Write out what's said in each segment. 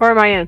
Or am I in?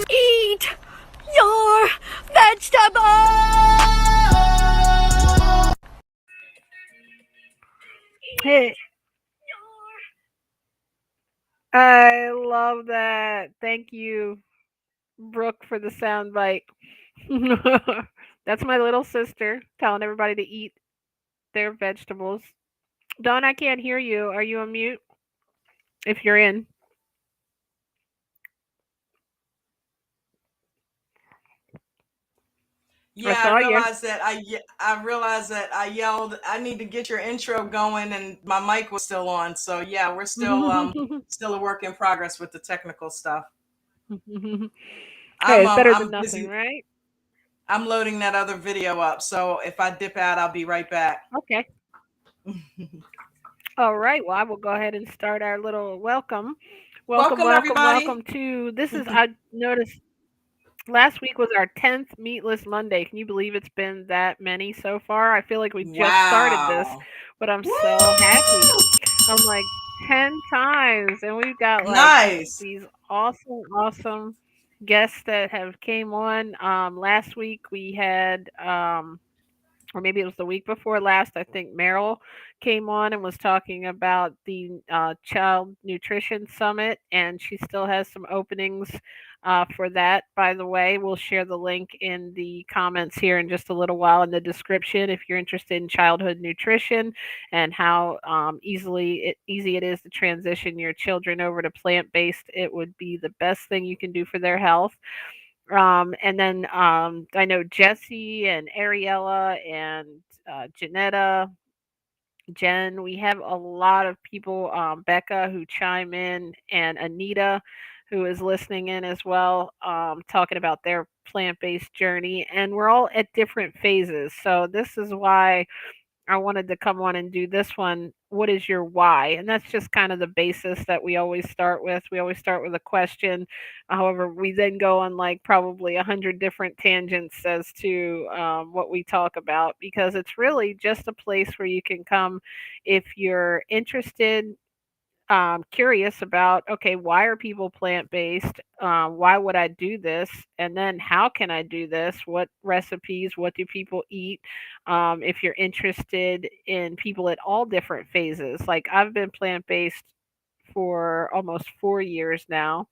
Eat your vegetables! Hey, I love that. Thank you, Brooke, for the sound bite. That's my little sister telling everybody to eat their vegetables. Dawn, I can't hear you. Are you on mute? If you're in, I Yeah, saw you. I realized that I yelled, I need to get your intro going, and my mic was still on. So yeah, we're still a work in progress with the technical stuff. Hey, it's better than I'm nothing, busy. right? I'm loading that other video up. So if I dip out, I'll be right back. Okay. All right. Well, I will go ahead and start our little welcome. Welcome, Welcome welcome, everybody. welcome to this is I noticed last week was our 10th Meatless Monday. Can you believe it's been that many so far? I feel like we just started this, Wow. but I'm Woo! so happy. I'm like 10 times and we've got like Nice. these awesome awesome guests that have came on. Last week we had or maybe it was the week before last, I think Meryl came on and was talking about the Child Nutrition Summit, and she still has some openings for that. By the way, we'll share the link in the comments here in just a little while in the description if you're interested in childhood nutrition and how easy it is to transition your children over to plant based. It would be the best thing you can do for their health. And then I know Jesse and Ariella and Janetta, Jen. We have a lot of people, Becca, who chime in, and Anita, who is listening in as well, talking about their plant based journey. And we're all at different phases. So this is why I wanted to come on and do this one. What is your why? And that's just kind of the basis that we always start with. We always start with a question. However, we then go on like probably 100 different tangents as to what we talk about because it's really just a place where you can come if you're interested, curious about, okay, why are people plant based? Why would I do this? And then how can I do this? What recipes? What do people eat? If you're interested in people at all different phases, like I've been plant based for almost 4 years now,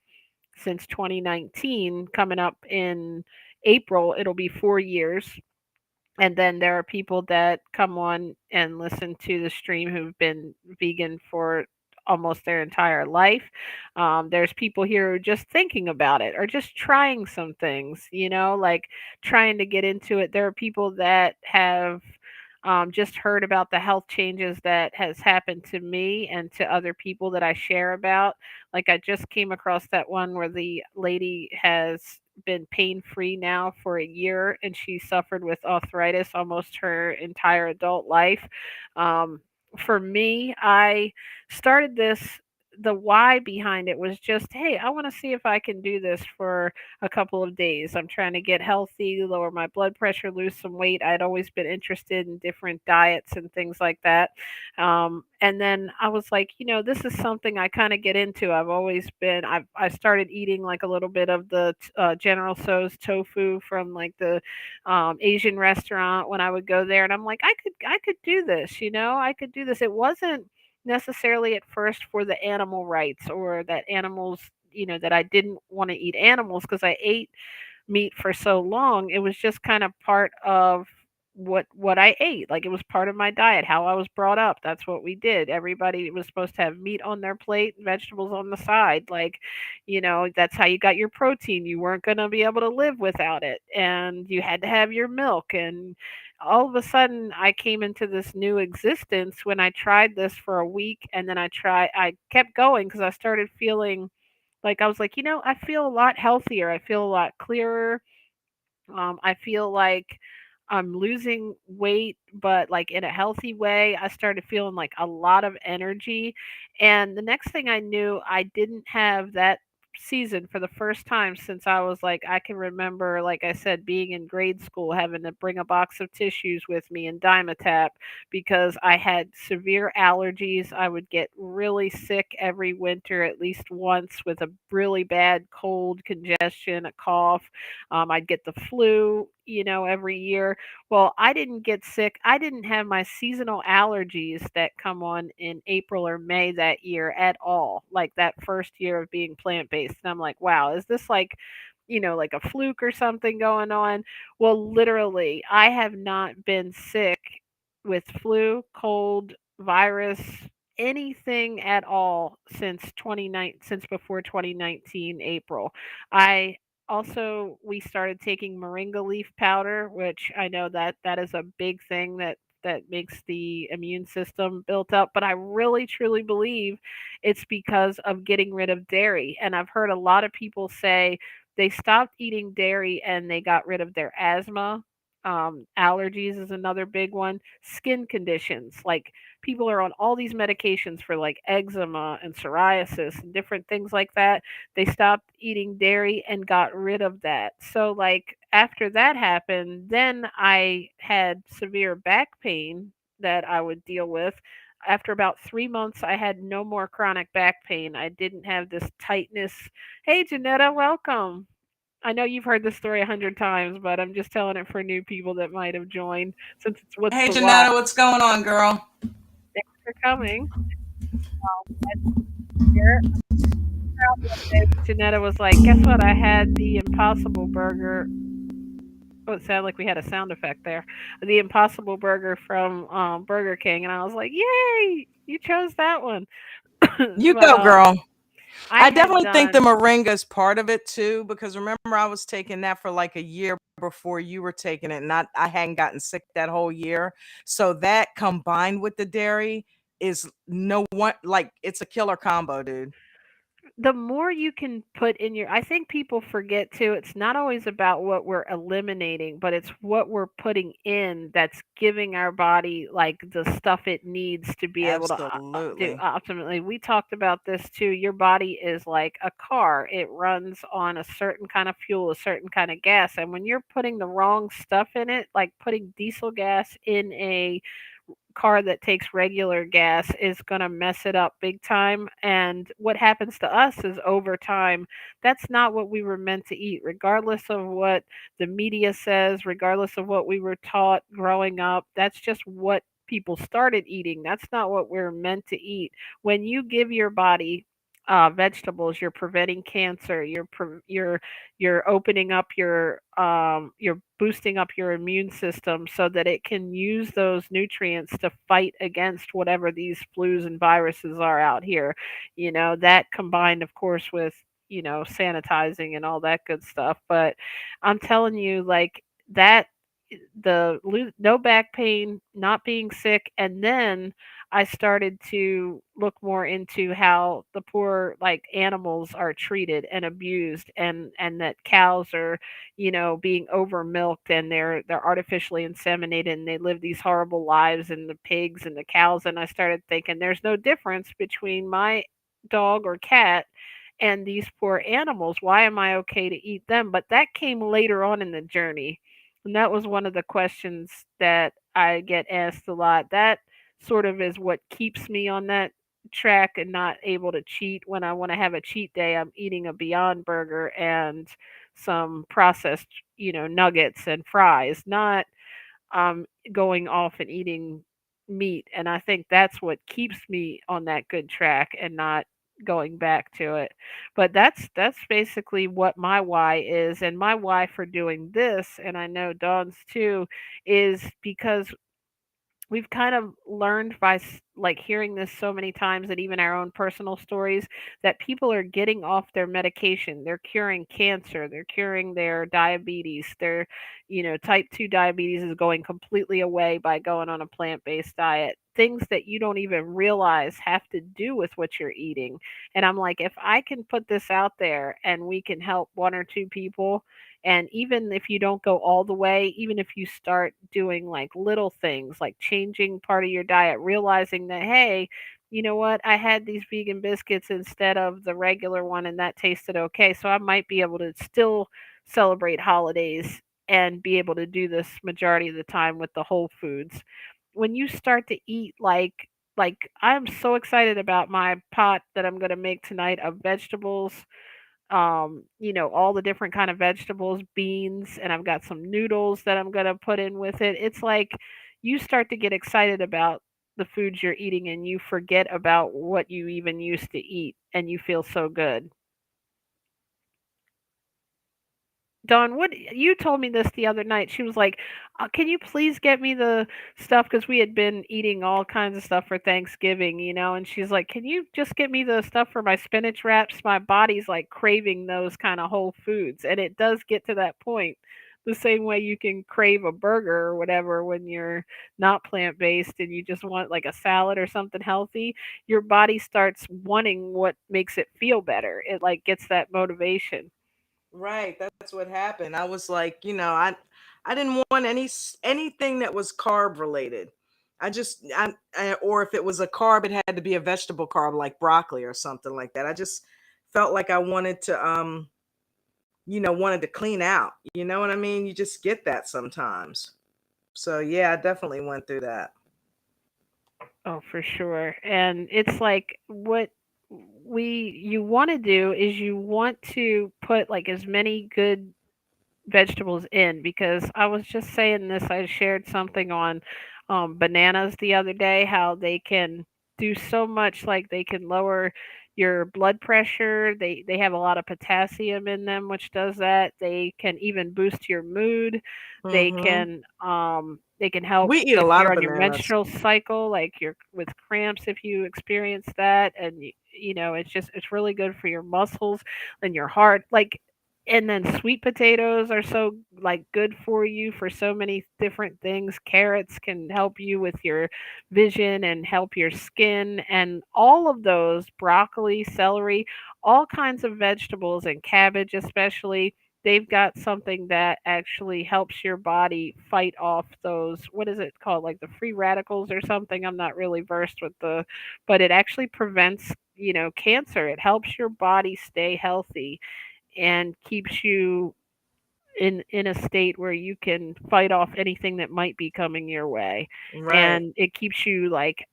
since 2019, coming up in April, it'll be 4 years. And then there are people that come on and listen to the stream who've been vegan for almost their entire life. There's people here who are just thinking about it or just trying some things, like trying to get into it. There are people that have just heard about the health changes that has happened to me and to other people that I share about. Like I just came across that one where the lady has been pain free now for a year, and she suffered with arthritis almost her entire adult life. Um, for me, I started this. The why behind it was just, hey, I want to see if I can do this for a couple of days. I'm trying to get healthy, lower my blood pressure, lose some weight. I'd always been interested in different diets and things like that. And then I was like, this is something I kind of get into. I started eating like a little bit of the General Tso's tofu from like the Asian restaurant when I would go there, and I'm like, I could do this. I could do this. It wasn't necessarily at first for the animal rights or that animals, that I didn't want to eat animals because I ate meat for so long. It was just kind of part of what I ate. Like it was part of my diet, how I was brought up. That's what we did. Everybody was supposed to have meat on their plate, vegetables on the side. Like, that's how you got your protein. You weren't going to be able to live without it. And you had to have your milk. And all of a sudden I came into this new existence when I tried this for a week, and then I kept going because I started feeling like I was like, I feel a lot healthier. I feel a lot clearer. I feel like I'm losing weight, but like in a healthy way. I started feeling like a lot of energy. And the next thing I knew, I didn't have that season for the first time since I was like, I can remember, like I said, being in grade school, having to bring a box of tissues with me and Dimetap because I had severe allergies. I would get really sick every winter, at least once, with a really bad cold, congestion, a cough. I'd get the flu, every year. Well, I didn't get sick. I didn't have my seasonal allergies that come on in April or May that year at all, like that first year of being plant based. And I'm like, wow, is this like, like a fluke or something going on? Well, literally, I have not been sick with flu, cold, virus, anything at all since 29 since before 2019 April. I also we started taking moringa leaf powder, which I know that is a big thing that makes the immune system built up, but I really truly believe it's because of getting rid of dairy. And I've heard a lot of people say they stopped eating dairy and they got rid of their asthma. Allergies is another big one. Skin conditions, like people are on all these medications for like eczema and psoriasis and different things like that. They stopped eating dairy and got rid of that. So like after that happened, then I had severe back pain that I would deal with. After about 3 months, I had no more chronic back pain. I didn't have this tightness. Hey, Janetta, welcome. I know you've heard this story 100 times, but I'm just telling it for new people that might have joined since it's what's Hey, the why. Janetta, what's going on, girl? Thanks for coming. Glad you're here. Out one day, Janetta was like, "Guess what? I had the Impossible Burger." Oh, it sounded like we had a sound effect there. The Impossible Burger from Burger King, and I was like, "Yay! You chose that one." You But go, girl. I I had definitely think the done moringa is part of it too, because remember I was taking that for like a year before you were taking it, and I hadn't gotten sick that whole year. So that combined with the dairy is no one like it's a killer combo, dude. the more you can put in your I think people forget too, it's not always about what we're eliminating, but it's what we're putting in that's giving our body like the stuff it needs to be able to do Absolutely. optimally. We talked about this too. Your body is like a car. It runs on a certain kind of fuel, a certain kind of gas, and when you're putting the wrong stuff in it, like putting diesel gas in a car that takes regular gas is going to mess it up big time. And what happens to us is over time, that's not what we were meant to eat, regardless of what the media says, regardless of what we were taught growing up. That's just what people started eating. That's not what we're meant to eat. When you give your body vegetables, you're preventing cancer. You're opening up you're boosting up your immune system so that it can use those nutrients to fight against whatever these flus and viruses are out here. That combined of course with sanitizing and all that good stuff. But I'm telling you, like, that no back pain, not being sick, and then I started to look more into how the poor like animals are treated and abused, and that cows are, being over milked, and they're artificially inseminated, and they live these horrible lives, and the pigs and the cows. And I started thinking there's no difference between my dog or cat and these poor animals. Why am I okay to eat them? But that came later on in the journey. And that was one of the questions that I get asked a lot. That sort of is what keeps me on that track and not able to cheat. When I want to have a cheat day, I'm eating a Beyond Burger and some processed, nuggets and fries, not going off and eating meat. And I think that's what keeps me on that good track and not going back to it. But that's basically what my why is. And my why for doing this, and I know Dawn's too, is because we've kind of learned by like hearing this so many times, and even our own personal stories, that people are getting off their medication. They're curing cancer, they're curing their diabetes, their type 2 diabetes is going completely away by going on a plant-based diet. Things that you don't even realize have to do with what you're eating. And I'm like, if I can put this out there and we can help one or two people, and even if you don't go all the way, even if you start doing like little things like changing part of your diet, realizing that, hey, you know what? I had these vegan biscuits instead of the regular one, and that tasted okay. So I might be able to still celebrate holidays and be able to do this majority of the time with the whole foods. When you start to eat like I'm so excited about my pot that I'm going to make tonight of vegetables, all the different kind of vegetables, beans, and I've got some noodles that I'm going to put in with it. It's like you start to get excited about the foods you're eating and you forget about what you even used to eat and you feel so good. Dawn, what you told me this the other night. She was like, "Can you please get me the stuff because we had been eating all kinds of stuff for Thanksgiving, And she's like, "Can you just get me the stuff for my spinach wraps? My body's like craving those kind of whole foods." And it does get to that point. The same way you can crave a burger or whatever when you're not plant-based and you just want like a salad or something healthy, your body starts wanting what makes it feel better. It like gets that motivation. Right, that's what happened. I was like, I didn't want anything that was carb related. Or if it was a carb, it had to be a vegetable carb like broccoli or something like that. I just felt like I wanted to wanted to clean out. You know what I mean? You just get that sometimes. So yeah, I definitely went through that. Oh, for sure. And it's like what we you want to do is you want to put like as many good vegetables in, because I was just saying this, I shared something on bananas the other day, how they can do so much, like they can lower your blood pressure. They have a lot of potassium in them, which does that. They can even boost your mood. Hmm. They can help We eat a if lot you're of on your bananas. menstrual cycle, like you're with cramps, if you experience that. And it's really good for your muscles and your heart, like. And then sweet potatoes are so like good for you for so many different things. Carrots can help you with your vision and help your skin, and all of those, broccoli, celery, all kinds of vegetables, and cabbage especially, they've got something that actually helps your body fight off those, what is it called, like the free radicals or something. I'm not really versed with the, but it actually prevents, cancer. It helps your body stay healthy and keeps you in a state where you can fight off anything that might be coming your way. Right. And it keeps you like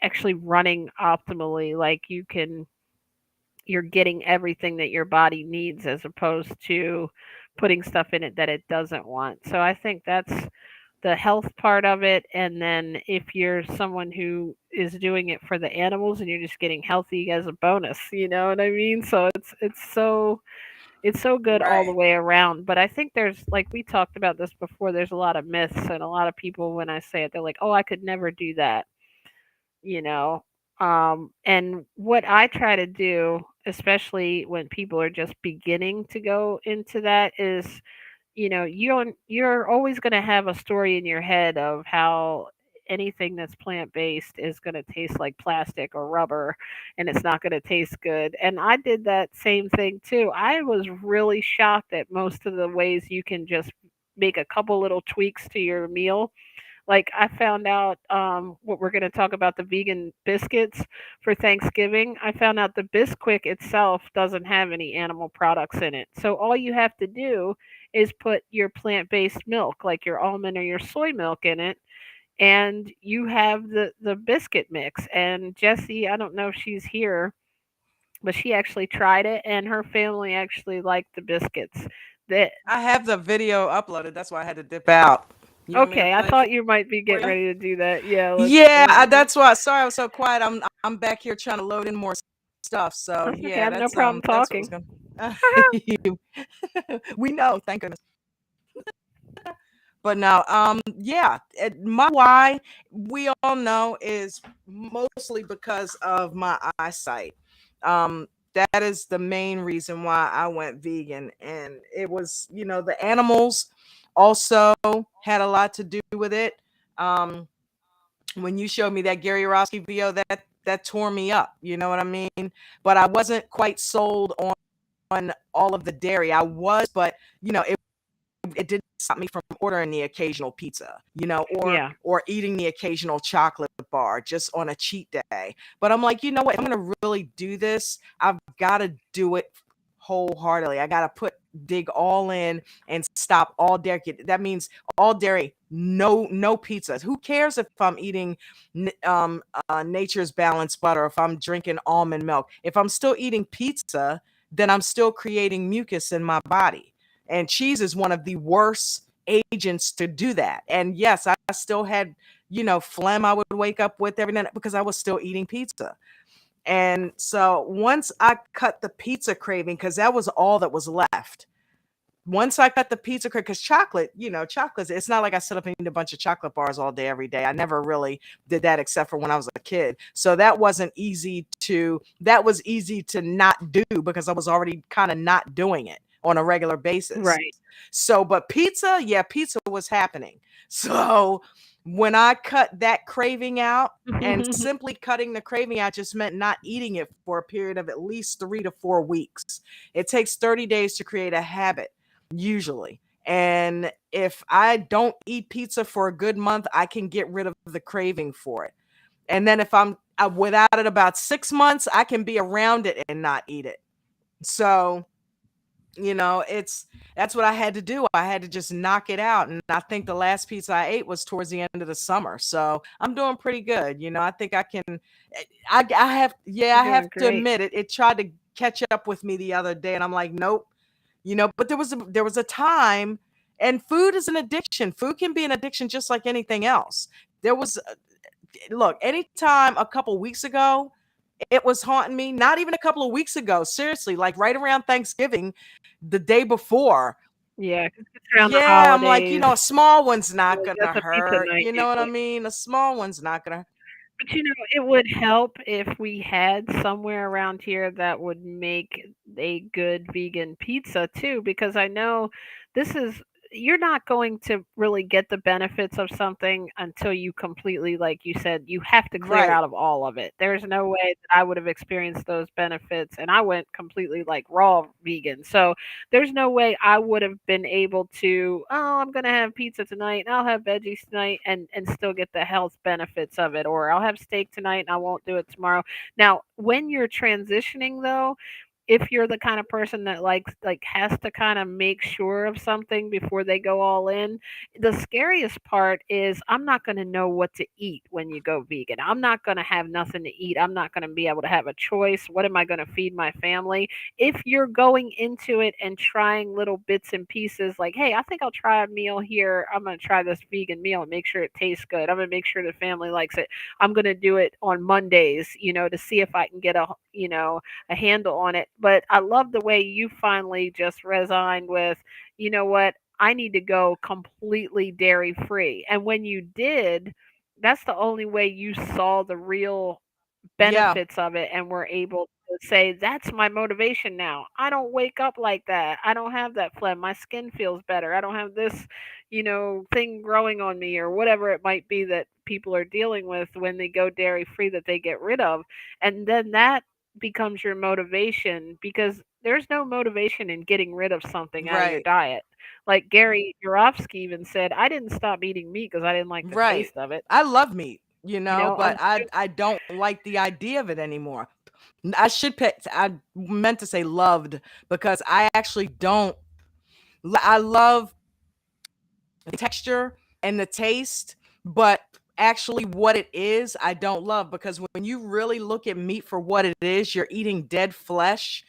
actually running optimally, like you're getting everything that your body needs as opposed to putting stuff in it that it doesn't want. So I think that's the health part of it. And then if you're someone who is doing it for the animals and you're just getting healthy as a bonus, you know what I mean? So it's so good all the Right. way around. But I think there's, like we talked about this before, there's a lot of myths, and a lot of people, when I say it, they're like, "Oh, I could never do that," you know. And what I try to do, especially when people are just beginning to go into that, is you're always going to have a story in your head of how anything that's plant based is going to taste like plastic or rubber, and it's not going to taste good. And I did that same thing too. I was really shocked at most of the ways you can just make a couple little tweaks to your meal. Like I found out what we're going to talk about, the vegan biscuits for Thanksgiving. I found out the Bisquick itself doesn't have any animal products in it. So all you have to do is put your plant-based milk, like your almond or your soy milk in it, and you have the biscuit mix. And Jessie, I don't know if she's here, but she actually tried it and her family actually liked the biscuits. That I have the video uploaded. That's why I had to dip out. You want me to okay, I play it thought you might be for getting you? ready to do that. Yeah, Yeah, let's that's why. Sorry, I was so quiet. I'm back here trying to load in more stuff. So that's okay. I yeah, have no problem that's what was talking. going. You, we know. Thank goodness. But now, yeah, my why we all know is mostly because of my eyesight. That is the main reason why I went vegan, and it was, the animals also had a lot to do with it. Um, when you showed me that Gary Rosky video, that tore me up. You know what I mean? But I wasn't quite sold on all of the dairy. I was, but it didn't stop me from ordering the occasional pizza, Yeah. or eating the occasional chocolate bar just on a cheat day. But I'm like, you know what? If I'm gonna really do this, I've got to do it wholeheartedly. I got to dig all in and stop all dairy. That means all dairy, no pizzas. Who cares if I'm eating nature's balanced butter, if I'm drinking almond milk? If I'm still eating pizza, then I'm still creating mucus in my body. And cheese is one of the worst agents to do that. And yes, I still had, phlegm I would wake up with every night because I was still eating pizza. And so once I cut the pizza craving, because that was all that was left. Once I cut the pizza craving, because chocolate, chocolate, it's not like I sit up and eat a bunch of chocolate bars all day, every day. I never really did that except for when I was a kid. So that was easy to not do because I was already kind of not doing it on a regular basis. Right. So, but pizza, yeah, pizza was happening. So when I cut that craving out, and simply cutting the craving out just meant not eating it for a period of at least 3 to 4 weeks. It takes 30 days to create a habit, usually. And if I don't eat pizza for a good month, I can get rid of the craving for it. And then if I'm without it about 6 months, I can be around it and not eat it. So it's that's what I had to do. I had to just knock it out. And I think the last pizza I ate was towards the end of the summer. So I'm doing pretty good. I think I can. I have, yeah, You're I have doing to great. admit it. It tried to catch up with me the other day, and I'm like, nope. But there was a time, and food is an addiction. Food can be an addiction just like anything else. There was Look, anytime a couple weeks ago, it was haunting me. Not even a couple of weeks ago, seriously, like right around Thanksgiving, the day before. Yeah, 'cause it's around the Yeah, I'm like, holidays. a small one's Yeah, not gonna that's a pizza hurt. night You know what I usually. mean? A small one's not gonna. But it would help if we had somewhere around here that would make a good vegan pizza too, because I know this is you're not going to really get the benefits of something until you completely, like you said, you have to clear Right. out of all of it. There's no way that I would have experienced those benefits, and I went completely like raw vegan. So there's no way I would have been able to, oh, I'm going to have pizza tonight and I'll have veggies tonight and still get the health benefits of it, or I'll have steak tonight and I won't do it tomorrow. Now, when you're transitioning though, if you're the kind of person that like has to kind of make sure of something before they go all in, the scariest part is I'm not going to know what to eat when you go vegan. I'm not going to have nothing to eat. I'm not going to be able to have a choice. What am I going to feed my family? If you're going into it and trying little bits and pieces, like, hey, I think I'll try a meal here. I'm going to try this vegan meal and make sure it tastes good. I'm going to make sure the family likes it. I'm going to do it on Mondays, to see if I can get a handle on it. But I love the way you finally just resigned with, you know what, I need to go completely dairy free. And when you did, that's the only way you saw the real Yeah. benefits of it and were able to say, that's my motivation now. I don't wake up like that. I don't have that phlegm. My skin feels better. I don't have this, thing growing on me or whatever it might be that people are dealing with when they go dairy free that they get rid of. And then that becomes your motivation because there's no motivation in getting rid of something out of your Right. diet. Like Gary Yourofsky even said, I didn't stop eating meat because I didn't like the Right. taste of it. I love meat, You know, but I'm I don't like the idea of it anymore. I should pick. I meant to say loved because I actually don't. I love the texture and the taste, but actually what it is, I don't love because when you really look at meat for what it is, you're eating dead flesh.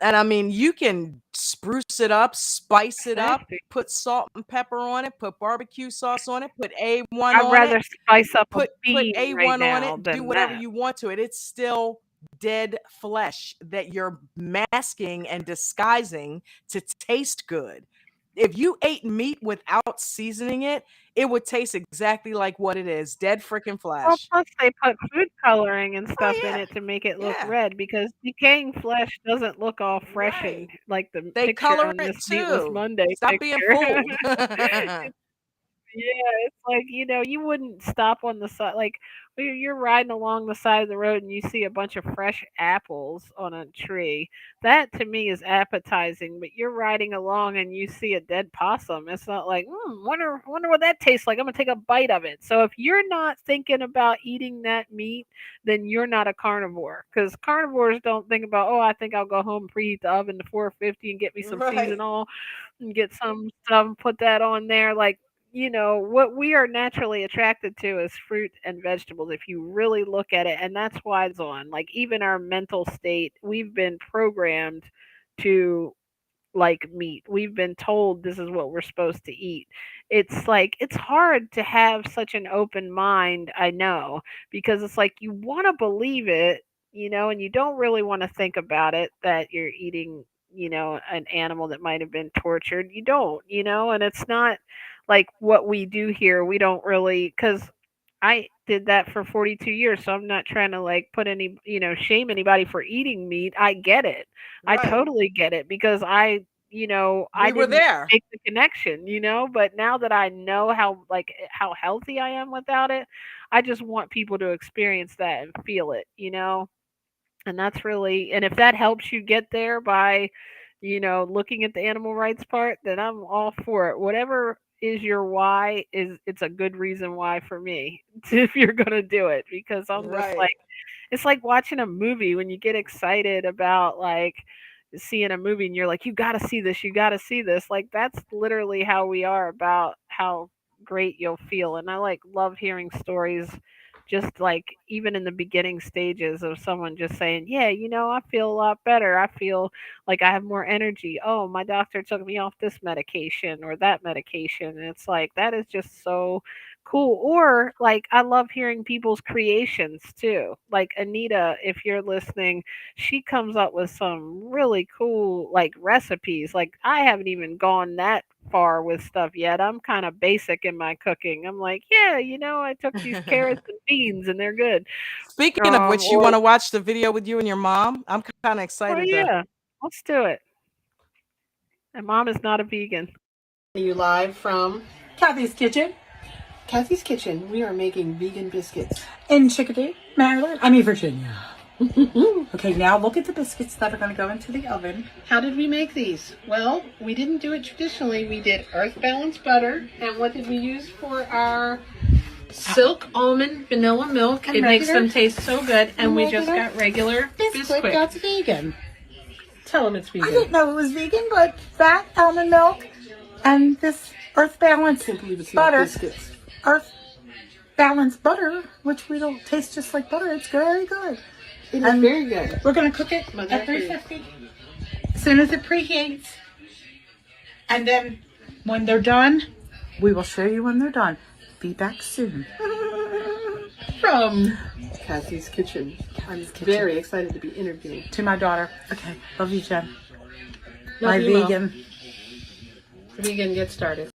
And I mean, you can spruce it up, spice it up, nasty. put salt and pepper on it, put barbecue sauce on it, put A1 I'd on it, rather spice up a put bean right A1 on now it, do than whatever that. you want to it. It's still dead flesh that you're masking and disguising to taste good. If you ate meat without seasoning it, it would taste exactly like what it is, dead freaking Well, flesh. plus they put food coloring and stuff Oh in yeah. it to make it look Yeah. red because decaying flesh doesn't look all fresh and Right. like the They picture color on it this Meatless too. Monday Stop being picture. fooled. Yeah, it's like, you wouldn't stop on the side like when you're riding along the side of the road and you see a bunch of fresh apples on a tree. That to me is appetizing, but you're riding along and you see a dead possum. It's not like, wonder what that tastes like. I'm gonna take a bite of it. So if you're not thinking about eating that meat, then you're not a carnivore. Because carnivores don't think about, oh, I think I'll go home, preheat the oven to 450 and get me some Right. seasonal and get some stuff, put that on there. Like, what we are naturally attracted to is fruit and vegetables if you really look at it. And that's why it's on. Like, even our mental state, we've been programmed to like meat. We've been told this is what we're supposed to eat. It's like it's hard to have such an open mind, I know, because it's like you want to believe it, and you don't really want to think about it that you're eating, an animal that might have been tortured. You don't, and it's not like what we do here. We don't really cuz I did that for 42 years, so I'm not trying to like put any, shame anybody for eating meat. I get it. I Right. totally get it because I We were didn't there. make the connection, but now that I know how healthy I am without it, I just want people to experience that and feel it, and that's really, and if that helps you get there by, looking at the animal rights part, then I'm all for it. Whatever is your why is it's a good reason why for me if you're going to do it because I'm just like Right. it's like watching a movie when you get excited about like seeing a movie and you're like, you got to see this, you got to see this. Like that's literally how we are about how great you'll feel. And I like love hearing stories just like even in the beginning stages of someone just saying, yeah, I feel a lot better. I feel like I have more energy. Oh, my doctor took me off this medication or that medication. And it's like that is just so cool. Or like I love hearing people's creations too. Like Anita, if you're listening, she comes up with some really cool like recipes. Like I haven't even gone that far with stuff yet. I'm kind of basic in my cooking. I'm like, yeah, I took these carrots and beans and they're good. Speaking of which, you Or want to watch the video with you and your mom? I'm kind of oh excited to. yeah, let's do it. And mom is not a vegan. You live from Kathy's Kitchen Kathy's Kitchen. We are making vegan biscuits. in Chickadee, Maryland. I mean, Virginia. Okay, now look at the biscuits that are going to go into the oven. How did we make these? Well, we didn't do it traditionally. We did earth balanced butter. And what did we use for our silk almond vanilla milk? And It makes regular- them taste so good. And we just regular got regular Biscuit Bisquick. that's vegan. Tell them it's I vegan. didn't know it was vegan, but that almond milk and this earth balanced Can't believe it's not butter, biscuits. earth balanced butter, which we don't taste just like butter. It's very good. It is And very good. We're going to cook it Mother at 350 as soon as it preheats. And then when they're done, we will show you when they're done. Be back soon. From Kathy's Kitchen. I'm very excited to be interviewing. To my daughter. Okay, love you, Jen. Love My you, Mom. vegan. Vegan, get started.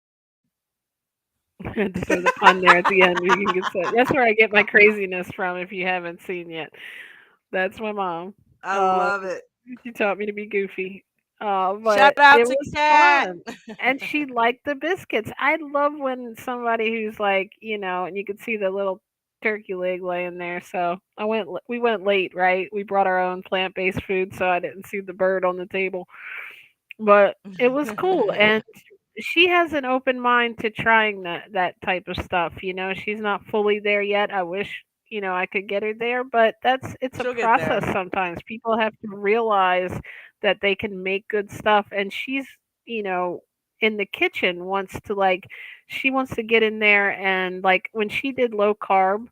Just for the fun there at the end, we can get set. That's where I get my craziness from. If you haven't seen yet, that's my mom. I Um, love it. she taught me to be goofy. But Shout out it to was Kat. fun. And she liked the biscuits. I love when somebody who's like, and you could see the little turkey leg laying there. So we went late, right? We brought our own plant-based food, so I didn't see the bird on the table. But it was cool, and she has an open mind to trying that type of stuff. She's not fully there yet. I wish, I could get her there, but it's a She'll get process there. sometimes. People have to realize that they can make good stuff, and she's, you know, in the kitchen wants to like she wants to get in there, and like when she did low carb,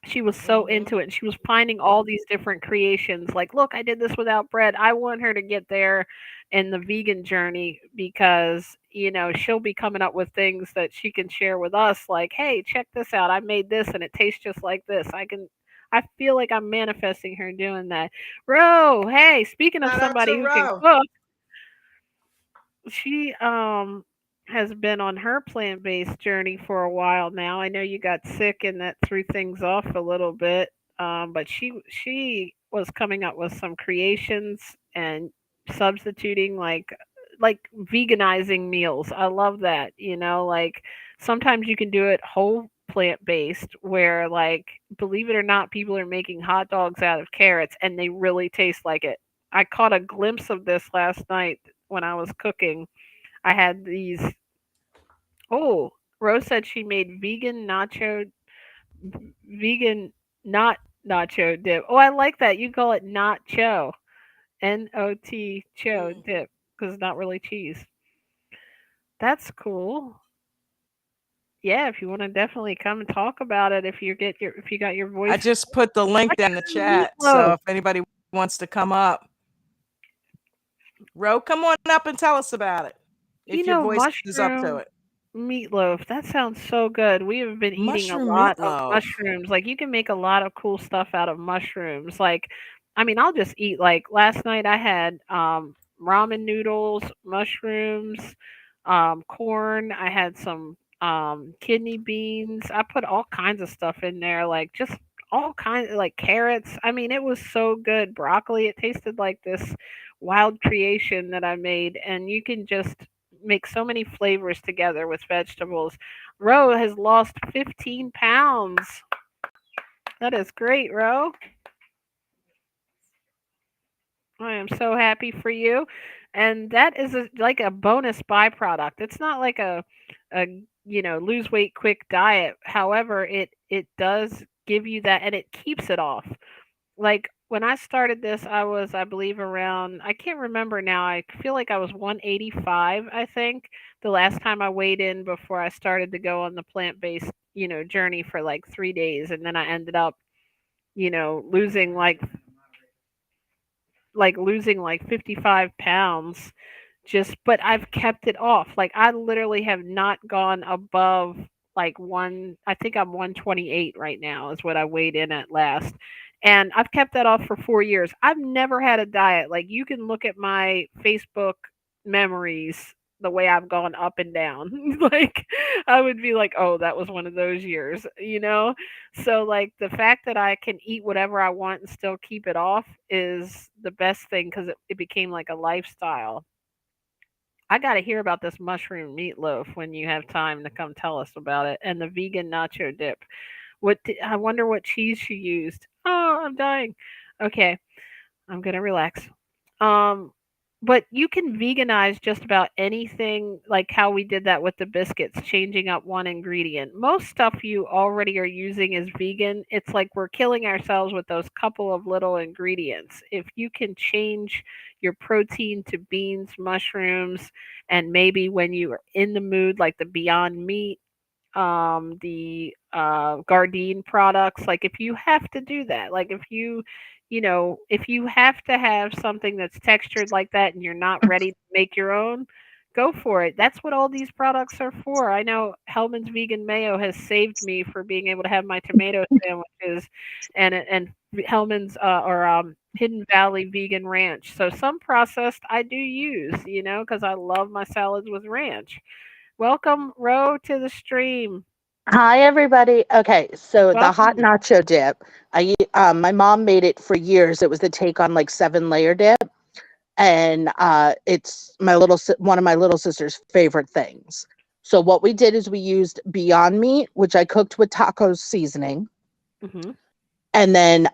she was so Hmm. into it, and she was finding all these different creations like, look, I did this without bread. I want her to get there in the vegan journey because she'll be coming up with things that she can share with us, like, hey, check this out, I made this and it tastes just like this. I feel like I'm manifesting her doing that. Ro, hey, speaking of Shout out somebody to who can Ro. cook, she has been on her plant-based journey for a while now. I know you got sick and that threw things off a little bit. But she was coming up with some creations and substituting like veganizing meals. I love that. Like sometimes you can do it whole plant-based where, like, believe it or not, people are making hot dogs out of carrots and they really taste like it. I caught a glimpse of this last night when I was cooking. I had these. Oh, Rose said she made vegan not nacho dip. Oh, I like that. You call it nacho, Not Mm. dip, because it's not really cheese. That's cool. Yeah, if you want to definitely come and talk about it, if you got your I voice. just put the link What down in the kind of chat. So meatloaf? if anybody wants to come up, Ro, come on up and tell us about it. If your voice is up to Mushroom it. meatloaf. That sounds so good. We have been eating a Mushroom lot of meatloaf. mushrooms. Like you can make a lot of cool stuff out of mushrooms. Like, I mean, I'll just eat, like last night I had ramen noodles, mushrooms, corn. I had some kidney beans. I put all kinds of stuff in there, like just all kinds, like carrots. I mean, it was so good. Broccoli. It tasted like this wild creation that I made, and you can just make so many flavors together with vegetables. Ro has lost 15 pounds. That is great, Ro. I am so happy for you. And that is like a bonus byproduct. It's not like a lose weight quick diet. However, it does give you that, and it keeps it off. Like when I started this, I was, I believe, around, I can't remember now. I feel like I was 185, I think, the last time I weighed in before I started to go on the plant-based, journey for like 3 days, and then I ended up, losing losing like 55 pounds, just, but I've kept it off. Like I literally have not gone above like one, I think I'm 128 right now is what I weighed in at last. And I've kept that off for 4 years. I've never had a diet. Like you can look at my Facebook memories, the way I've gone up and down. Like I would be like, "Oh, that was one of those years." So like the fact that I can eat whatever I want and still keep it off is the best thing, cuz it became like a lifestyle. I got to hear about this mushroom meatloaf when you have time to come tell us about it, and the vegan nacho dip. I wonder what cheese she used. Oh, I'm dying. Okay, I'm gonna relax. Um, but you can veganize just about anything, like how we did that with the biscuits, changing up one ingredient. Most stuff you already are using is vegan. It's like we're killing ourselves with those couple of little ingredients. If you can change your protein to beans, mushrooms, and maybe when you are in the mood, like the Beyond Meat, the Gardein products. Like if you have to do that, like if you have to have something that's textured like that and you're not ready to make your own, go for it. That's what all these products are for. I know Hellman's vegan mayo has saved me for being able to have my tomato sandwiches, and Hellman's or Hidden Valley vegan ranch. So some processed I do use, because I love my salads with ranch. Welcome, Ro, to the stream. Hi, everybody. Okay, so the hot Welcome. nacho dip. My mom made it for years. It was the take on like 7 layer dip, and it's one of my little sister's favorite things. So what we did is we used Beyond Meat, which I cooked with taco seasoning, Mhm. and then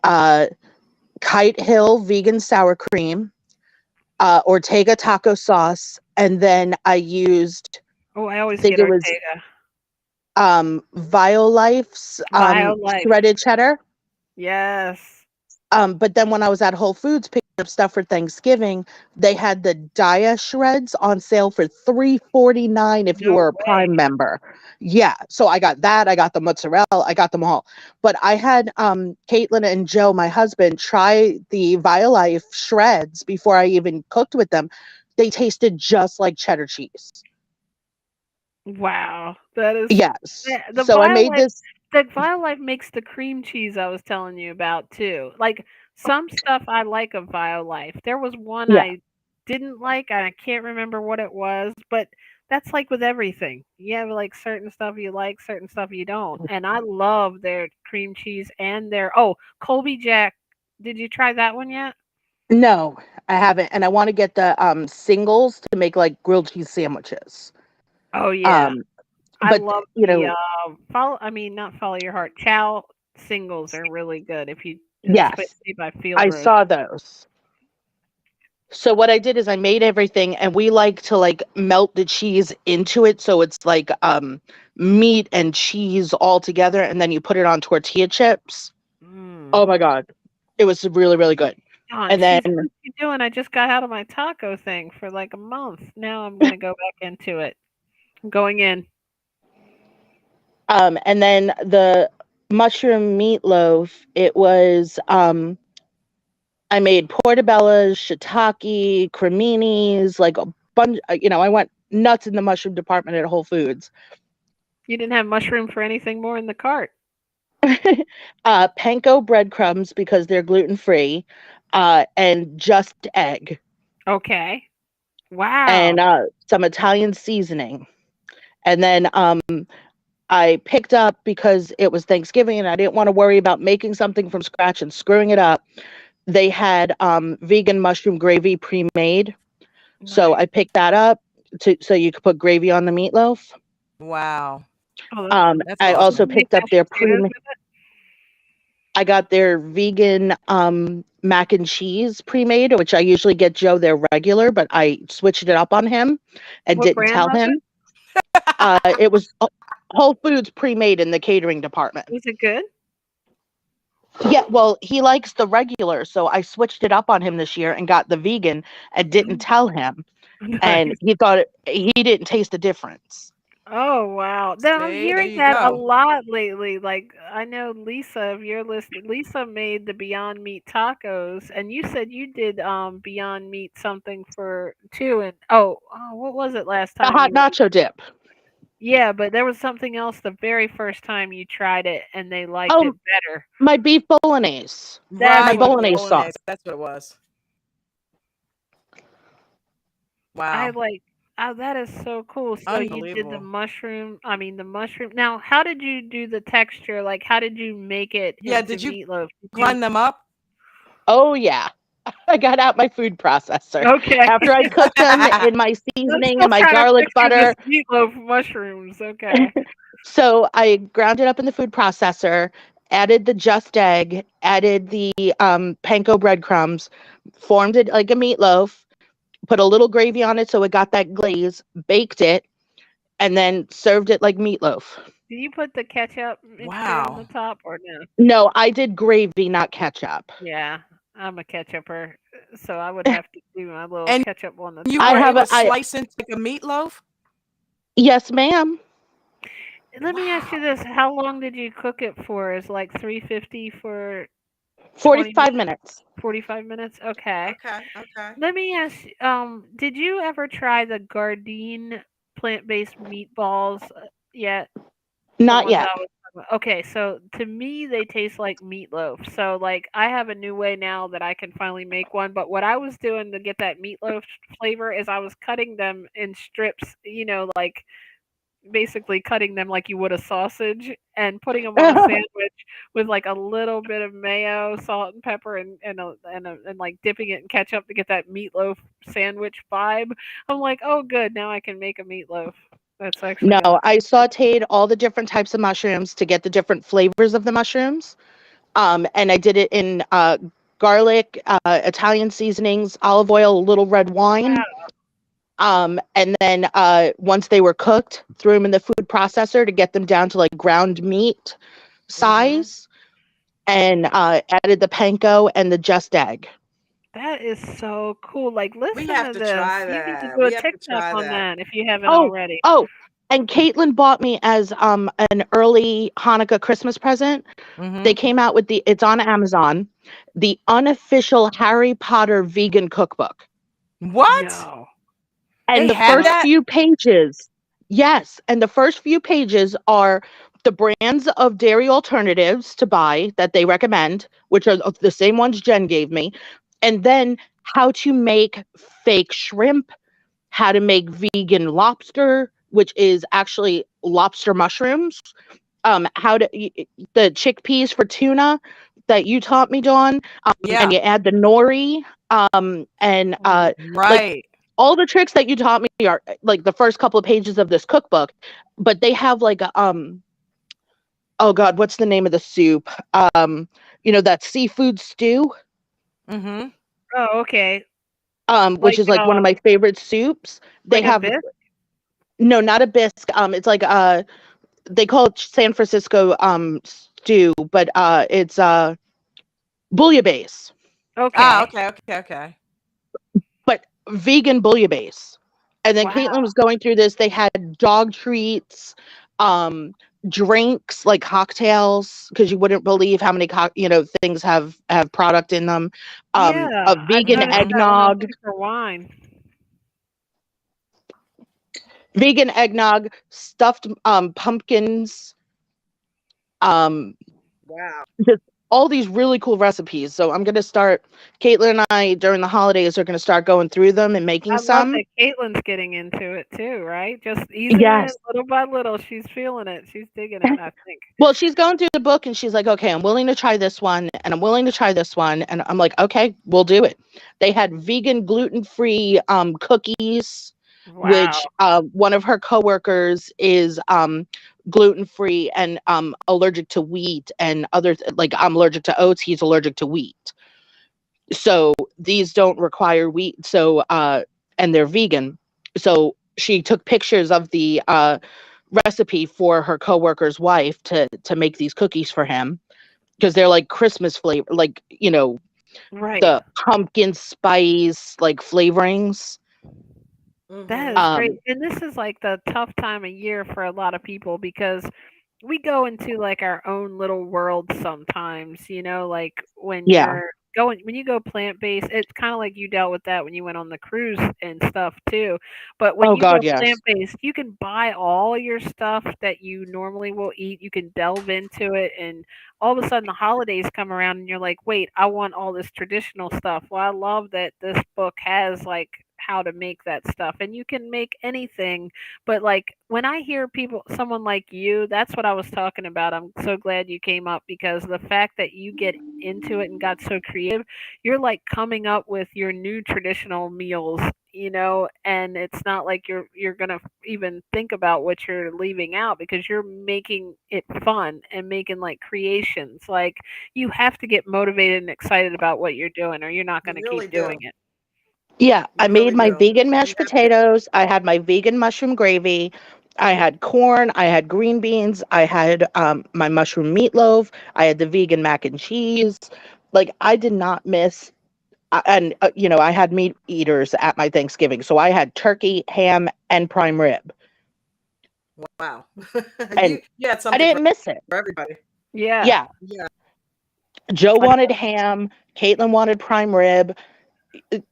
Kite Hill vegan sour cream, Ortega taco sauce, and then I used, Oh, I I always think get it was Ortega. Violife's BioLife. shredded cheddar. Yes. But then when I was at Whole Foods picking up stuff for Thanksgiving, they had the Dia shreds on sale for $3.49 if you No were a way. Prime member. Yeah, so I got that. I got the mozzarella. I got them all. But I had Caitlin and Joe, my husband, try the Violife shreds before I even cooked with them. They tasted just like cheddar cheese. Wow. That is Yes. the So I made BioLife. this. The BioLife makes the cream cheese I was telling you about too. Like some stuff I like of BioLife. There was one Yeah. I didn't like, and I can't remember what it was, but that's like with everything. You have like certain stuff you like, certain stuff you don't. And I love their cream cheese and their Colby Jack. Did you try that one yet? No, I haven't, and I want to get the singles to make like grilled cheese sandwiches. Oh yeah. Um, I but love you the, know, not follow your heart. Chow singles are really good if you it's yes, made by Field I Roast. saw those. So what I did is I made everything, and we like to like melt the cheese into it, so it's like meat and cheese all together, and then you put it on tortilla chips. Mm. Oh my god, it was really really good. On And then cheese, what you doing? I just got out of my taco thing for like a month. Now I'm gonna go back into it. I'm going in. the mushroom meatloaf. It was I made portobellas, shiitake, creminis, like a bunch. I went nuts in the mushroom department at Whole Foods. You didn't have mushroom for anything more in the cart. Panko breadcrumbs because they're gluten free, and just egg, Okay. and Wow. some Italian seasoning. And then I picked up because it was Thanksgiving and I didn't want to worry about making something from scratch and screwing it up. They had vegan mushroom gravy pre made. So Nice. I picked that up so you could put gravy on the meatloaf. Wow. Oh, That's I did also awesome. you make picked up mashed their potatoes pre. with it? I got their vegan mac and cheese pre-made, which I usually get Joe their regular, but I switched it up on him and What didn't brand tell was it? him. It was Whole Foods pre-made in the catering department. Was it good? Yeah, well, he likes the regular, so I switched it up on him this year and got the vegan and didn't tell him, and Nice. he didn't taste the difference. Oh, wow. Then I'm See, there hearing you that a go. lot lately. Like, I know Lisa, if you're listening, Lisa made the Beyond Meat tacos, and you said you did Beyond Meat something for too. And what was it last The time hot you were? nacho dip. Yeah, but there was something else the very first time you tried it, and they liked it Oh, better. my beef bolognese, That's my Right, what the it bolognese was. sauce. bolognese. That's what it was. I Wow. like. Oh, that is so cool. So you did the Unbelievable. mushroom. I mean, the mushroom. Now, how did you do the texture? Like, how did you make it Yeah, into did you meatloaf? Did you? grind them up? Oh yeah. I got out my food processor. Okay. After I cooked them in my I'm seasoning still and my trying to garlic picture this butter, meatloaf mushrooms. Okay. so I ground it up in the food processor, added the just egg, added the panko breadcrumbs, formed it like a meatloaf, put a little gravy on it so it got that glaze, baked it, and then served it like meatloaf. Do you put the ketchup mixture on the Wow. top or no? No, I did gravy, not ketchup. Yeah, I'm a ketchuper, so I would have to do my little And ketchup on the you I were top. have able a to I slice into like a meatloaf? Yes, ma'am. Let me ask you Wow. this: how long did you cook it for? Is like 350 for 20 45 minutes, minutes. 45 minutes? Okay. Okay, okay. Let me ask. Did you ever try the Gardein plant-based meatballs yet? The Not ones yet. I was talking about. Okay, so to me they taste like meatloaf. So like I have a new way now that I can finally make one. But what I was doing to get that meatloaf flavor is I was cutting them in strips, like basically cutting them like you would a sausage and putting them on a sandwich with like a little bit of mayo, salt and pepper, and like dipping it in ketchup to get that meatloaf sandwich vibe. I'm like, oh, good, now I can make a meatloaf. That's actually No, gonna. I sauteed all the different types of mushrooms to get the different flavors of the mushrooms. And I did it in garlic, Italian seasonings, olive oil, a little red wine. Wow. And then once they were cooked, threw them in the food processor to get them down to like ground meat Mm-hmm. size, and added the panko and the just egg. That is so cool. Like, We listen have to to this. try You need to that. do a We have to TikTok try on that. that if you haven't Oh, already. oh, and Caitlin bought me as an early Hanukkah Christmas present. They Mm-hmm. came out with it's on Amazon, the unofficial Harry Potter vegan cookbook. What? No. And They the have first What? that? few pages, yes, and the first few pages are the brands of dairy alternatives to buy that they recommend, which are the same ones Jen gave me, and then how to make fake shrimp, how to make vegan lobster, which is actually lobster mushrooms, how to the chickpeas for tuna that you taught me, Dawn, and Yeah. you add the nori, and like Right. all the tricks that you taught me are like the first couple of pages of this cookbook, but they have like a oh god, what's the name of the soup? That seafood stew, Mm-hmm. Oh, okay. which Like, is like one of my favorite soups. They like a have bit? no, not a bisque. It's like they call it San Francisco stew, but it's bouillabaisse, Ah, Okay. okay, okay, okay. but vegan bouillabaisse. And then Caitlin Wow. was going through this. They had dog treats, um, drinks like cocktails, because you wouldn't believe how many things have product in them. A Yeah, I've vegan noticed Mm-hmm. that when I'm eggnog, looking for wine. stuffed pumpkins, um, Wow. just all these really cool recipes. So I'm gonna start. Caitlin and I during the holidays are gonna start going through them and making I love some. that Caitlin's getting into it too, right? Just easing it in Yes. little by little. She's feeling it. She's digging it, I think. Well, she's going through the book and she's like, okay, I'm willing to try this one and I'm willing to try this one. And I'm like, okay, we'll do it. They had vegan, gluten free cookies, which Wow. one of her coworkers is gluten free and allergic to wheat and like I'm allergic to oats. He's allergic to wheat. So these don't require wheat. So, and they're vegan. So she took pictures of the recipe for her coworker's wife to make these cookies for him, because they're like Christmas flavor, like Right. the pumpkin spice like flavorings. That Mm-hmm. is great. Um, And this is like the tough time of year for a lot of people because we go into like our own little world sometimes, like yeah. when you go plant-based, it's kind of like you dealt with that when you went on the cruise and stuff too. But when Oh you go God, yes. plant-based, you can buy all your stuff that you normally will eat. You can delve into it and all of a sudden the holidays come around and you're like, "Wait, I want all this traditional stuff." Well, I love that this book has like how to make that stuff and you can make anything, but like when I hear people, someone like you, that's what I was talking about. I'm so glad you came up because the fact that you get into it and got so creative, you're like coming up with your new traditional meals, and it's not like you're gonna even think about what you're leaving out because you're making it fun and making like creations. Like you have to get motivated and excited about what you're doing, or you're not You gonna keep really doing do. it. Yeah, I You made really my do. vegan You mashed have to. potatoes. I had my vegan mushroom gravy. I had corn. I had green beans. I had my mushroom meatloaf. I had the vegan mac and cheese. Like I did not miss. And I had meat eaters at my Thanksgiving, so I had turkey, ham, and prime rib, Wow. and You had I something for didn't miss it. everybody. Yeah. Yeah, Yeah. Joe I wanted ham. Caitlin wanted prime rib.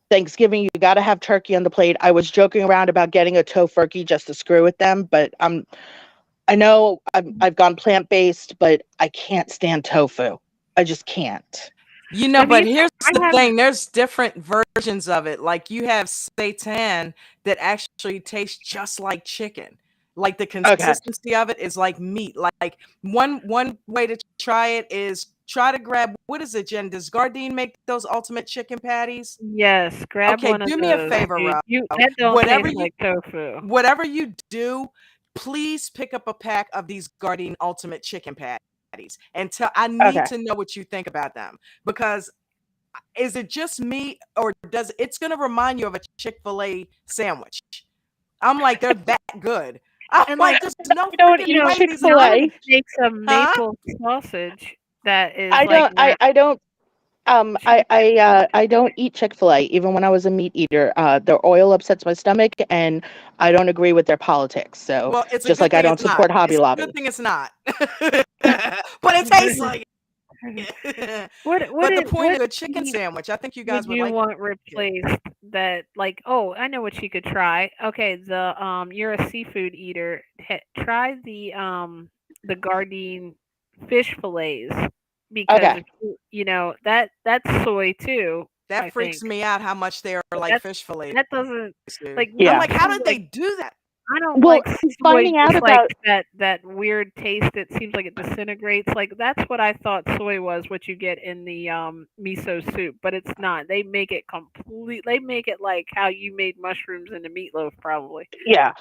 Thanksgiving, you got to have turkey on the plate. I was joking around about getting a tofurkey just to screw with them, but I know I've gone plant based, but I can't stand tofu. I just can't. I But mean, here's I the have thing, there's different versions of it. Like you have seitan that actually tastes just like chicken. Like the Okay. consistency of it is like meat. Like one way to try it is try to grab, what is it, Jen? Does Gardein make those ultimate chicken patties? Yes, grab Okay, one of do me a those, favor, dude. Ro. You that don't Whatever taste you like tofu. whatever you do, please pick up a pack of these Gardein ultimate chicken patties and tell, I need to know Okay. what you think about them, because is it just me, or does it's going to remind you of a Chick-fil-A sandwich? I'm like, they're that good. I'm And like, like, there's no I don't freaking you eat know, way these are Chick-fil-A. good. John makes a Huh? maple sausage that is I like don't I don't I don't eat Chick-fil-A even when I was a meat eater. Their oil upsets my stomach and I don't agree with their politics. So Well, it's a just good like I thing don't it's not. support Hobby It's a good Lobby. thing it's not. But it tastes like it. what But the it point what is a chicken meat sandwich. I think you would guys would you like want it. replaced that like, oh, I know what you could try. Okay, the you're a seafood eater. Try the Gardein fish fillets because Okay. if you know that that's soy too, That I freaks think. me out how much they are like That's fish fillets, that doesn't dude. like I'm Yeah. like, meat how seems did they like do that? I don't Well, like soy finding out just like about that weird taste. It seems like it disintegrates. Like that's what I thought soy was, what you get in the miso soup, but it's not. They make it complete. They make it like how you made mushrooms in the meatloaf, probably. yeah.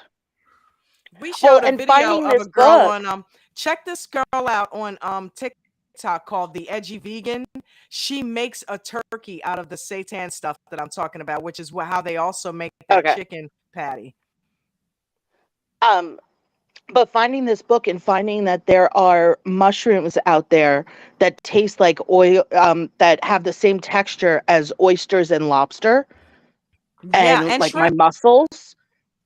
We Well, showed a and video finding of a this girl book. on check this girl out on TikTok called the Edgy Vegan. She makes a turkey out of the seitan stuff that I'm talking about, which is how they also make that Okay. chicken patty. Um but finding this book and finding that there are mushrooms out there that taste like oil, that have the same texture as oysters and lobster Yeah, and and like my shrimp. mussels.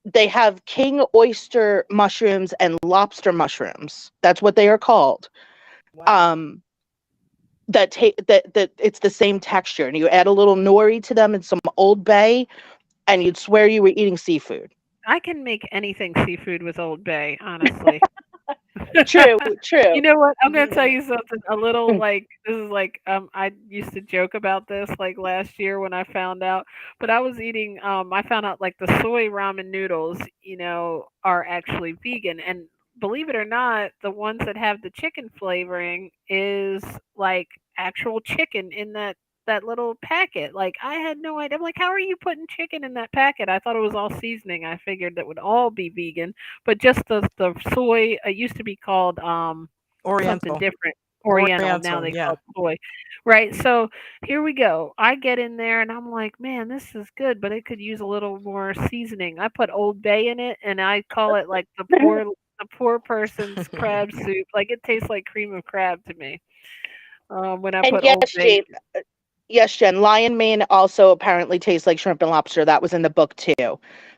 They have king oyster mushrooms and lobster mushrooms. That's what they are called. Wow. Um, that it's the same texture, and you add a little nori to them and some Old Bay, and you'd swear you were eating seafood. I can make anything seafood with Old Bay, honestly. True, true. You know what? I'm gonna tell Yeah. you something a little like this is like I used to joke about this like last year when I found out, but I was eating I found out like the soy ramen noodles, you know, are actually vegan, and believe it or not, the ones that have the chicken flavoring is like actual chicken in that little packet. Like I had no idea. I'm like, how are you putting chicken in that packet? I thought it was all seasoning. I figured that would all be vegan, but just the soy. It used to be called something Oriental. different. Oriental. Now Oriental, they yeah. call it soy. Right. So here we go. I get in there and I'm like, man, this is good, but it could use a little more seasoning. I put Old Bay in it and I call it like the poor person's crab soup. Like it tastes like cream of crab to me. When I And put Old Bay. yes, Jen, lion mane also apparently tastes like shrimp and lobster. That was in the book too.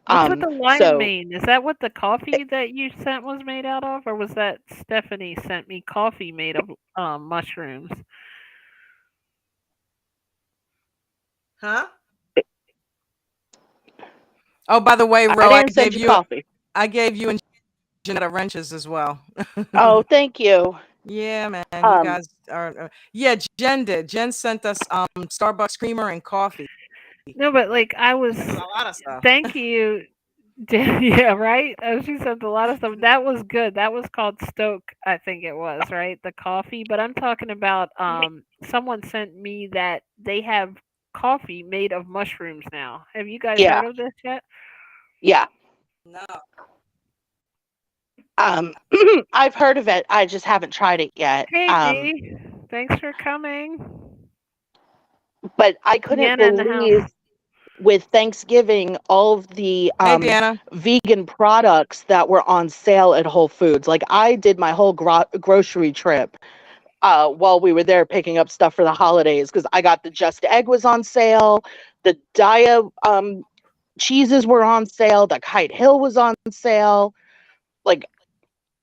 What's with the lion So mane? Is that what the coffee that you sent was made out of, or was that Stephanie sent me coffee made of mushrooms? Huh? Oh, by the way, I Ro, didn't send you coffee. I gave you and Janetta wrenches as well. Oh, thank you. Yeah, man, you Um, guys are. Yeah, Jen did. Jen sent us Starbucks creamer and coffee. No, but like I She was. sent us a lot of stuff. Thank you. Yeah, right. She sent a lot of stuff. That was good. That was called Stoke, I think it was, right? The coffee. But I'm talking about someone sent me that they have coffee made of mushrooms now. Have you guys yeah, heard of this yet? yeah. No. Um, I've heard of it. I just haven't tried it yet. Hey D, thanks for coming. But I couldn't Deanna in the house. believe with Thanksgiving all of the Hey, Deanna. vegan products that were on sale at Whole Foods. Like I did my whole grocery trip while we were there picking up stuff for the holidays because I got the Just Egg was on sale, the Dia cheeses were on sale, the Kite Hill was on sale. Like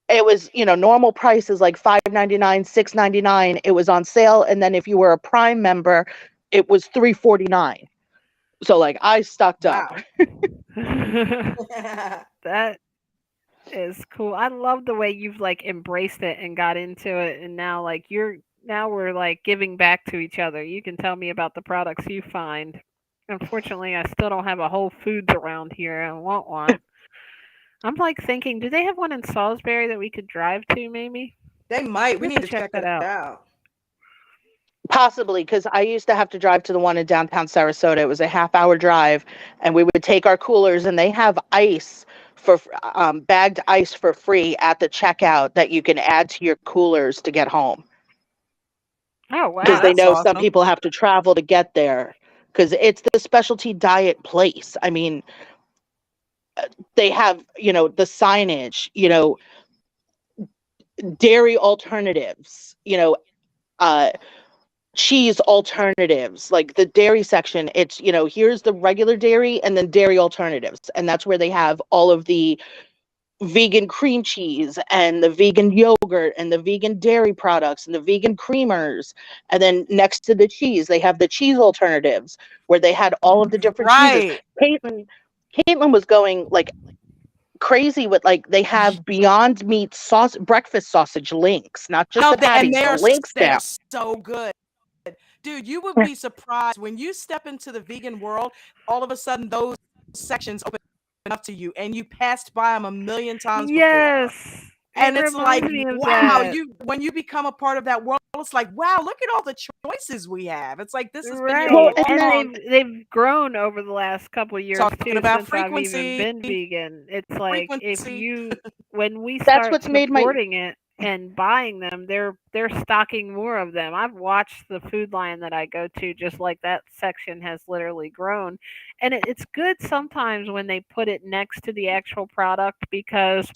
it was, normal price is like $5.99, $6.99. It was on sale, and then if you were a Prime member, it was $3.49. So like I stocked up. Wow. That is cool. I love the way you've like embraced it and got into it, and now like now we're like giving back to each other. You can tell me about the products you find. Unfortunately, I still don't have a Whole Foods around here. I want one. I'm like thinking, do they have one in Salisbury that we could drive to maybe? They might. We We need have to to check check that it out. out. Possibly, because I used to have to drive to the one in downtown Sarasota. It was a half-hour drive, and we would take our coolers, and they have ice for bagged ice for free at the checkout that you can add to your coolers to get home. Oh Oh, Because wow. they that's know some awesome. people have to travel to get there. Because it's the specialty diet place. I mean, they have, the signage, dairy alternatives, uh, cheese alternatives. Like the dairy section, it's, here's the regular dairy and then dairy alternatives. And that's where they have all of the vegan cream cheese and the vegan yogurt and the vegan dairy products and the vegan creamers. And then next to the cheese, they have the cheese alternatives where they had all of the different cheeses. Right. Caitlin, Caitlin was going like crazy with like they have Beyond Meat sauce breakfast sausage links, not just Oh, the and patties, the links they're down. so good. Dude, you would be surprised when you step into the vegan world, all of a sudden those sections open up to you and you passed by them a million times before. Yes. It And it's like, reminds me of wow, that. you when you become a part of that world, it's like, wow, look at all the choices we have. It's like this has been here Well, Right. all and And then along. they've grown over the last couple of years Talking too about since I've even frequency, been vegan. It's like if frequency. you when we that's start what's made my supporting it and buying them, they're stocking more of them. I've watched the food line that I go to, just like that section has literally grown. And it's good sometimes when they put it next to the actual product because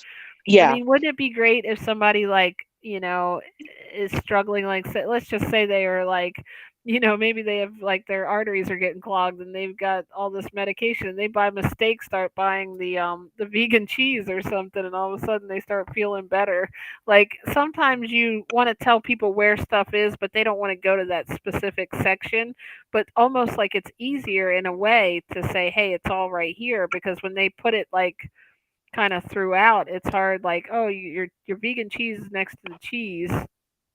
I yeah, mean, wouldn't it be great if somebody like, is struggling like say, let's just say they are like, maybe they have like their arteries are getting clogged and they've got all this medication and they by mistake start buying the vegan cheese or something and all of a sudden they start feeling better. Like sometimes you want to tell people where stuff is, but they don't want to go to that specific section, but almost like it's easier in a way to say, "Hey, it's all right here," because when they put it like kind of throughout, it's hard like, oh, your vegan cheese is next to the cheese,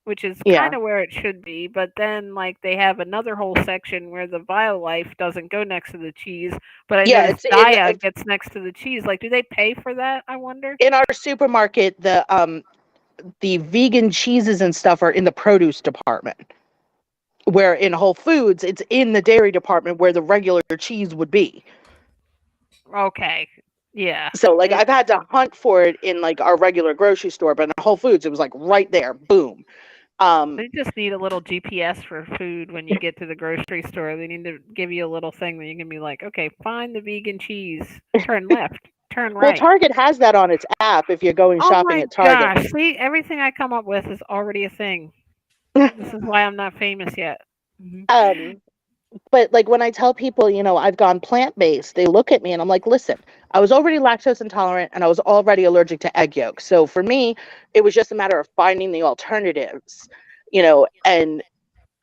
which is kind yeah, of where it should be, but then like they have another whole section where the Violife doesn't go next to the cheese, but I yeah. noticed It's in Daya gets next to the cheese. Like, do they pay for that? I wonder. in our supermarket. The vegan cheeses and stuff are in the produce department. Where in Whole Foods, it's in the dairy department where the regular cheese would be. Okay, yeah. So like It I've had to hunt for it in like our regular grocery store, but in Whole Foods it was like right there, boom. Um, They just need a little GPS for food when you get to the grocery store. They need to give you a little thing that you can be like, okay, find the vegan cheese, turn left, turn well, right. Target has that on its app if you're going Oh shopping my at Target. gosh. See, everything I come up with is already a thing. This is why I'm not famous yet. Mhm. um, but like when I tell people, I've gone plant based, they look at me and I'm like, listen, I was already lactose intolerant and I was already allergic to egg yolk. So for me, it was just a matter of finding the alternatives, and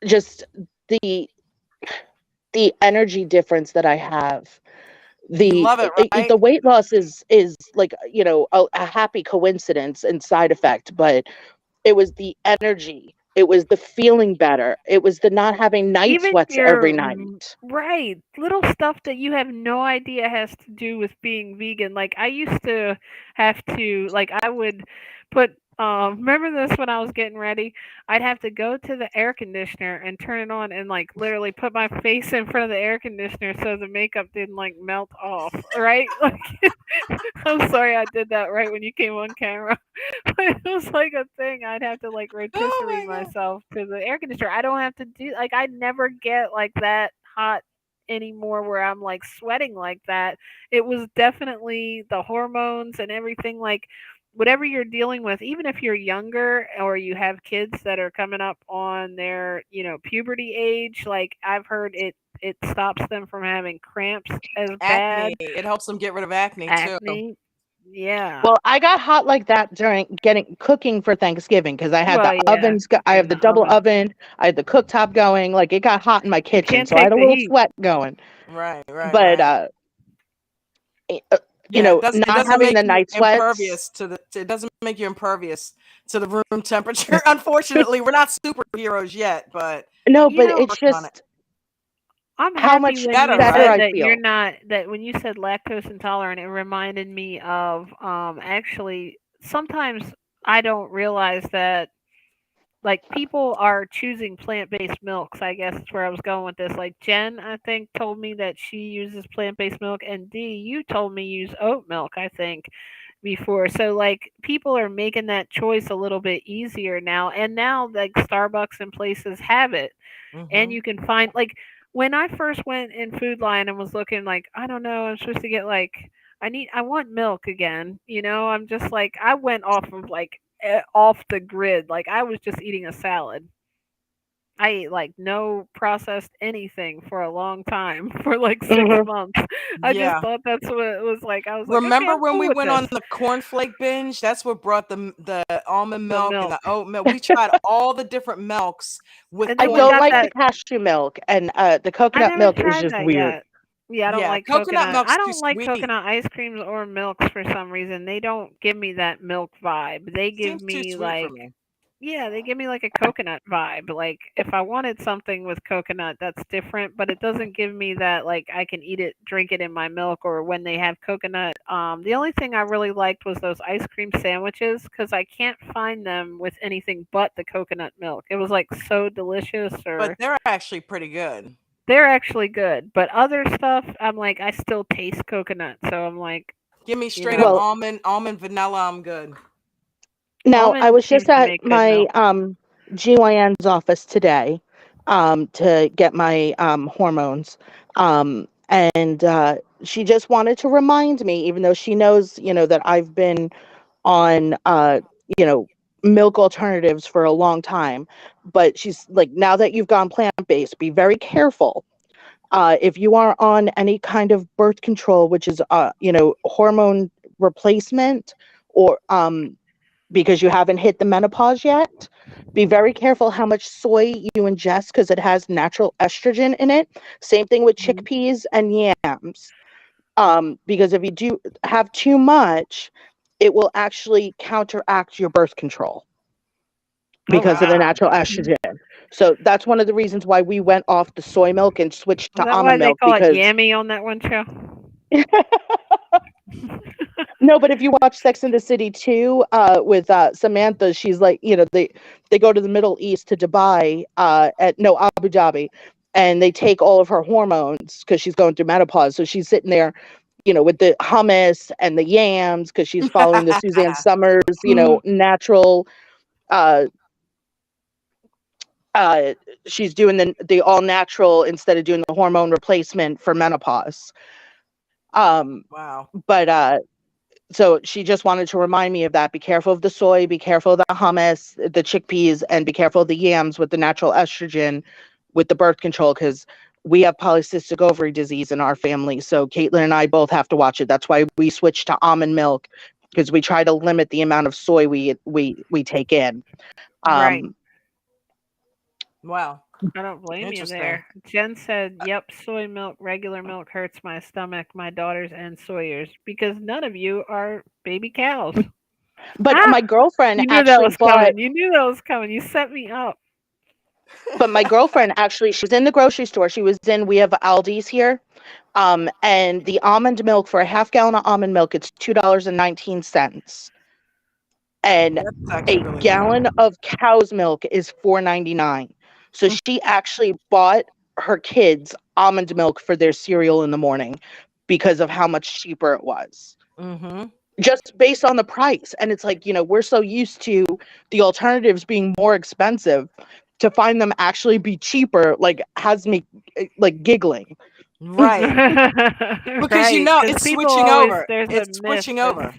just the the energy difference that I have. You The love it, the right? weight loss is like, a happy coincidence and side effect, but it was the energy. It was the feeling better. It was the not having night Even sweats every your night. right, little stuff that you have no idea has to do with being vegan. Like I used to have to like I would put remember this when I was getting ready? I'd have to go to the air conditioner and turn it on and like literally put my face in front of the air conditioner so the makeup didn't like melt off, right? Like I'm sorry I did that right when you came on camera. It was like a thing. I'd have to like Oh rotisserie my god. myself to the air conditioner. I don't have to do like I never get like that hot anymore where I'm like sweating like that. It was definitely the hormones and everything like whatever you're dealing with, even if you're younger or you have kids that are coming up on their, puberty age, like I've heard it stops them from having cramps as Acne. bad, It helps them get rid of acne too. acne. Yeah. Well, I got hot like that during getting cooking for Thanksgiving because I had Well, the yeah, ovens. I cooking have in the the double oven. oven. I had the cooktop going. Like it got hot in my You kitchen, can't so I had take a the little heat. sweat going. Right, right, But right. eh, uh, Yeah, it not doesn't having make the you night sweats. impervious it doesn't make you impervious to the room temperature. Unfortunately, we're not superheroes yet, but No, You but know, it's working on it. just I'm how happy much when Better, you better right? said I that you're feel. not that when you said lactose intolerant, it reminded me of actually sometimes I don't realize that like people are choosing plant-based milks. I guess is where I was going with this. Like Jen, I think told me that she uses plant-based milk, and D, you told me use oat milk. I think before. So like people are making that choice a little bit easier now, and now like Starbucks and places have it, and Hmm. you can find like when I first went in Food Lion and was looking like I don't know, I'm supposed to get like I want milk again. I'm just like I went off of like off the grid. Like I was just eating a salad. I ate like no processed anything for a long time for like six Hmm. months. I just Yeah. thought that's what it was like. I was like, okay, Remember I'm when cool we with went this. on the cornflake binge? That's what brought the almond The milk and milk, the oat milk. We tried all the different milks with and I then we don't got like the that. cornflake. cashew milk, and the I coconut never milk is tried just that weird. yet. Yeah, I don't Yeah, like coconut coconut. I milk's too don't like sweet. coconut ice creams or milks for some reason. They don't give me that milk vibe. They give Seems too me sweet for like me. yeah, they give me like a coconut vibe. Like if I wanted something with coconut, that's different, but it doesn't give me that like I can eat it, drink it in my milk or when they have coconut. The only thing I really liked was those ice cream sandwiches cuz I can't find them with anything but the coconut milk. It was like so delicious But or they're actually pretty good. they're actually good, but other stuff I'm like I still taste coconut, so I'm like, Give me you straight up know, Well, almond vanilla. I'm good. now I almond was seems just to at make good my milk. GYN's office today to get my hormones. And she just wanted to remind me, even though she knows, that I've been on, you know, milk alternatives for a long time. But she's like, now that you've gone plant based, be very careful. If you are on any kind of birth control, which is, hormone replacement, or because you haven't hit the menopause yet, be very careful how much soy you ingest because it has natural estrogen in it. Same thing with Mhm. chickpeas and yams. Because if you do have too much, it will actually counteract your birth control Oh because of the wow. natural estrogen. So that's one of the reasons why we went off the soy milk and switched Is to that why almond they milk call it because yammy on that one show? no, but if you watch Sex in the City too, with Samantha, she's like, they go to the Middle East to Dubai, at no Abu Dhabi, and they take all of her hormones because she's going through menopause. So she's sitting there, with the hummus and the yams because she's following the Suzanne Summers, Mhm. natural. Uh, uh, she's doing the all natural instead of doing the hormone replacement for menopause. Um, Wow. but so she just wanted to remind me of that. Be careful of the soy, be careful of the hummus, the chickpeas, and be careful of the yams with the natural estrogen with the birth control because we have polycystic ovary disease in our family. So Caitlin and I both have to watch it. That's why we switched to almond milk because we try to limit the amount of soy we take in. Right. Um, Wow. I don't blame you Interesting. there. Jen said, "Yep, soy milk, regular milk hurts my stomach, my daughters and Sawyer's because none of you are baby cows." but Ah, my girlfriend you knew that actually was bought coming. You knew that was coming. You set me up. but my girlfriend actually, she was in the grocery store. We have Aldi's here. And the almond milk for a half gallon of almond milk, it's $2.19. And That's actually a really good. gallon of cow's milk is $4.99. So she actually bought her kids almond milk for their cereal in the morning because of how much cheaper it was. Mm-hmm. Just based on the price. And it's like, we're so used to the alternatives being more expensive to find them actually be cheaper, like has me like giggling. Right. Because Right, because it's people switching always over. there's a It's myth switching that's over.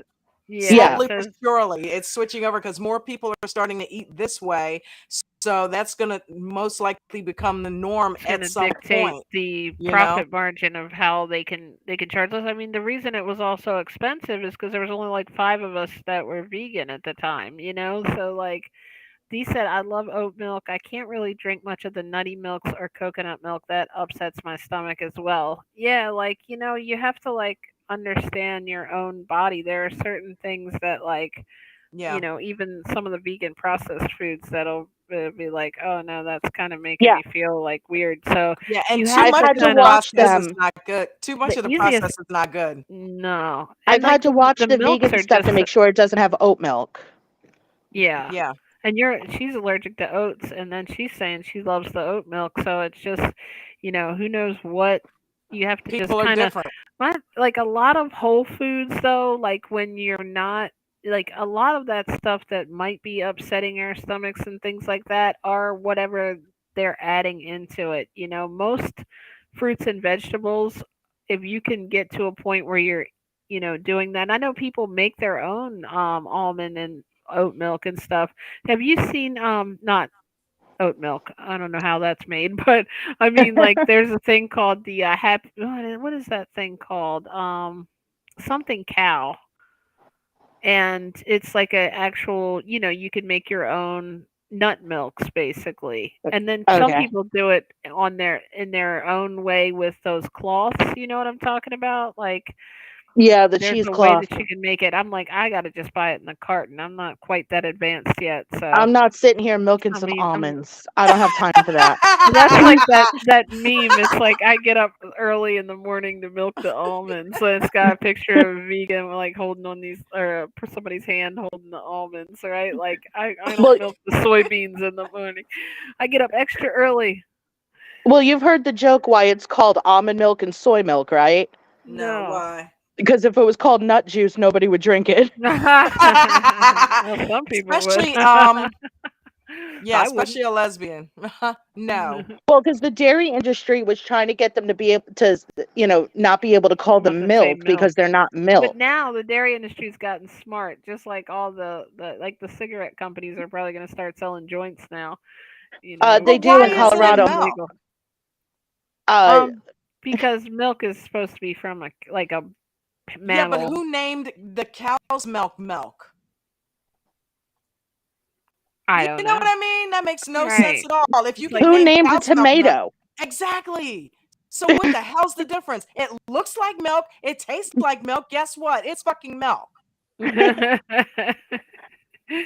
yeah, that Yeah. Slowly but says surely, it's switching over because more people are starting to eat this way. So that's going to most likely become the norm it's at gonna some dictate point, the you know? profit margin of how they can charge us. I mean, the reason it was all so expensive is because there was only like 5 of us that were vegan at the time, you know? So, like, Dee said, "I love oat milk. I can't really drink much of the nutty milks or coconut milk. That upsets my stomach as well." Yeah, like, you have to, like, understand your own body. There are certain things that, like, Yeah. even some of the vegan processed foods that'll be like, oh no, that's kind of making Yeah, me feel like weird. So Yeah, and you too have I've much to had of to the kind of watch process is them. not good. Too much the of the easiest. process is not good. No, I've and like had to watch the the milks vegan are stuff just to make sure it doesn't have oat milk. yeah. Yeah, And she's allergic to oats, and then she's saying she loves the oat milk, so it's just, who knows what you have to just people are kind of different. like a lot of whole foods though, like when you're not like a lot of that stuff that might be upsetting our stomachs and things like that are whatever they're adding into it. Most fruits and vegetables, if you can get to a point where you're doing that. I know people make their own almond and oat milk and stuff. Have you seen not oat milk? I don't know how that's made, but I mean like there's a thing called the happy what is that thing called? Something cow. And it's like a actual, you can make your own nut milks basically. And then some Okay. people do it on their in their own way with those cloths, you know what I'm talking about? Like Yeah, the there's a way that cheesecloth. you can make it. I'm like, I gotta just buy it in the carton. I'm not quite that advanced yet, so I'm not sitting here milking I some mean, almonds. I don't have time for that. that's like that meme. It's like I get up early in the morning to milk the almonds. So it's got a picture of a vegan like holding on these or somebody's hand holding the almonds, right? Like I don't Well, milk the soybeans in the morning. I get up extra early. you've heard the joke why it's called almond milk and soy milk, right? No, No. why? Because if it was called nut juice, nobody would drink it. Well, some people would. Especially yeah, I wouldn't. especially a lesbian. No. Well, because the dairy industry was trying to get them to be able to, not be able to call I'm about them to say milk milk. because they're not But milk. now the dairy industry's gotten smart, just like all the like the cigarette companies are probably going to start selling joints now, They But to why in because isn't it it's Colorado. milk? legal. Uh, Um, because milk is supposed to be from a like a Yeah, but mammal. who named the cow's milk milk? I You don't know what know. I mean? That makes no sense Right. at all. If you It's can like who name named the cow's milk milk, tomato? exactly. So what the hell's the difference? It looks like milk. It tastes like milk. Guess what? It's fucking milk.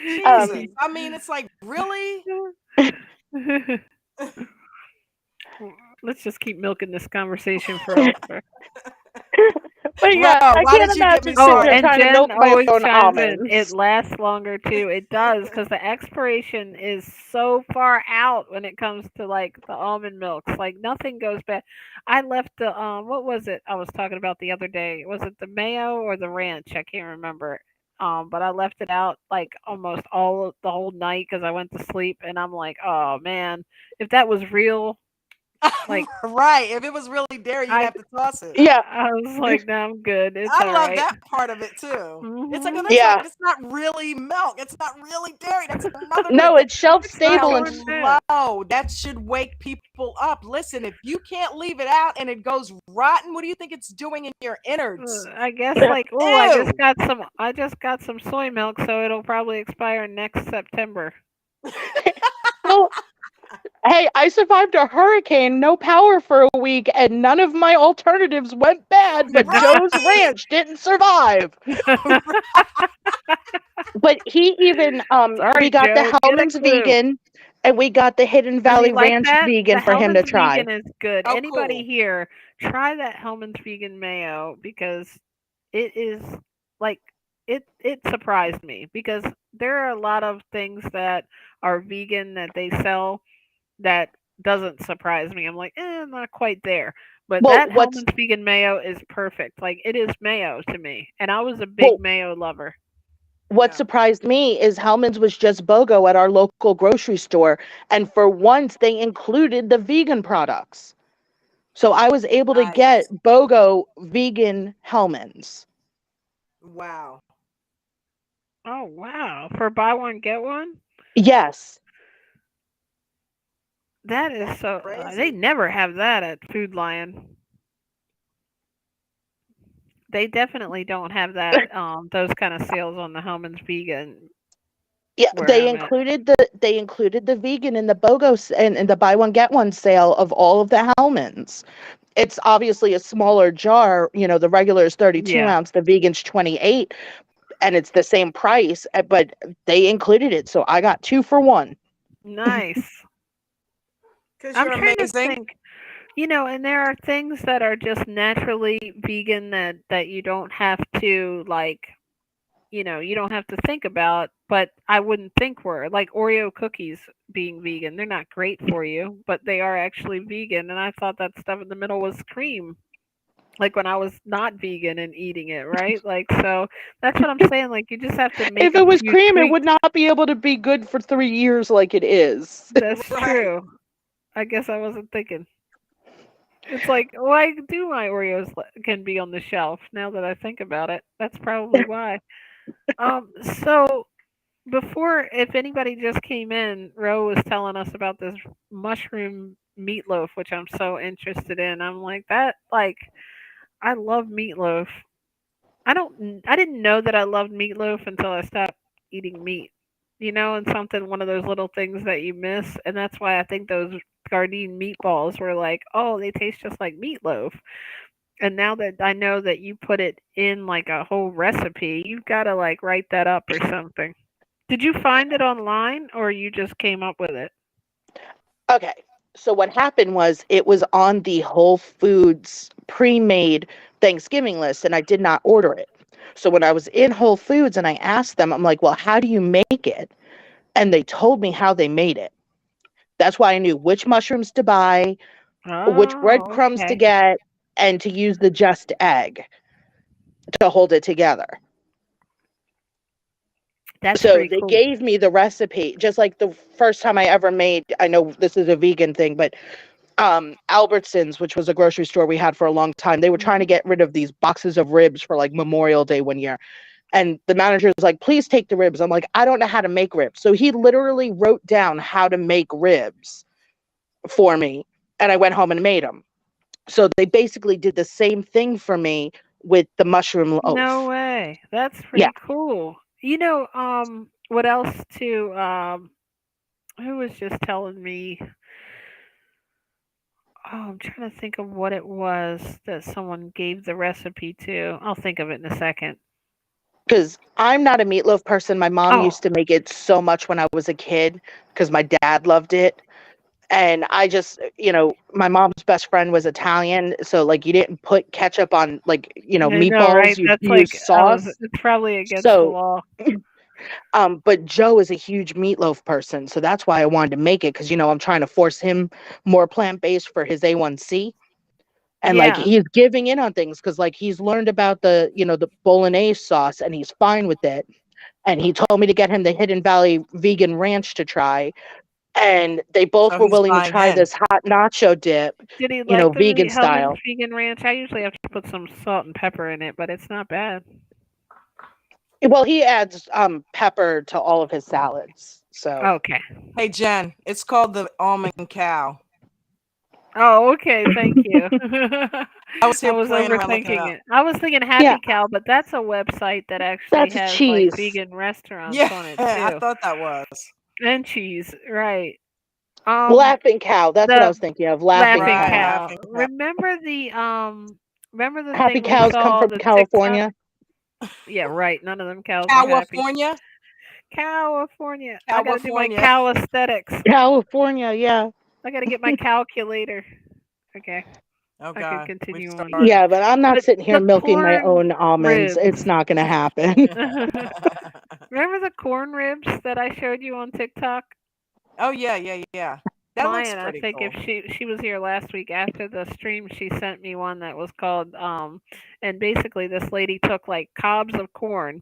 Jesus. Um, I mean, it's like, really? Let's just keep milking this conversation for elsewhere. but Bro, yeah, I why can't did you get imagine me sitting Oh, here and started? trying to Jen milk my always own chimes in. It almonds. lasts longer too. It does because the expiration is so far out when it comes to like the almond milks. Like nothing goes bad. I left the what was it I was talking about the other day? Was it the mayo or the ranch? I can't remember. But I left it out like almost all of the whole night because I went to sleep and I'm like, oh man, if that was real, like Right. If it was really dairy, you'd I have to toss it. Yeah, I was like, no, I'm good. It's I all love right. that part of it too. It's like, oh, Mhm. that's not, yeah. it's not really milk. It's not really dairy. That's another No, thing. it's shelf It's Not stable and going bad. hello. That should wake people up. Listen, if you can't leave it out and it goes rotten, what do you think it's doing in your innards? I guess like oh Ew. I just got some soy milk so it'll probably expire next September. well, hey, I survived a hurricane, no power for a week, and none of my alternatives went bad, but Joe's Right. ranch didn't survive. But he even we Sorry, got the Joe. Get a Hellman's clue. vegan and we got the Hidden Have you Valley liked Ranch that? The vegan for him to Hellman's try. vegan is good. Oh, Anybody cool. here, try that Hellman's vegan mayo because it is like it surprised me because there are a lot of things that are vegan that they sell that doesn't surprise me. I'm like, not quite there. But Well, that Hellman's vegan mayo is perfect. Like it is mayo to me, and I was a big well mayo lover. what Yeah. surprised me is Hellman's was just BOGO at our local grocery store, and for once they included the vegan products. So I was able to get Nice. BOGO vegan Hellman's. Wow. Oh wow! For buy one get one. Yes. That is so. They Crazy. never have that at Food Lion. They definitely don't have that. Those kind of sales on the Hellman's vegan Yeah, where I'm at. they included the vegan in the BOGO and the buy one get one sale of all of the Hellmann's. It's obviously a smaller jar. The regular is 32 Yeah. ounce, the vegan's 28. and it's the same price, but they included it, so I got 2 for 1. Nice. Because I'm you're trying to amazing. think. And there are things that are just naturally vegan that you don't have to like, you don't have to think about, but I wouldn't think were like Oreo cookies being vegan. They're not great for you, but they are actually vegan, and I thought that stuff in the middle was cream. Like when I was not vegan and eating it, right? Like so that's what I'm saying. Like you just have to make If a it was few cream, it tweaks. would not be able to be good for 3 years like it is. That's Right. true. I guess I wasn't thinking. It's like, why do my Oreos can be on the shelf now that I think about it? That's probably why. So before, if anybody just came in, Ro was telling us about this mushroom meatloaf, which I'm so interested in. I'm like, I love meatloaf. I didn't know that I loved meatloaf until I stopped eating meat. And something, one of those little things that you miss, and that's why I think those Gardein meatballs were like, oh, they taste just like meatloaf. And now that I know that you put it in like a whole recipe, you've got to like write that up or something. Did you find it online or you just came up with it? Okay. So what happened was it was on the Whole Foods pre-made Thanksgiving list and I did not order it. So when I was in Whole Foods and I asked them, I'm like, "Well, how do you make it?" And they told me how they made it. That's why I knew which mushrooms to buy, which Oh, breadcrumbs to okay. get, and to use the just egg to hold it together. That's So pretty they cool. gave me the recipe, just like the first time I ever made. I know this is a vegan thing, but Albertsons, which was a grocery store we had for a long time, they were trying to Mhm. get rid of these boxes of ribs for like Memorial Day one year. And the manager was like, "Please take the ribs." I'm like, "I don't know how to make ribs." So he literally wrote down how to make ribs for me. And I went home and made them. So they basically did the same thing for me with the mushroom No loaf. way. That's Yeah. pretty cool. What else too? Who was just telling me? Oh, I'm trying to think of what it was that someone gave the recipe to. I'll think of it in a second. Because I'm not a meatloaf person. My mom Oh, used to make it so much when I was a kid because my dad loved it. And I just, my mom's best friend was Italian. So, like, you didn't put ketchup on, like, I know, meatballs, right? you That's use like sauce. it's probably against the So, law. but Joe is a huge meatloaf person. So that's why I wanted to make it because, I'm trying to force him more plant based for his A1C. And like Yeah. he's giving in on things because like he's learned about the bolognese sauce and he's fine with it. And he told me to get him the Hidden Valley vegan ranch to try. And they both So were he's willing to buying try in. this hot nacho dip, Did he like the vegan Hellman's style. vegan ranch? I usually have to put some salt and pepper in it, but it's not bad. Well, he adds pepper to all of his salads. So Okay. Hey, Jen, it's called the almond cow. Oh, okay. Thank you. I was I here was playing around looking it overthinking up. it. I was thinking yeah, Happy Cow, but that's a website that actually that's has like cheese. vegan restaurants Yeah, on it I too. thought that was. And cheese, right. Um, Laughing cow. That's what I the was thinking of. Laughing Laughing Right, cow. Cow. laughing cow. Remember the Happy thing we cows come saw, from the TikTok? California. Yeah, right. None of them cows are happy. California? California. I gotta do my California. cow aesthetics. California, yeah. I gotta get my calculator. Okay, Oh, I can God, we continue on. started. Yeah, but I'm not But sitting here the milking my corn own almonds. ribs. It's not going to happen. Remember the corn ribs that I showed you on TikTok? Oh, yeah, yeah, yeah. That looks Mayan, I pretty think if cool. she was here last week after the stream, she sent me one that was called and basically this lady took like cobs of corn,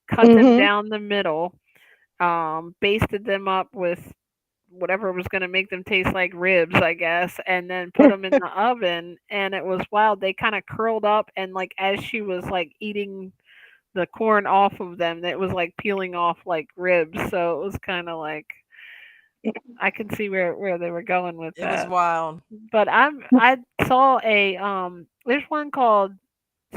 cut them hmm down the middle, basted them up with whatever was going to make them taste like ribs, I guess, and then put them in the oven. And it was wild. They kind of curled up, and like as she was like eating the corn off of them, it was like peeling off like ribs. So it was kind of like I can see where they were going with It was that. wild. But I saw a there's one called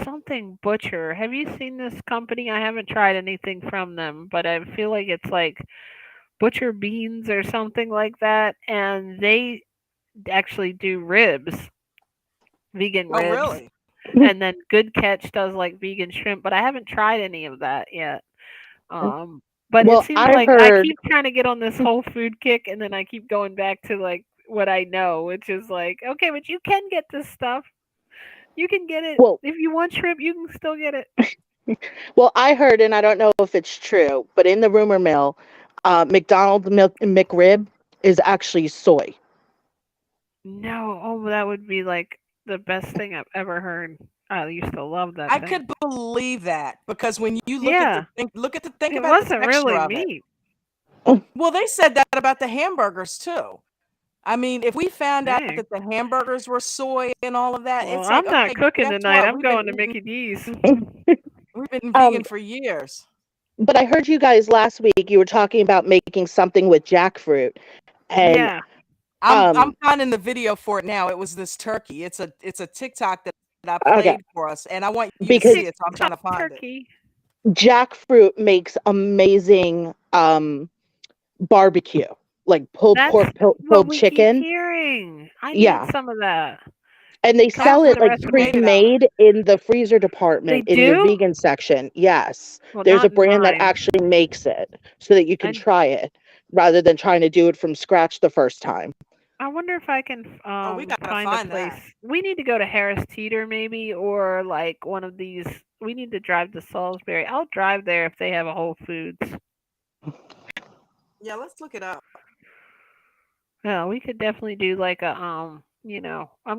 something Butcher. Have you seen this company? I haven't tried anything from them, but I feel like it's like Butcher Beans or something like that, and they actually do ribs, vegan Oh, ribs. really? And then Good Catch does like vegan shrimp, but I haven't tried any of that yet. But it Well, seems I like I heard. keep trying to get on this whole food kick, and then I keep going back to like what I know, which is like, okay, but you can get this stuff. You can get it Well, if you want shrimp. You can still get it. I heard, and I don't know if it's true, but in the rumor mill, McDonald's McRib is actually soy. No, oh, that would be like the best thing I've ever heard. I used to love that I thing. could believe that because when you Yeah, think it about the wasn't texture really of it. meat. Well, they said that about the hamburgers too. I mean, if we found out Dang. that the hamburgers were soy and all of that, Well, it's like, I'm not okay, cooking guess tonight. what? I'm going to Mickey D's. We've been Um, vegan for years. but I heard you guys last week. You were talking about making something with jackfruit, and Yeah, I'm um, finding the video for it now. It was this turkey. It's a TikTok that I okay, played for us, and I want you to see because it, so I'm trying TikTok to find it. turkey. jackfruit makes amazing barbecue, like pulled That's pork, what pulled we keep chicken. hearing. I need Yeah, some of that. and they Kyle sell Pass me it the like you made recipe. it out. pre-made in the freezer They department in your do? vegan section. Yes, Well, there's a not in brand that mine. actually makes it so that you can I try it rather than trying to do it from scratch the first time. I wonder if I can Oh, we gotta find a find place. that. We need to go to Harris Teeter maybe, or like one of these. We need to drive to Salisbury. I'll drive there if they have a Whole Foods. Yeah, let's look it up. Yeah, we could definitely do like a I'm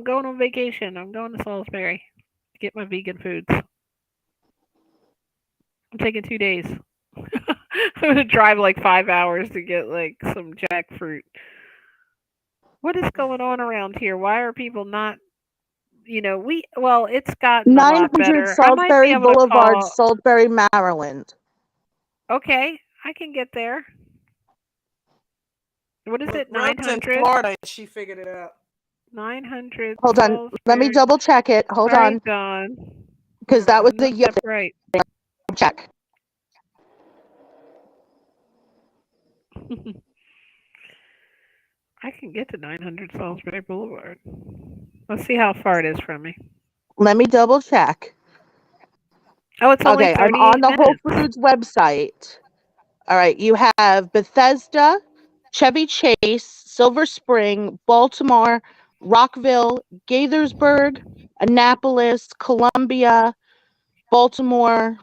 going on vacation. I'm going to Salisbury to get my vegan foods. I'm taking 2 days. I'm gonna drive like 5 hours to get like some jackfruit. What is going on around here? Why are people not? It's gotten a lot 900 better. I might be Salisbury able to Boulevard, call. Salisbury, Maryland. Okay, I can get there. What is it? Rose in 900? Florida, she figured it out. 900 Hold on, let me Salisbury. double check it. Hold All right, on, Don. because that was I'm a not Yelp that bright. check. I can get to 900 Salisbury Boulevard. Let's see how far it is from me. Let me double check. Oh, it's only Okay, I'm on 38 the Whole minutes. Foods website. All right, you have Bethesda, Chevy Chase, Silver Spring, Baltimore, Rockville, Gaithersburg, Annapolis, Columbia, Baltimore.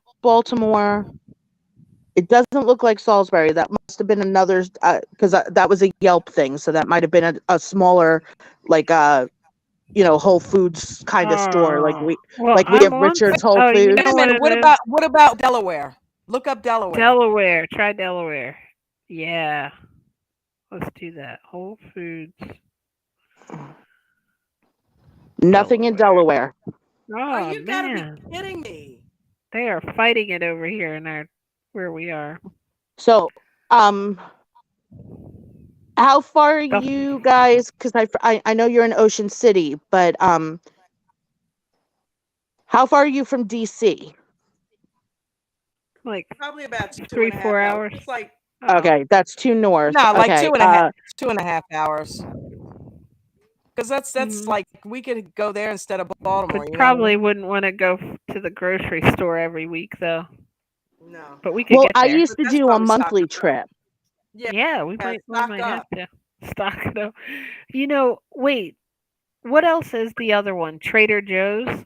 It doesn't look like Salisbury. That must have been another because that was a Yelp thing, so that might have been a smaller, like Whole Foods kind of store. Oh, well, We I'm have on. Richard's Whole Oh, you Wait know a Foods. what minute. it is? What about Delaware? Look up Delaware. Delaware. Try Delaware. Yeah, let's do that. Whole Foods, Nothing in Delaware. Delaware. Oh, Oh you gotta be man, kidding me. they are fighting it over here in our where we are. So, um, how far are The, you guys? Because I know you're in Ocean City, but how far are you from DC? like Probably about two three, and a half four hours. hours. It's like Oh, Okay, that's too north. no, like Okay, 2.5 hours. Because that's hmm like we could go there instead of Baltimore. but You know what I probably mean? wouldn't want to go to the grocery store every week though. No, But we could well, get I there. used but to that's do a probably stock monthly up though. trip. Yeah, Yeah, we stock might have up. to stock it up. Wait, what else is the other one? Trader Joe's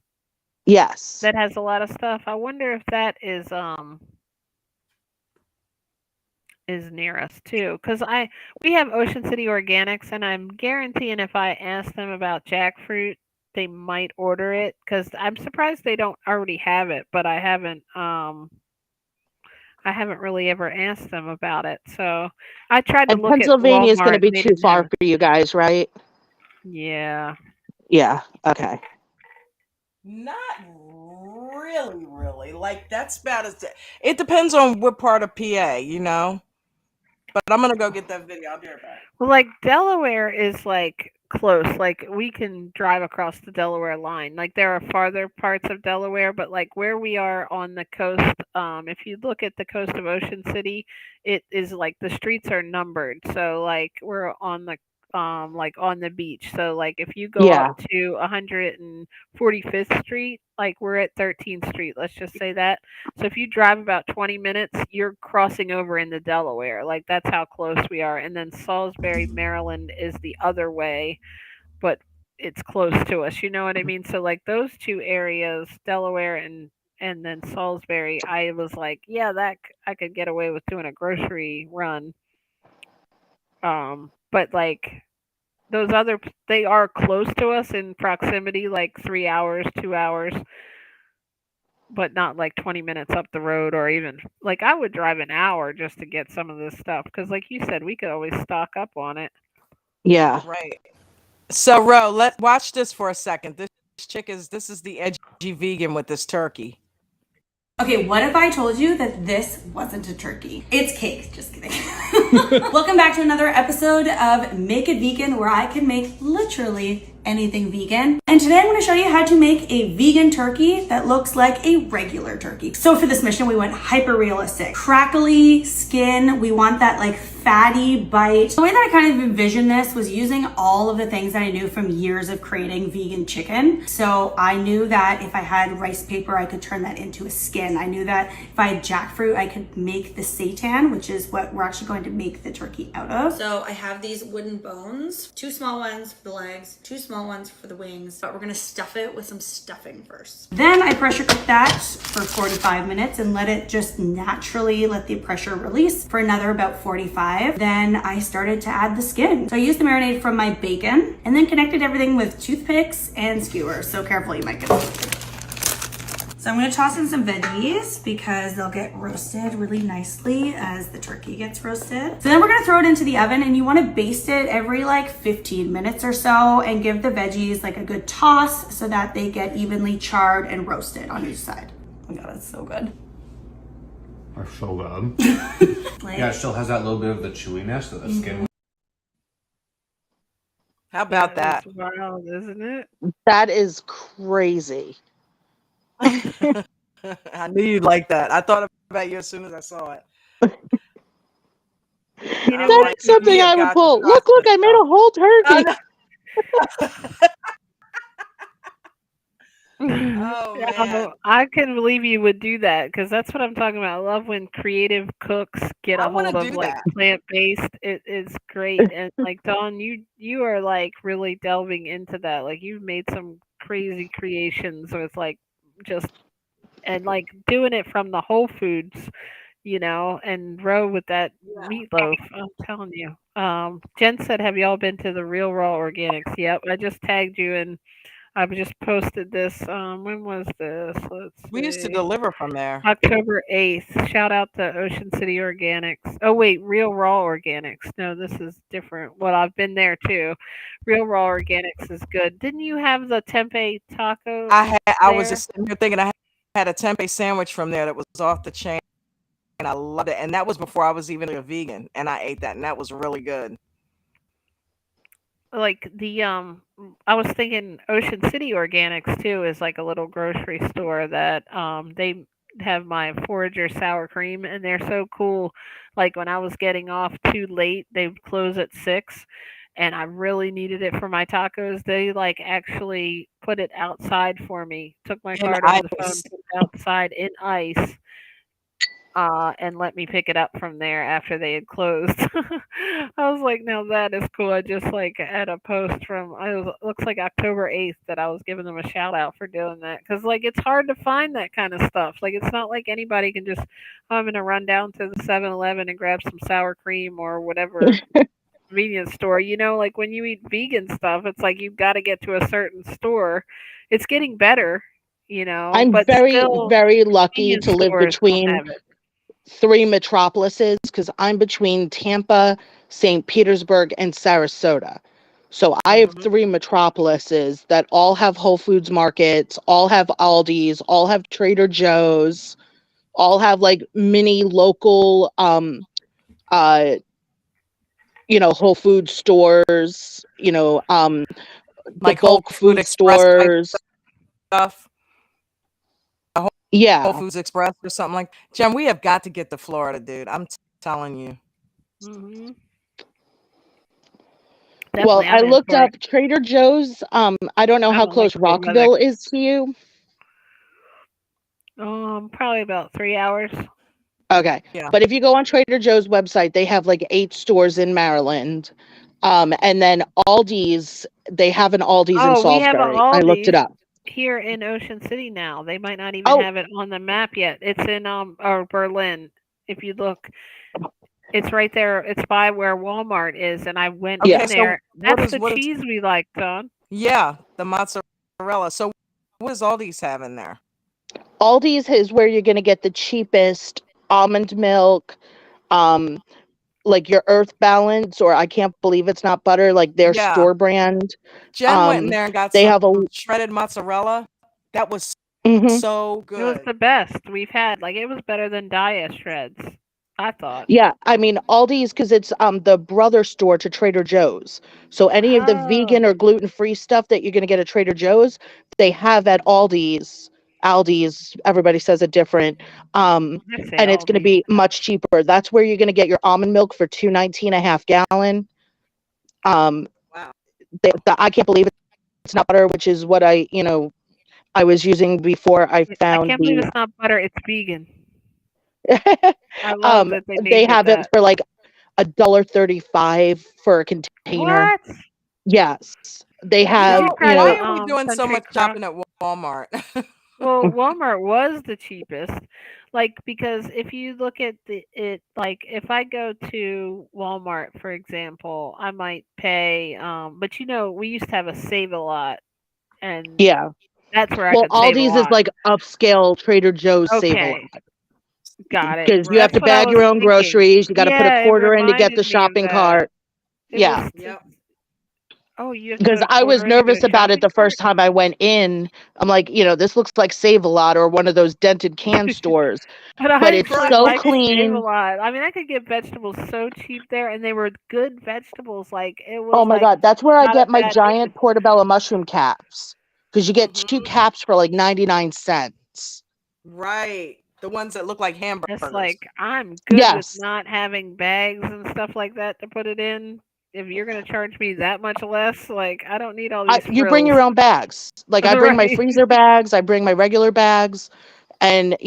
Yes. that has a lot of stuff. I wonder if that is near us too, because I we have Ocean City Organics, and I'm guaranteeing if I ask them about jackfruit, they might order it. Because I'm surprised they don't already have it, but I haven't really ever asked them about it. So I tried to And look at Pennsylvania is going to Walmart, be and they too didn't far have. for you guys, right? Yeah, Yeah. Okay. Not really, really. Like that's about as. It depends on what part of PA, you know. But I'm gonna go get that video. I'll be right back. well, like Delaware is like close. Like we can drive across the Delaware line. Like there are farther parts of Delaware, but like where we are on the coast, if you look at the coast of Ocean City, it is like the streets are numbered. So like we're on the like on the beach. So like if you go up Yeah. to 145th Street, like we're at 13th Street, let's just say that. So if you drive about 20 minutes, you're crossing over into Delaware. Like that's how close we are. And then Salisbury, Maryland is the other way, but it's close to us. You know what I mean? So like those two areas, Delaware and then Salisbury, I was like, yeah, I could get away with doing a grocery run. But like those other they are close to us in proximity, like 3 hours, 2 hours, but not like 20 minutes up the road or even like I would drive an hour just to get some of this stuff because, like you said, we could always stock up on it. Yeah. Right. So, Ro, let watch this for a second. This is the edgy vegan with this turkey. Okay, what if I told you that this wasn't a turkey? It's cake, just kidding. Welcome back to another episode of Make It Vegan, where I can make literally anything vegan. And today I'm going to show you how to make a vegan turkey that looks like a regular turkey. So for this mission, we went hyper realistic. Crackly skin, we want that like fatty bite. The way that I kind of envisioned this was using all of the things that I knew from years of creating vegan chicken. So I knew that if I had rice paper, I could turn that into a skin. I knew that if I had jackfruit, I could make the seitan, which is what we're actually going to make the turkey out of. So I have these wooden bones, 2 small ones for the legs, 2 small ones for the wings, but we're gonna stuff it with some stuffing first. Then I pressure cook that for 45 minutes and let it just naturally let the pressure release for another about 45. Then I started to add the skin. So I used the marinade from my bacon and then connected everything with toothpicks and skewers. So careful, you might get it. So I'm gonna toss in some veggies because they'll get roasted really nicely as the turkey gets roasted. So then we're gonna throw it into the oven and you wanna baste it every like 15 minutes or so and give the veggies like a good toss so that they get evenly charred and roasted on each side. Oh my God, it's so good. Are so good. Like, Yeah, it still has that little bit of the chewiness that the skin. How about that? Is wild, isn't it? That is crazy. I knew you'd like that. I thought about you as soon as I saw it. You know I'm That what? like, is we something have I would got to pull. try Look, this I made stuff. a whole I turkey. know. Oh man, I can believe you would do that because that's what I'm talking about. I love when creative cooks get I a want hold to of do like that. plant based. It is great, and like Dawn, you are like really delving into that. Like you've made some crazy creations with like just and like doing it from the Whole Foods, and Row with that Yeah. meatloaf. I'm telling you. Jen said, "Have y'all been to the Real Raw Organics?" Yep, I just tagged you and I've just posted this. When was this? Let's We used to see. deliver from there. October 8th. Shout out to Ocean City Organics. Oh, wait, Real Raw Organics. No, this is different. Well, I've been there too. Real Raw Organics is good. Didn't you have the tempeh taco I was there? just sitting here thinking I had a tempeh sandwich from there that was off the chain. And I loved it. And that was before I was even a vegan. And I ate that, and that was really good. Like I was thinking Ocean City Organics too is like a little grocery store that they have my forager sour cream and they're so cool. Like when I was getting off too late, they would close at 6 and I really needed it for my tacos. They like actually put it outside for me. Took my And card over the phone, ice. put it outside in ice and let me pick it up from there after they had closed. I was like, now that is cool. I just like had a post from looks like October 8th that I was giving them a shout out for doing that because like it's hard to find that kind of stuff. Like it's not like anybody can just I'm gonna run down to the 7-Eleven and grab some sour cream or whatever convenience store. Like when you eat vegan stuff, it's like you've got to get to a certain store. It's getting better, I'm but very, still very lucky convenience to live stores don't between have it. 3 metropolises because I'm between Tampa, St. Petersburg, and Sarasota. So I have Mhm. 3 metropolises that all have Whole Foods markets, all have Aldi's, all have Trader Joe's, all have like mini local uh Whole Food stores, the Like Whole bulk Food food Express type stores. stuff. Whole Yeah. Foods Express or something like Jen, we have got to get to Florida, dude. I'm telling you. Mhm. Well, Definitely, I I'm in looked for it. up Trader Joe's. I don't know I how don't like close cold weather. Rockville is to you. Probably about 3 hours. Okay. Yeah. But if you go on Trader Joe's website, they have like 8 stores in Maryland. And then Aldi's, they have an Aldi's in Oh, we have a Salisbury. I looked it Aldi's up. here in Ocean City now. They might not even Oh, have it on the map yet. It's in or Berlin. If you look, it's right there. It's by where Walmart is, and I went Okay, in yes. so there. That's the what is cheese we like, Don. yeah, the mozzarella. So what does all these have in there? Aldi's is where you're going to get the cheapest almond milk, um, like your Earth Balance, or I can't believe it's not butter, like their Yeah. store brand. Jen went in Um, there and got they some have a, shredded mozzarella. That was mhm. so It was good. the best we've had. Like it was better than Dia shreds. I thought. Yeah, I mean Aldi's because it's the brother store to Trader Joe's. So any of the Oh, vegan or gluten-free stuff that you're gonna get at Trader Joe's, they have at Aldi's. Aldi's, everybody says it different. Um, I say and it's gonna Aldi's. be much cheaper. That's where you're gonna get your almond milk for 2.19 a half gallon. Um, Wow. I can't believe it's not butter, which is what I was using before I I found can't believe the it's not butter. It's vegan. I love that they they named it have it that. for like $1.35 for a container. What? Yes, they Did have, you So try why the are we doing so country much crock? shopping at Walmart? Well, Walmart was the cheapest. Like because if you look at like if I go to Walmart, for example, I might pay but we used to have a Save a Lot, and yeah. that's where I Well, could save a Aldi's is lot. like upscale Trader Joe's Save a Lot Okay, got it. because you have Right. That's to what I bag was your own thinking. groceries. You got to put a Yeah, it quarter in to get reminded the me of shopping that. cart. It was Yeah, Yep. oh, you have to because put a I was quarter in to get nervous a about it shopping the cart? first time I went in. I'm like, this looks like Save a Lot or one of those dented can stores, But but I it's actually so like Save a clean. Lot. I mean, I could get vegetables so cheap there, and they were good vegetables. Like it Oh was my like God, that's where I not a get my bad meat. giant portobello mushroom caps because you get two Hmm. caps for like 99 cents. Right. The ones that look like It's hamburgers. like I'm good with Yes. not having bags and stuff like that to put it in. If you're gonna charge me that much less, like I don't need all these You bring frills, your own bags. Like I bring my right? freezer bags, I bring my regular bags, and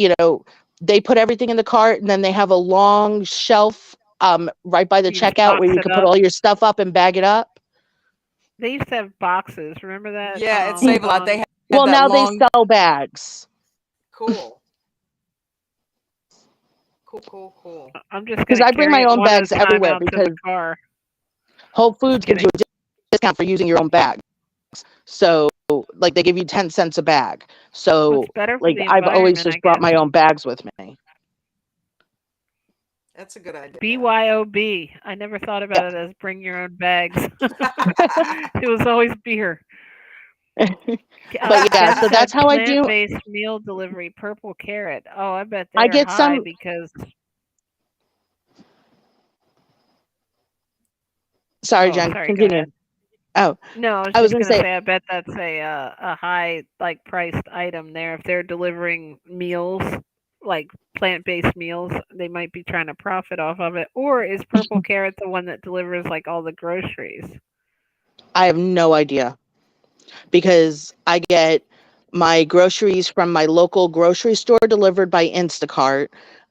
they put everything in the cart, and then they have a long shelf right by the You just checkout where box you it can put up. all your stuff up and bag it up. They used to have boxes. Remember that? Yeah, it's Mm. Save a Lot. Don. They have Well, that now they long. sell bags Cool. Cool. Cool. Cool. I'm just because gonna I bring carry my it own one at a bags time everywhere out to the because car. Whole Just Foods gives you kidding. a discount for using your own bag. So, like, they give you 10 cents a bag. What's So, better for like, the I've always environment, I just brought guess. my own bags with me. That's a good idea. BYOB. I never thought about Yeah. it as bring your own bags. It was always beer. But yeah, Jen so said that's how I do. plant-based meal delivery, Purple Carrot. Oh, I bet I they are get high some. because. Sorry, Oh, Jen, sorry. Go continue. ahead. Oh, No, I was I was just going to gonna say, say I bet that's a high like priced item there. If they're delivering meals like plant-based meals, they might be trying to profit off of it. Or is Purple Carrot the one that delivers like all the groceries? I have no idea because I get my groceries from my local grocery store delivered by Instacart.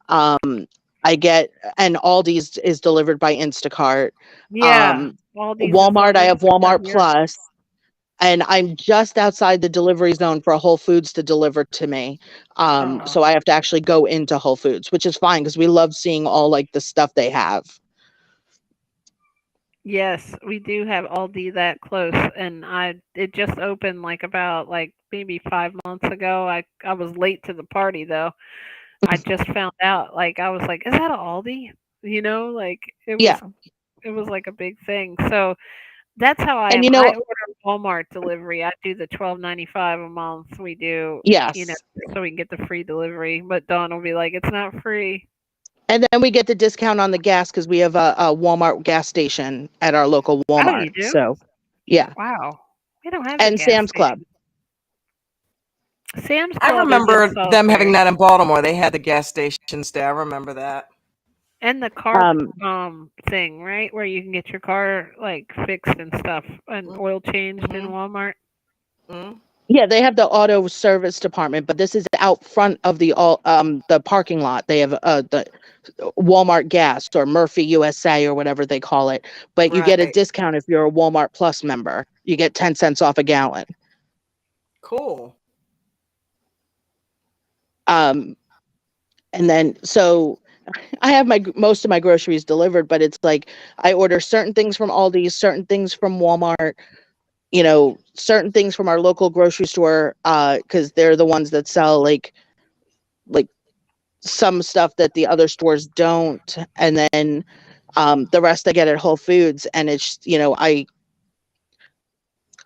Um, I get, and Aldi's is delivered by Instacart. Yeah, Um, Aldi's is Walmart, on I have Instacart Walmart here. Plus, and I'm just outside the delivery zone for Whole Foods to deliver to me. Oh. So I have to actually go into Whole Foods, which is fine because we love seeing all like the stuff they have. Yes, we do have Aldi that close, and I it just opened like about like maybe 5 months ago. I was late to the party though. I just found out. Like I was like, is that a Aldi? Like it was Yeah. it was like a big thing. So that's how I And am. I order Walmart delivery. I do the 12.95 a month. We do, yes. so we can get the free delivery. But Dawn will be like, it's not free. And then we get the discount on the gas because we have a Walmart gas station at our local Oh, Walmart. you do? So, yeah. Wow. We don't have a And gas Sam's Club. station. Sam's I Club is in remember them having Salisbury. that in Baltimore. They had the gas stations there. I remember that. And the car Um, thing, right? Where you can get your car like fixed and stuff and oil changed in Mm-hmm. Walmart. Mm-hmm. yeah, they have the auto service department, but this is out front of the parking lot. They have the Walmart Gas or Murphy USA or whatever they call it. But you get a Right. discount if you're a Walmart Plus member. You get 10 cents off a gallon. Cool. Um, and then so I have most of my groceries delivered, but it's like I order certain things from Aldi, certain things from Walmart, certain things from our local grocery store, because they're the ones that sell like some stuff that the other stores don't, and then the rest I get at Whole Foods, and it's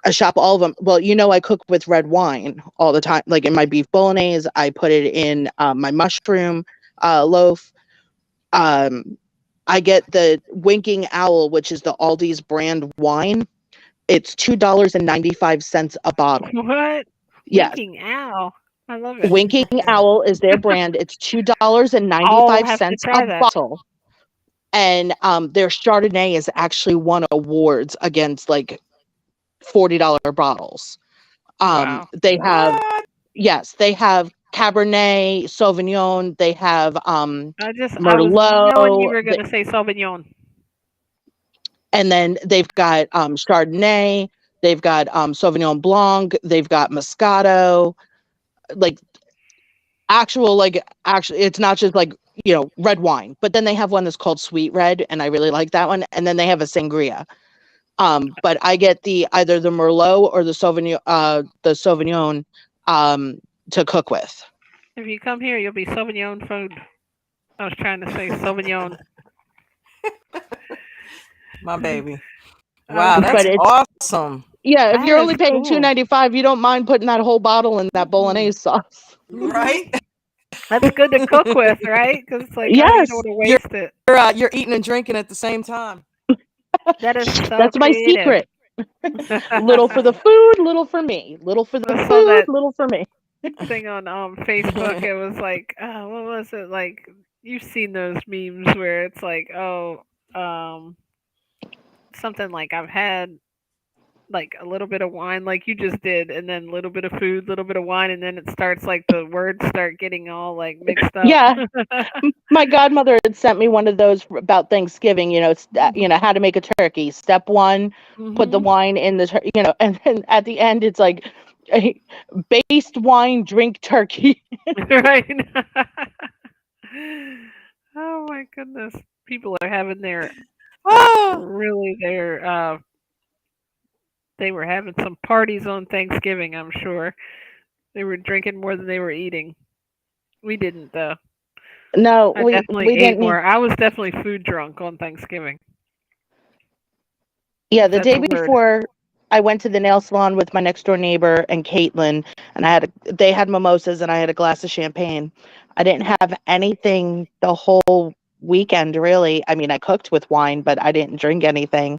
I shop all of them. Well, I cook with red wine all the time. Like in my beef bolognese, I put it in my mushroom loaf. Um, I get the Winking Owl, which is the Aldi's brand wine. It's $2.95 a bottle. What? Yes, Winking owl. I love it. Winking Owl is their brand. It's I'll have to $2.95 a try that. bottle. And their Chardonnay has actually won awards against like $40 bottles. Wow. They have What? Yes, they have Cabernet Sauvignon. They have I was knowing you Merlot. were gonna say Sauvignon. And then they've got Chardonnay. They've got Sauvignon Blanc. They've got Moscato. Like actually, it's not just like red wine. But then they have one that's called Sweet Red, and I really like that one. And then they have a sangria. But I get either the Merlot or the Sauvignon um, to cook with. If you come here, you'll be Sauvignon food. I was trying to say Sauvignon. My baby. Wow, Okay. that's But it's awesome. Yeah, if That you're is only paying cool. 2.95, you don't mind putting that whole bottle in that Mhm. bolognese sauce. Mhm. Right? That's good to cook with, right? Because it's like, oh, you don't Yes, want to You're waste it. you're eating and drinking at the same time. That is so that's my creative. secret. Little for the food, little for me. Little for the I saw food, that little for me. thing on Facebook. It was like, what was it like? You've seen those memes where it's like, oh, um, something like I've had like a little bit of wine, like you just did, and then a little bit of food, little bit of wine, and then it starts like the words start getting all like mixed up. Yeah, my godmother had sent me one of those about Thanksgiving. How to make a turkey. Step one, put the Mhm. wine in and then at the end it's like, based wine, drink turkey. Right. Oh my goodness. People are having their Ah, really their they were having some parties on Thanksgiving, I'm sure. They were drinking more than they were eating. We didn't though. No, I we definitely ate didn't. more. I was definitely food drunk on Thanksgiving, Yeah, if the that's day a word. before I went to the nail salon with my next door neighbor and Caitlin, and they had mimosas and I had a glass of champagne. I didn't have anything the whole weekend, really. I mean, I cooked with wine, but I didn't drink anything.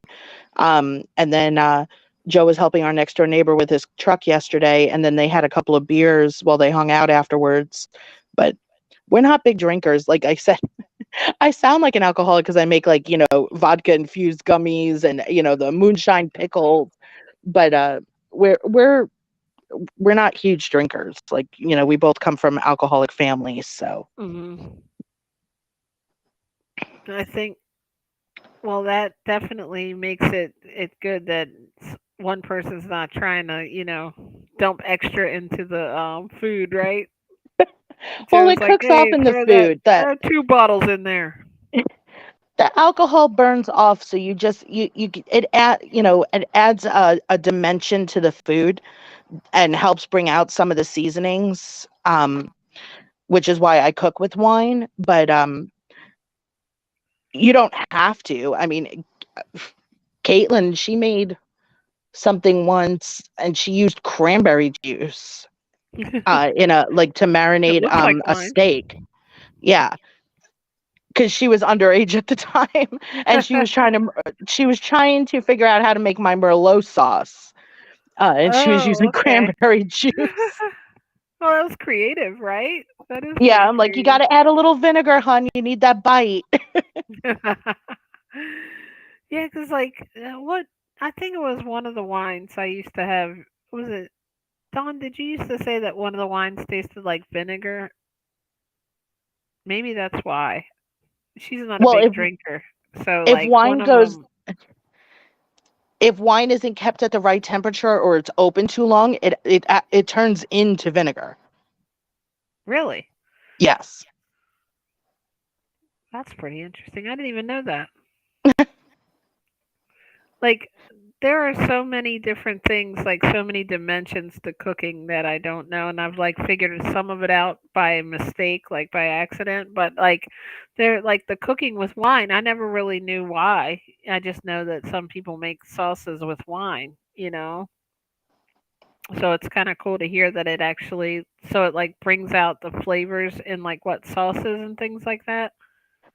And then Joe was helping our next door neighbor with his truck yesterday, and then they had a couple of beers while they hung out afterwards. But we're not big drinkers. Like I said, I sound like an alcoholic because I make like, vodka infused gummies and, the moonshine pickles. But we're we're we're not huge drinkers. Like, we both come from alcoholic families, so Mhm. I think well that definitely makes it good that one person's not trying to, dump extra into the food, right? well, Joe's it like, cooks off "Hey, in the food. That throw two bottles in there." the alcohol burns off, so you just it adds a dimension to the food and helps bring out some of the seasonings, which is why I cook with wine. But you don't have to. I mean, Caitlin, she made something once and she used cranberry juice in a like to It marinate looks like a wine. steak. Yeah, because she was underage at the time and she was trying to figure out how to make my merlot sauce, and she was Oh, using okay. cranberry juice. Well, that was creative, right? That is Yeah, pretty I'm like, you got creative. to add a little vinegar, hon. You need that bite. Yeah, cause like what I think it was one of the wines I used to have. Was it Don? Did you used to say that one of the wines tasted like vinegar? Maybe that's why. She's not a Well, big drinker, so if like one wine of goes them. if wine isn't kept at the right temperature or it's open too long, it turns into vinegar. Really, Yes. that's pretty interesting. I didn't even know that. Like there are so many different things, like so many dimensions to cooking that I don't know, and I've like figured some of it out by mistake, like by accident, but like there like the cooking with wine, I never really knew why. I just know that some people make sauces with wine, you know. So it's kind of cool to hear that it actually so it like brings out the flavors in like what sauces and things like that.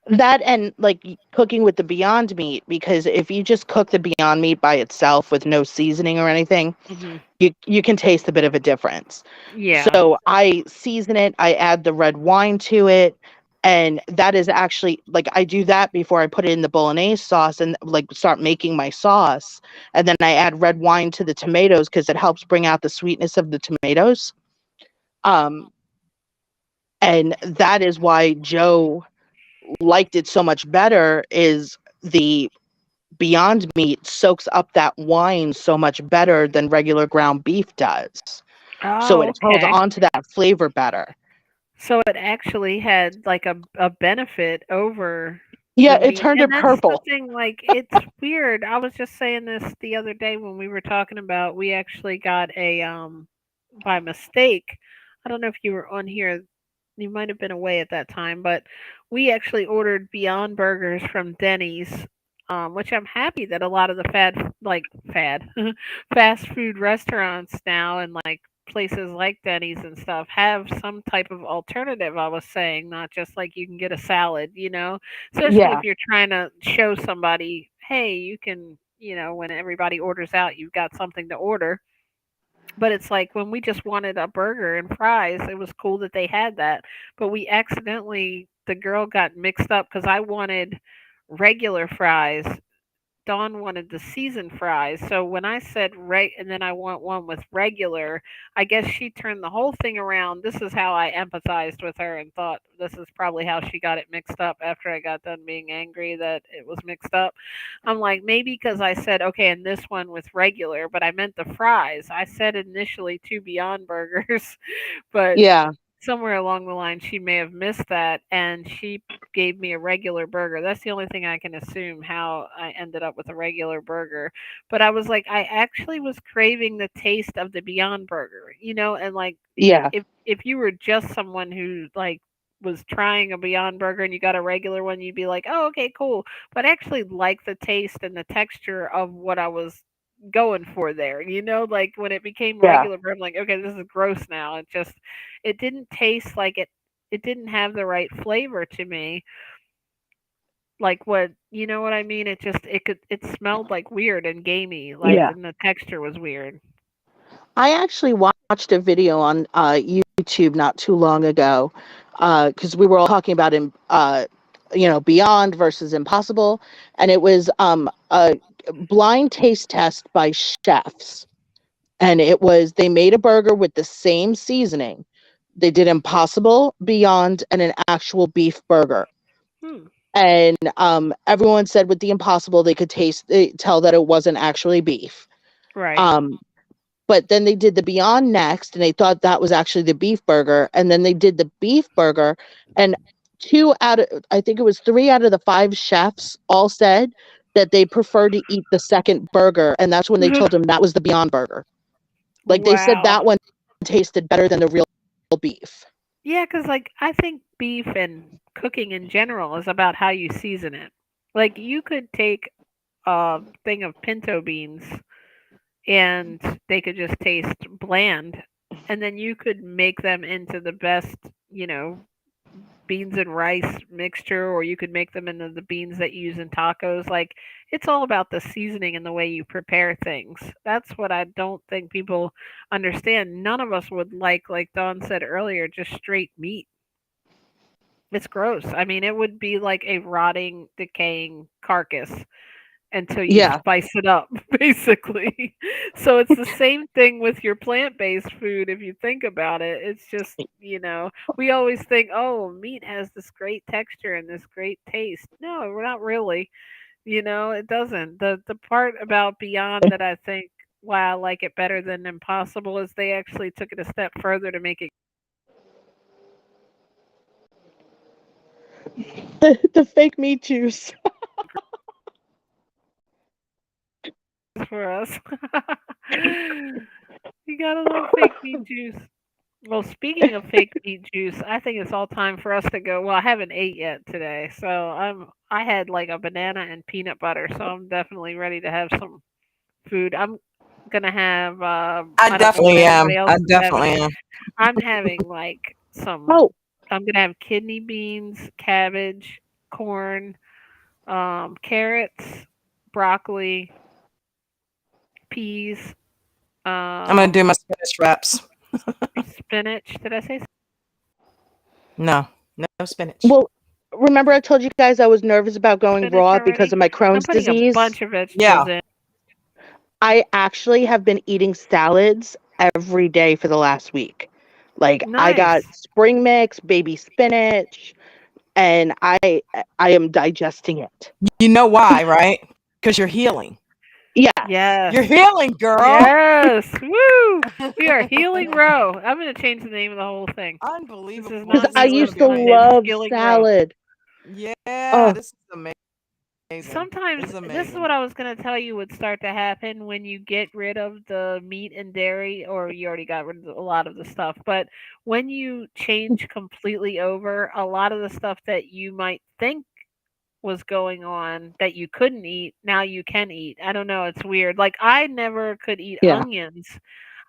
That and like cooking with the Beyond Meat, because if you just cook the Beyond Meat by itself with no seasoning or anything, Mhm. you can taste a bit of a difference. Yeah. So I season it, I add the red wine to it, and that is actually like I do that before I put it in the bolognese sauce and like start making my sauce. And then I add red wine to the tomatoes because it helps bring out the sweetness of the tomatoes. Um, and that is why Joe liked it so much better is the Beyond Meat soaks up that wine so much better than regular ground beef does. So Oh, it holds okay. on to that flavor better. So it actually had like a benefit over Yeah, the it meat. turned And it that's the purple. thing, like it's weird. I was just saying this the other day when we were talking about we actually got a by mistake. I don't know if you were on here. You might have been away at that time, but we actually ordered Beyond Burgers from Denny's, which I'm happy that a lot of the fad fast food restaurants now and like places like Denny's and stuff have some type of alternative. I was saying, not just like you can get a salad, you know, especially if Yeah, you're trying to show somebody, hey, you can, you know, when everybody orders out, you've got something to order. But it's like when we just wanted a burger and fries, it was cool that they had that. But we accidentally, the girl got mixed up because I wanted regular fries. Dawn wanted the seasoned fries. So when I said and then I want one with regular, I guess she turned the whole thing around. This is how I empathized with her and thought this is probably how she got it mixed up after I got done being angry that it was mixed up. I'm like, maybe because I said, okay, and this one with regular, but I meant the fries. I said initially two Beyond Burgers, but yeah, somewhere along the line she may have missed that and she gave me a regular burger. That's the only thing I can assume how I ended up with a regular burger. But I was like I actually was craving the taste of the Beyond Burger, you know, and like yeah, if you were just someone who like was trying a Beyond Burger and you got a regular one, you'd be like, "Oh, okay, cool." But I actually like the taste and the texture of what I was going for there. You know, like when it became yeah, regular, I'm like, okay, this is gross now. It didn't taste like it didn't have the right flavor to me. Like what you know what I mean? It smelled like weird and gamey, like yeah. and the texture was weird. I actually watched a video on YouTube not too long ago because we were all talking about Beyond versus Impossible, and it was a blind taste test by chefs, and it was they made a burger with the same seasoning. They did Impossible, Beyond, and an actual beef burger. Hmm. And everyone said with the Impossible they could tell that it wasn't actually beef. Right. Um, but then they did the Beyond next, and they thought that was actually the beef burger. And then they did the beef burger, and I think it was three out of the five chefs all said that they prefer to eat the second burger. And that's when they told them that was the Beyond burger. Like they said Wow. that one tasted better than the real beef. Yeah, because like I think beef and cooking in general is about how you season it. Like you could take a thing of pinto beans and they could just taste bland, and then you could make them into the best, you know, beans and rice mixture, or you could make them into the beans that you use in tacos. Like, it's all about the seasoning and the way you prepare things. That's what I don't think people understand. None of us would like Dawn said earlier, just straight meat. It's gross. I mean, it would be like a rotting, decaying carcass until you Yeah. spice it up, basically. So it's the same thing with your plant-based food if you think about it. It's just, we always think, "Oh, meat has this great texture and this great taste." No, we're not really. It doesn't. The part about Beyond that I think why I like it better than Impossible is they actually took it a step further to make it The fake meat juice. for us. You gotta love fake meat juice. Well, speaking of fake meat juice, I think it's all time for us to go. Well, I haven't ate yet today, so I had like a banana and peanut butter, so I'm definitely ready to have some food. I'm gonna have I I don't know what definitely am. anybody else I is having. definitely am. I'm having like some Oh, I'm gonna have kidney beans, cabbage, corn, carrots, broccoli, peas, I'm gonna do um my spinach wraps. spinach. Did I say No, no spinach. well, remember I told you guys I was nervous about going spinach raw because already? of my I'm Crohn's putting a disease. bunch of Yeah. vegetables in. I actually have been eating salads every day for the last week. Like I got Nice. spring mix, baby spinach, and I am digesting it. You know why, right? Because you're healing. Yes. Yes. You're healing, girl. Yes. Woo! We are Healing Row. I'm going to change the name of the whole thing. This is Unbelievable. Because not This I is Meatless gonna used be to Monday. This amazing. is love Healing Row. salad. Yeah, Oh, this is amazing. Sometimes This is this is amazing. what I was going to tell you would start to happen when you get rid of the meat and dairy, or you already got rid of a lot of the stuff. But when you change completely over, a lot of the stuff that you might think was going on that you couldn't eat, now you can eat. I don't know, it's weird. Like I never could eat yeah. onions.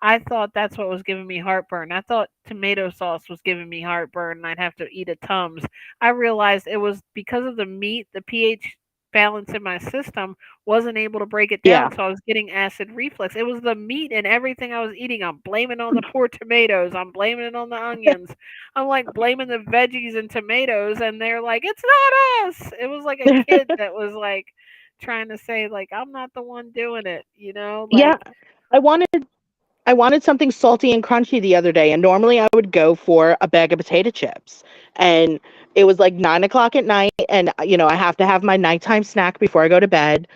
I thought that's what was giving me heartburn. I thought tomato sauce was giving me heartburn and I'd have to eat a Tums. I realized it was because of the meat, the pH balance in my system wasn't able to break it Yeah. down, so I was getting acid reflux. It was the meat and everything I was eating. I'm blaming on the poor tomatoes. I'm blaming it on the onions. I'm like blaming the veggies and tomatoes, and they're like, "It's not us." It was like a kid that was like trying to say, like, "I'm not the one doing it," Yeah. like, I wanted I wanted something salty and crunchy the other day, and normally I would go for a bag of potato chips. And it was like 9 o'clock at night, and I have to have my nighttime snack before I go to bed,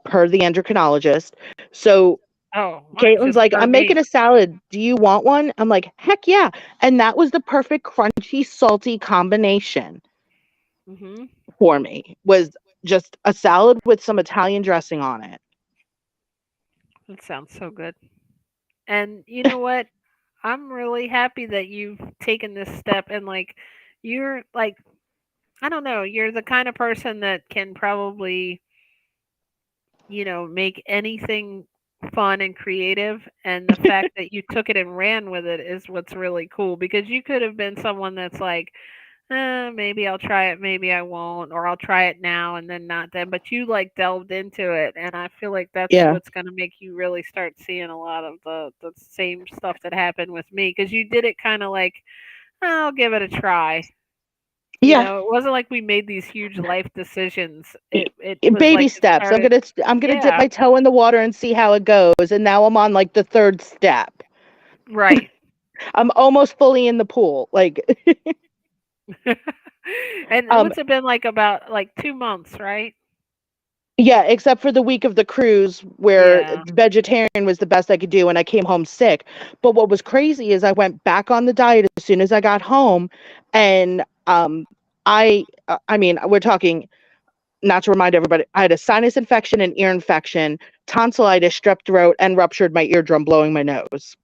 per the endocrinologist. So oh, mine's Caitlin's just like, per "I'm making me. a salad. Do you want one?" I'm like, "Heck yeah!" And that was the perfect crunchy, salty combination Mhm. for me. Was just a salad with some Italian dressing on it. That sounds so good. And you know what? I'm really happy that you've taken this step and like you're like I don't know, you're the kind of person that can probably, make anything fun and creative. And the fact that you took it and ran with it is what's really cool because you could have been someone that's like, maybe I'll try it, maybe I won't, or I'll try it now and then not then. But you like delved into it. And I feel like that's Yeah. what's going to make you really start seeing a lot of the same stuff that happened with me because you did it kind of like, I'll give it a try. Yeah. It wasn't like we made these huge life decisions. It was Baby like it steps. started. I'm gonna dip Yeah, my toe in the water and see how it goes. And now I'm on like the third step. right. I'm almost fully in the pool. Like, And um, what's it been like about like 2 months, right? yeah, except for the week of the cruise where Yeah. vegetarian was the best I could do, and I came home sick. But what was crazy is I went back on the diet as soon as I got home, and I mean, we're talking. Not to remind everybody, I had a sinus infection, an ear infection, tonsillitis, strep throat, and ruptured my eardrum, blowing my nose.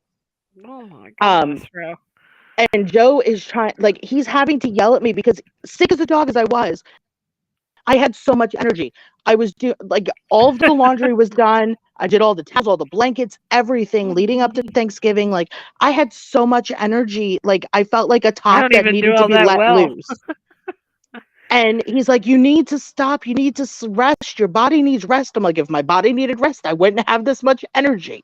Oh my Um, goodness, bro. and Joe is trying, like, he's having to yell at me because, sick as a dog as I was, I had so much energy. I was doing, like, all of the laundry was done. I did all the towels, all the blankets, everything leading up to Thanksgiving. Like I had so much energy. Like I felt like a I top don't that even do needed to all be that let well. loose. And he's like, "You need to stop. You need to rest. Your body needs rest." I'm like, "If my body needed rest, I wouldn't have this much energy."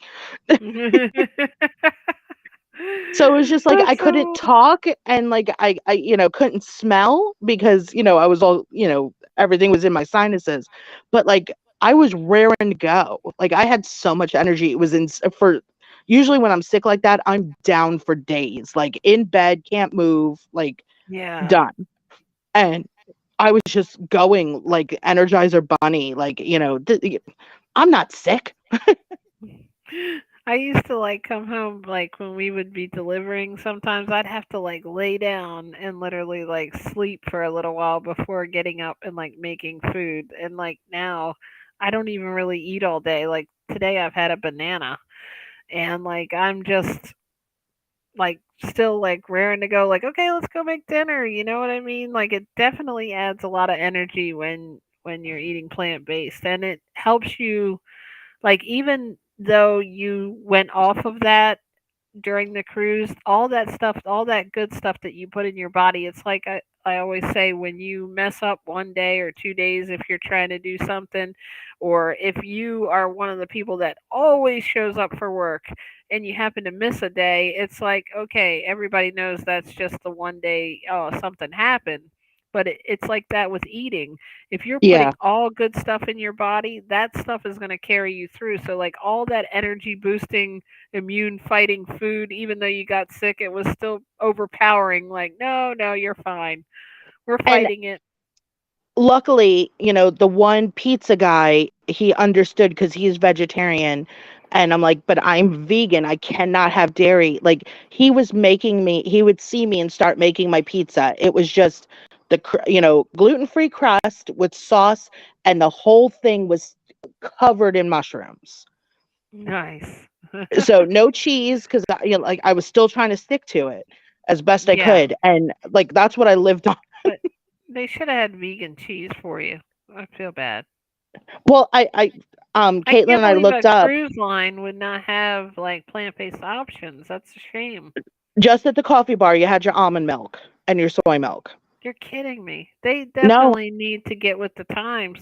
So it was just like I That's couldn't so talk and like I couldn't smell because I was all everything was in my sinuses, but like I was raring to go. Like I had so much energy. It was in for usually when I'm sick like that, I'm down for days, like in bed, can't move, like yeah. done. And I was just going like Energizer Bunny, like I'm not sick. I used to like come home like when we would be delivering, sometimes I'd have to like lay down and literally like sleep for a little while before getting up and like making food. And like now I don't even really eat all day. Like today I've had a banana and like I'm just like still like raring to go like okay, let's go make dinner, you know what I mean? Like it definitely adds a lot of energy when you're eating plant-based, and it helps you like even though you went off of that during the cruise, all that stuff, all that good stuff that you put in your body, it's like I always say when you mess up 1 day or 2 days, if you're trying to do something, or if you are one of the people that always shows up for work and you happen to miss a day, it's like, okay, everybody knows that's just the 1 day, oh, something happened. But it's like that with eating. If you're Yeah. putting all good stuff in your body, that stuff is going to carry you through. So, like all that energy boosting immune fighting food, even though you got sick, it was still overpowering. Like, no, no, you're fine. We're And fighting it. luckily, the one pizza guy, he understood because he's vegetarian. And I'm like, but I'm vegan. I cannot have dairy. Like, he would see me and start making my pizza. It was just gluten free crust with sauce, and the whole thing was covered in mushrooms. Nice. So no cheese because like I was still trying to stick to it as best I Yeah, could. And like, that's what I lived on. but they should have had vegan cheese for you. I feel bad. Well, I Caitlin can't and I believe looked a up cruise line would not have like plant-based options. That's a shame. just at the coffee bar, you had your almond milk and your soy milk. You're kidding me. They No, definitely need to get with the times.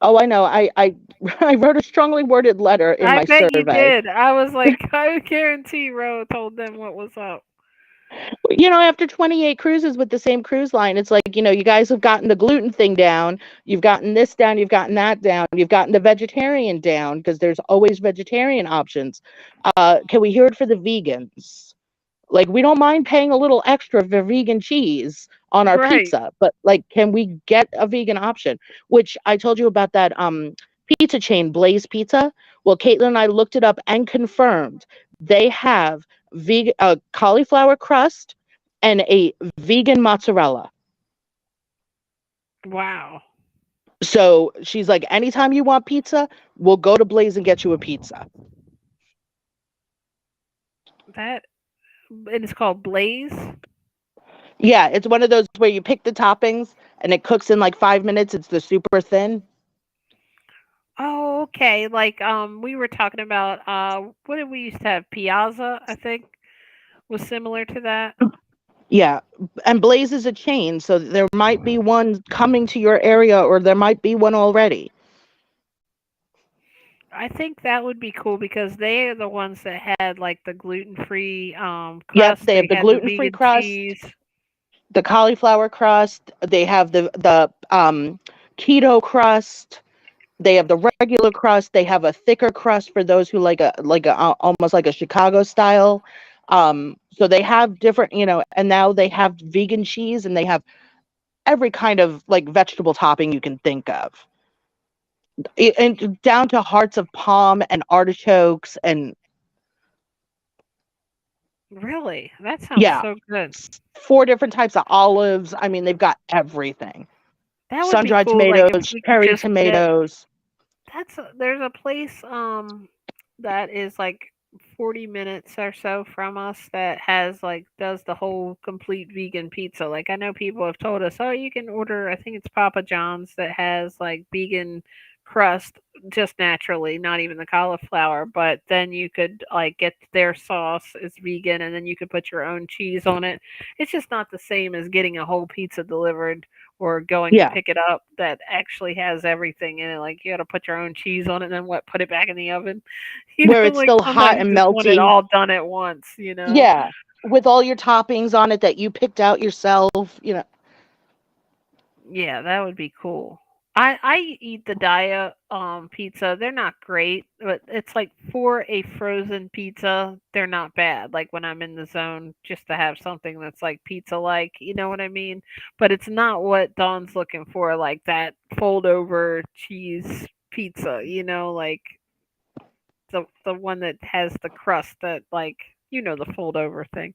oh, I know. I I wrote a strongly worded letter in I my bet you survey. did. I was like, I guarantee Ro told them what was up. After 28 cruises with the same cruise line, it's like, you guys have gotten the gluten thing down, you've gotten this down, you've gotten that down, you've gotten the vegetarian down because there's always vegetarian options. Can we hear it for the vegans? Like, we don't mind paying a little extra for vegan cheese on our Right. pizza, but like, can we get a vegan option? Which I told you about that pizza chain, Blaze Pizza. Well, Caitlin and I looked it up and confirmed they have vegan cauliflower crust and a vegan mozzarella. Wow. So she's like, anytime you want pizza, we'll go to Blaze and get you a pizza. That and it's called Blaze. Yeah, it's one of those where you pick the toppings and it cooks in like 5 minutes. It's the super thin. Oh, okay. Like we were talking about what did we used to have? Piazza, I think, was similar to that. Yeah, and Blaze is a chain, so there might be one coming to your area, or there might be one already. I think that would be cool because they are the ones that had like the gluten-free Yep, crust. they have They the had the gluten-free vegan crust, cheese. the cauliflower crust. They have the keto crust. They have the regular crust. They have a thicker crust for those who like a almost like a Chicago style. So they have different, and now they have vegan cheese, and they have every kind of like vegetable topping you can think of. And down to hearts of palm and artichokes and Really? That sounds yeah, so good. 4 different types of olives. I mean, they've got everything. That would be Sun-dried cool like if tomatoes, we could cherry just get tomatoes. there's a place that is like 40 minutes or so from us that has like does the whole complete vegan pizza. Like I know people have told us, "Oh, you can order, I think it's Papa John's that has like vegan crust just naturally, not even the cauliflower, but then you could like get their sauce is vegan and then you could put your own cheese on it. It's just not the same as getting a whole pizza delivered or going to Yeah, pick it up that actually has everything in it. Like you got to put your own cheese on it and then what, put it back in the oven. where it's Like still hot sometimes and you just want it melty. all done at once. Yeah, with all your toppings on it that you picked out yourself. Yeah, that would be cool. I eat the Dia pizza. They're not great, but it's like for a frozen pizza, they're not bad. Like when I'm in the zone just to have something that's like pizza like, you know what I mean? But it's not what Dawn's looking for, like that fold over cheese pizza, like the one that has the crust that like the fold over thing.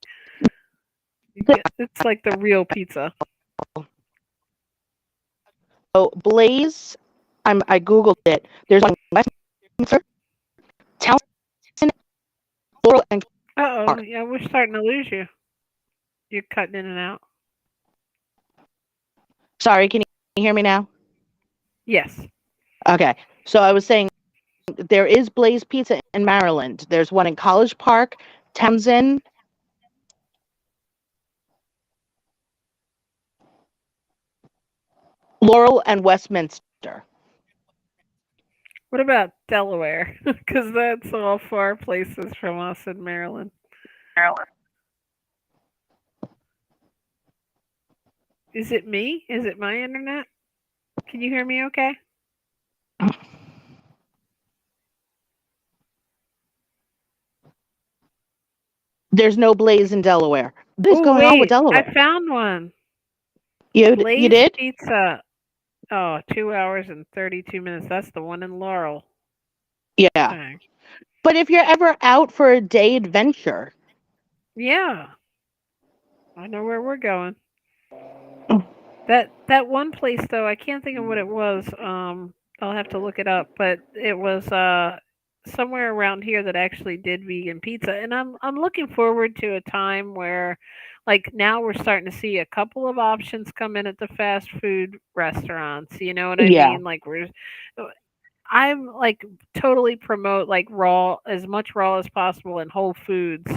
It's like the real pizza. So Blaze, I googled it. There's one in Westminster, Townsend, Laurel, and Uh-oh, Park. yeah, we're starting to lose you. You're cutting in and out. Sorry, can you hear me now? Yes. Okay. So I was saying there is Blaze Pizza in Maryland. There's one in College Park, Townsend, Laurel, and Westminster. What about Delaware? Because that's all far places from us in Maryland. Is it me? Is it my internet? Can you hear me okay? There's no Blaze in Delaware. What is Oh, going on with wait. I Delaware? found one. You Blaze did? Pizza. Oh, 2 hours and 32 minutes. That's the one in Laurel. Yeah. Dang. But if you're ever out for a day adventure, Yeah. I know where we're going. That one place though, I can't think of what it was. I'll have to look it up, but it was somewhere around here that actually did vegan pizza, and I'm looking forward to a time where, like now we're starting to see a couple of options come in at the fast food restaurants. You know what I yeah, mean? Like I'm like totally promote like raw as much raw as possible in whole foods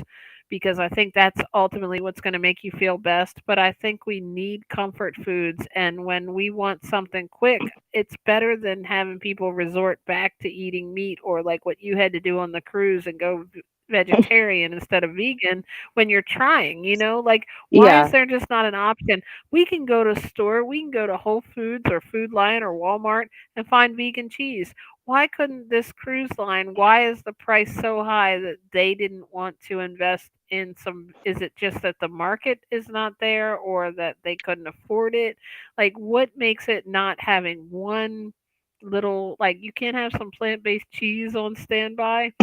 because I think that's ultimately what's going to make you feel best. But I think we need comfort foods. And when we want something quick, it's better than having people resort back to eating meat or like what you had to do on the cruise and go vegetarian instead of vegan when you're trying. Like why is yeah, there just not an option? We can go to store, we can go to Whole Foods or Food Lion or Walmart and find vegan cheese. Why couldn't this cruise line, why is the price so high that they didn't want to invest in some, is it just that the market is not there or that they couldn't afford it? Like what makes it not having one little, like you can't have some plant-based cheese on standby?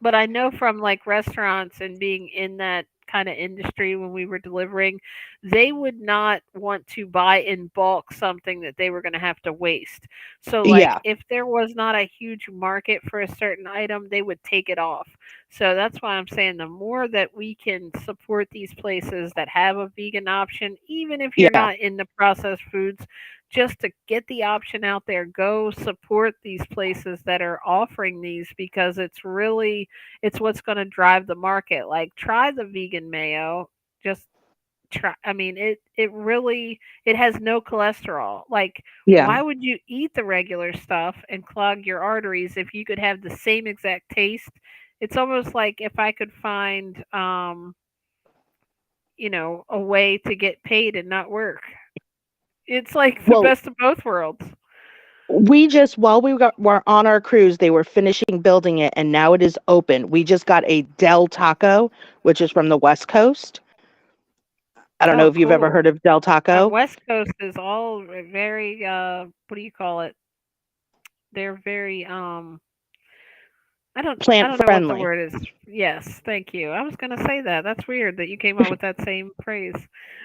But I know from like restaurants and being in that kind of industry when we were delivering, they would not want to buy in bulk something that they were going to have to waste. So, like, yeah, if there was not a huge market for a certain item, they would take it off. So, that's why I'm saying the more that we can support these places that have a vegan option, even if you're yeah, not in the processed foods, just to get the option out there, go support these places that are offering these because it's what's going to drive the market. Like try the vegan mayo, just try. I mean, it really it has no cholesterol. Like yeah. why would you eat the regular stuff and clog your arteries if you could have the same exact taste? It's almost like if I could find a way to get paid and not work. It's like the Well, best of both worlds. we just while were on our cruise, they were finishing building it, and now it is open. We just got a Del Taco, which is from the West Coast. I don't know Oh, if you've ever cool. heard of Del Our Taco. West Coast is all very what do you call it? They're very I Plant don't know what the friendly. word is. Yes, thank you. I was gonna say that. That's weird that you came up with that same phrase.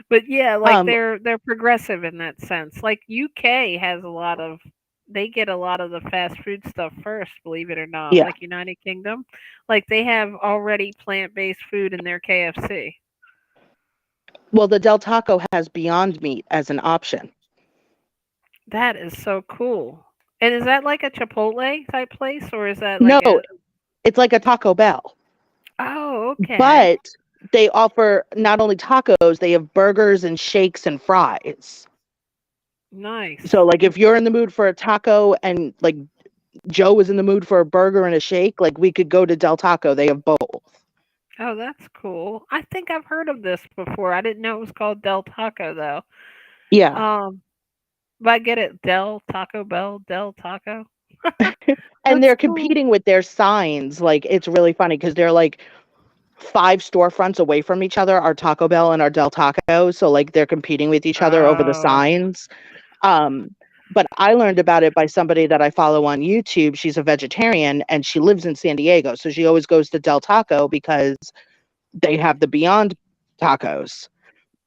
But yeah, like Um, they're progressive in that sense. Like UK has a lot of they get a lot of the fast food stuff first, believe it or not. yeah. Like United Kingdom. Like they have already plant based food in their KFC. Well, the Del Taco has Beyond Meat as an option. That is so cool. And is that like a Chipotle type place, or is that No, like a? it's like a Taco Bell, Oh, okay. but they offer not only tacos, they have burgers and shakes and fries. So Nice. like if you're in the mood for a taco and like Joe was in the mood for a burger and a shake, like we could go to Del Taco. They have both. Oh, that's cool. I think I've heard of this before. I didn't know it was called Del Taco though. Yeah. Um, but I get it. Del Taco Bell, Del Taco. And That's they're cool. competing with their signs. Like it's really funny because they're like five storefronts away from each other, our Taco Bell and our Del Taco. So like they're competing with each other over the Oh, signs. Um, but I learned about it by somebody that I follow on YouTube. She's a vegetarian and she lives in San Diego. So she always goes to Del Taco because they have the Beyond tacos.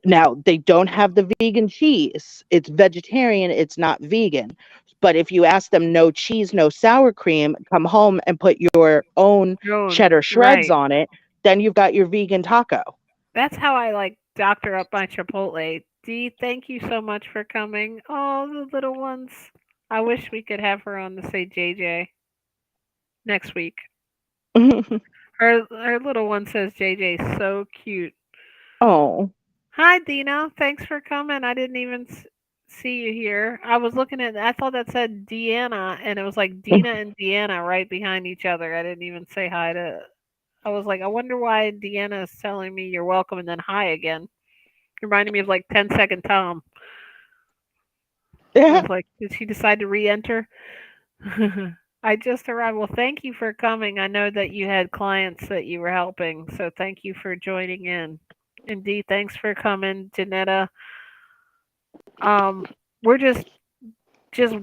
Now, they don't have the vegan cheese. It's vegetarian, it's not vegan. But if you ask them no cheese, no sour cream, come home and put your own Joan. cheddar shreds Right. on it, then you've got your vegan taco. That's how I like doctor up my Chipotle. Dee, thank you so much for coming. Oh, the little ones. I wish we could have her on to say JJ next week. Her little one says JJ so cute. Oh. Hi, Dina. Thanks for coming. I didn't even see you here. I was looking at. I thought that said Deanna, and it was like Dina and Deanna right behind each other. I didn't even say hi to. I was like, I wonder why Deanna is telling me you're welcome and then hi again. Reminded me of like 10-second Tom. I Yeah. was like, did she decide to re-enter? I just arrived. Well, thank you for coming. I know that you had clients that you were helping, so thank you for joining in. Indeed, thanks for coming, Janetta. Um, we're just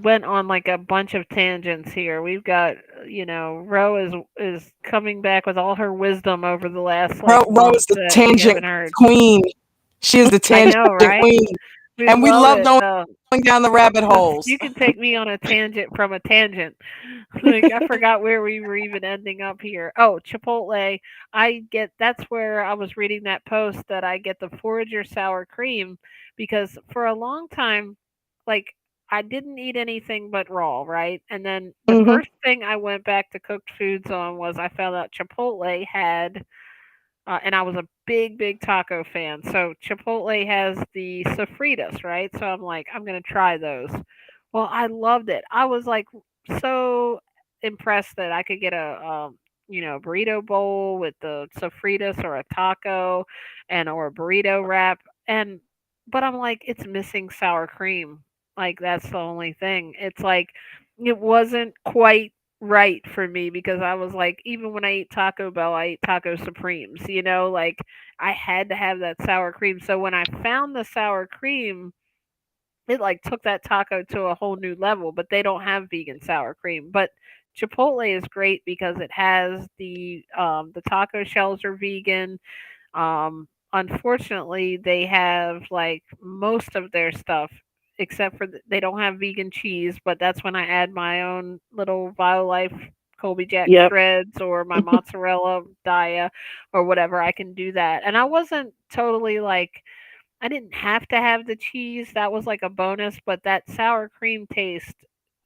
went on like a bunch of tangents here. We've got Ro is coming back with all her wisdom over the last like Ro month is the that we tangent haven't heard. queen. She is the I tangent know, right? queen. We And we love love it. going down the rabbit holes. You can take me on a tangent from a tangent. Like I forgot where we were even ending up here. Oh, Chipotle. I get that's where I was reading that post that I get the forager sour cream because for a long time, like I didn't eat anything but raw, right? And then the Hmm. first thing I went back to cooked foods on was I found out Chipotle had and I was a big taco fan. So Chipotle has the sofritas, right? So I'm like, I'm gonna try those. Well, I loved it. I was like so impressed that I could get a burrito bowl with the sofritas or a taco and or a burrito wrap and but I'm like it's missing sour cream. Like that's the only thing. It's like it wasn't quite right for me because I was like, even when I eat Taco Bell, I eat Taco Supremes, like I had to have that sour cream. So when I found the sour cream, it like took that taco to a whole new level, but they don't have vegan sour cream. But Chipotle is great because it has the taco shells are vegan. Unfortunately, they have like most of their stuff, except for they don't have vegan cheese. But that's when I add my own little Violife Colby Jack Yep. shreds or my mozzarella Dia or whatever. I can do that, and I wasn't totally like I didn't have to have the cheese. That was like a bonus, but that sour cream taste,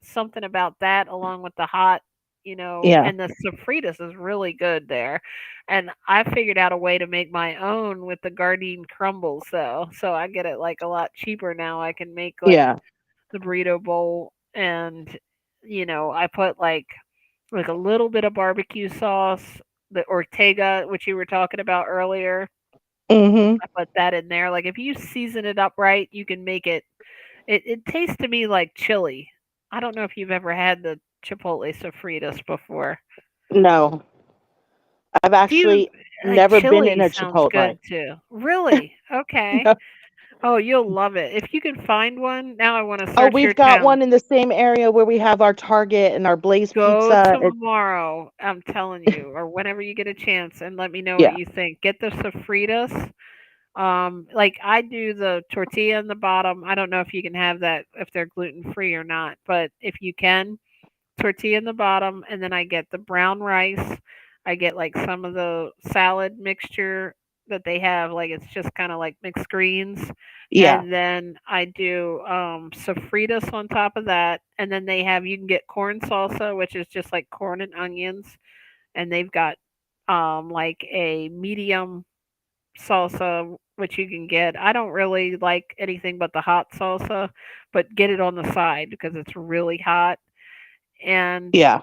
something about that along with the hot, Yeah. and the sofritas is really good there. And I figured out a way to make my own with the Gardein crumbles though. So I get it like a lot cheaper now. I can make like Yeah. the burrito bowl and I put like a little bit of barbecue sauce, the Ortega, which you were talking about earlier. Hmm. I put that in there. Like if you season it up right, you can make it tastes to me like chili. I don't know if you've ever had the Chipotle sofritas before. No, I've Do you actually never been in chili a sounds Chipotle. good too. Really? Okay. Oh, you'll love it. If you can find one, now I want to Oh, search your we've got town. one in the same area where we have our Target and our Blaze Go Pizza. tomorrow, I'm telling you, or whenever you get a chance and let me know what Yeah. you think. Get the sofritas. Like I do the tortilla in the bottom. I don't know if you can have that if they're gluten free or not, but if you can, tortilla in the bottom, and then I get the brown rice. I get like some of the salad mixture, that they have. Like it's just kind of like mixed greens. Yeah. And then I do sofritas on top of that. And then they have you can get corn salsa, which is just like corn and onions. And they've got like a medium salsa which you can get. I don't really like anything but the hot salsa, but get it on the side because it's really hot. And Yeah.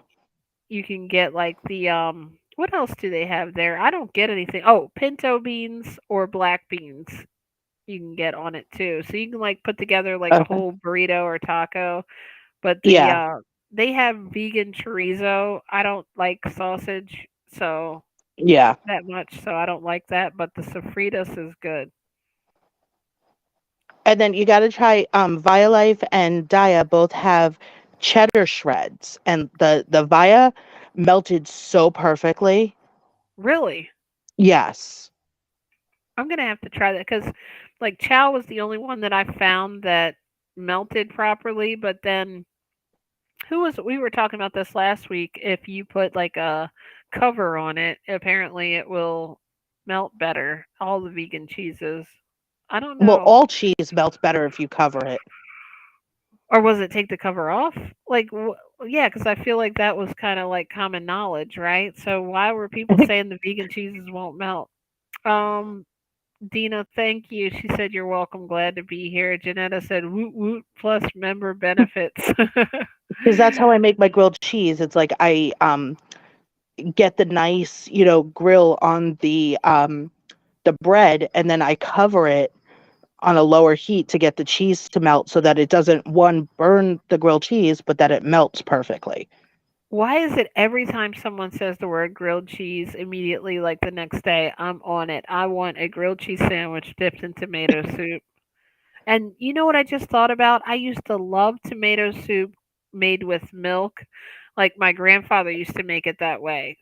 you can get like the what else do they have there? I don't get anything. Oh, pinto beans or black beans you can get on it too. So you can like put together like a Okay. whole burrito or taco. But Yeah. they have vegan chorizo. I don't like sausage so Yeah. that much, so I don't like that, but the sofritas is good. And then you got to try Violife and Dia both have cheddar shreds, and the Via melted so perfectly. Really? Yes. I'm gonna have to try that because, like, chow was the only one that I found that melted properly. But then, who was we were talking about this last week? If you put like a cover on it, apparently it will melt better. All the vegan cheeses. I don't Well, know. all cheese melts better if you cover it. Or was it take the cover off? Like, yeah, because I feel like that was kind of like common knowledge, right? So why were people saying the vegan cheeses won't melt? Um, Dina, thank you. She said you're welcome. Glad to be here. Janetta said woot woot plus member benefits. Because that's how I make my grilled cheese. It's like I get the nice, grill on the bread, and then I cover it on a lower heat to get the cheese to melt so that it doesn't one burn the grilled cheese, but that it melts perfectly. Why is it every time someone says the word grilled cheese, immediately, like the next day, I'm on it? I want a grilled cheese sandwich dipped in tomato soup. And you know what I just thought about? I used to love tomato soup made with milk. Like my grandfather used to make it that way.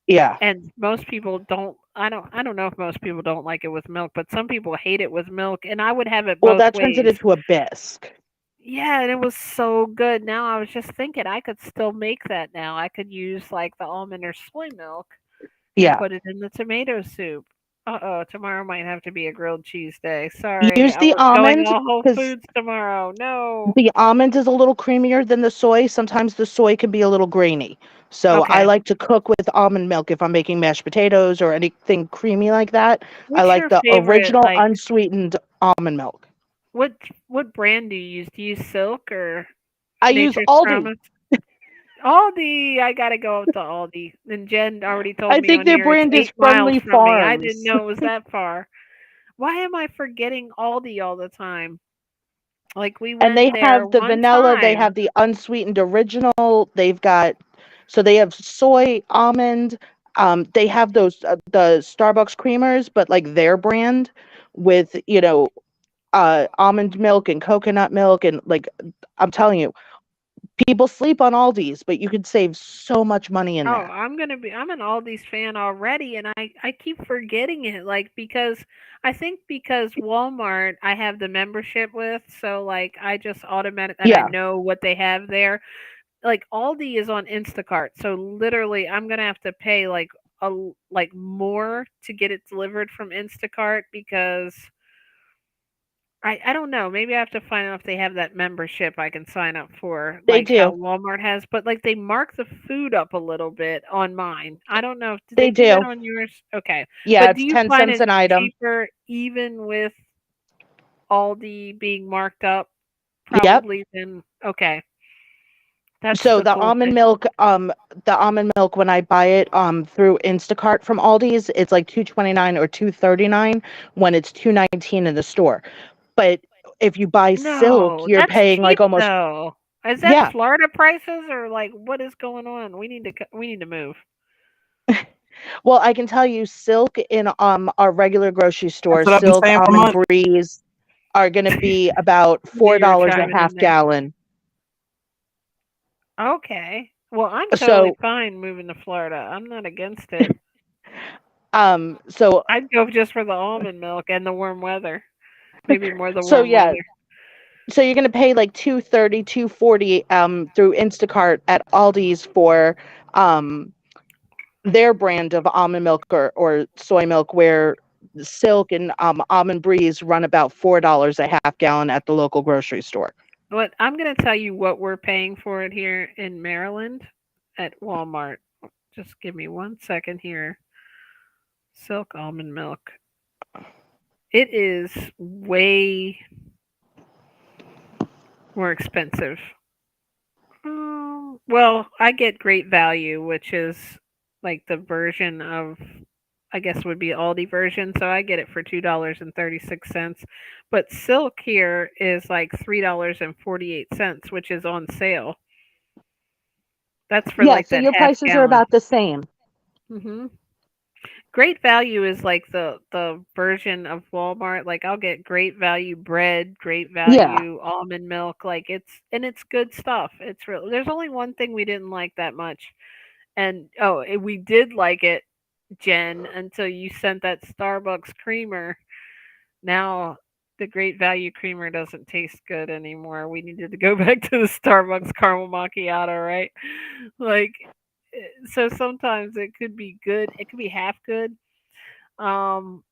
Yeah. And most people don't I don't know if most people don't like it with milk, but some people hate it with milk and I would have it Well, both that turns it ways. into a bisque. Yeah, and it was so good. Now I was just thinking I could still make that now. I could use like the almond or soy milk and Yeah. put it in the tomato soup. Uh-oh, tomorrow might have to be a grilled cheese day. Sorry, Use I the was going almond all Whole because Foods tomorrow. No. the almond is a little creamier than the soy. Sometimes the soy can be a little grainy. So I Okay. like to cook with almond milk if I'm making mashed potatoes or anything creamy like that. I What's like your the favorite original like unsweetened almond milk. what what brand do you use? Do you use Silk or I use Nature's Aldi. Promise? Aldi, I gotta go to Aldi. And Jen already told I me think on their here it's brand is 8 miles Friendly from me. I didn't Farms. know it was that far. Why am I forgetting Aldi all the time? Like we And went they there have the one vanilla, they time. have the unsweetened original, they've got so they have soy, almond, they have those the Starbucks creamers, but like their brand with, almond milk and coconut milk and like I'm telling you, people sleep on Aldi's, but you could save so much money in Oh, there. I'm an Aldi's fan already and I keep forgetting it like because I think because Walmart I have the membership with, so like I just automatic and I Yeah, know what they have there. Like Aldi is on Instacart, so literally I'm gonna have to pay like like more to get it delivered from Instacart because I don't know. Maybe I have to find out if they have that membership I can sign up for, they like how do. Walmart has. But like they mark the food up a little bit on mine. I don't know. Did they They do that do. on yours? Okay. Yeah, But do it's you 10 find cents it an item. cheaper even with Aldi being marked up Yep. probably than okay. That's So the cool thing. the almond milk when I buy it through Instacart from Aldi's, it's like 2.29 or 2.39 when it's 2.19 in the store. But if you buy Silk, No, you're that's paying like cheap almost though. Is that yeah. Florida prices or like what is going on? We need to move. Well, I can tell you Silk in our regular grocery That's store, what I've been Silk, saying for Almond months. Breeze are going to be about Knew you were $4 a chiming in half there. gallon. Okay. Well, I'm totally So fine moving to Florida. I'm not against it. so I'd go just for the almond milk and the warm weather. Maybe more the so warm yeah, weather. so you're going to pay like 2.30, 2.40 through Instacart at Aldi's for um their brand of almond milk or soy milk where Silk and Almond Breeze run about $4 a half gallon at the local grocery store. What I'm going to tell you what we're paying for it here in Maryland at Walmart. Just give me 1 second here. Silk almond milk. It is way more expensive. Well, I get Great Value, which is like the version of, I guess would be Aldi version. So I get it for $2.36. But Silk here is like $3.48, which is on sale. That's for Yeah, like so that your half prices are gallon. about the same. hmm Great Value is like the version of Walmart. Like I'll get Great Value bread, Great Yeah. Value almond milk. Like it's good stuff. It's real. There's only one thing we didn't like that much, and we did like it, Jen, until you sent that Starbucks creamer. Now the Great Value creamer doesn't taste good anymore. We needed to go back to the Starbucks caramel macchiato, right? Like, so sometimes it could be good. It could be half good. Um,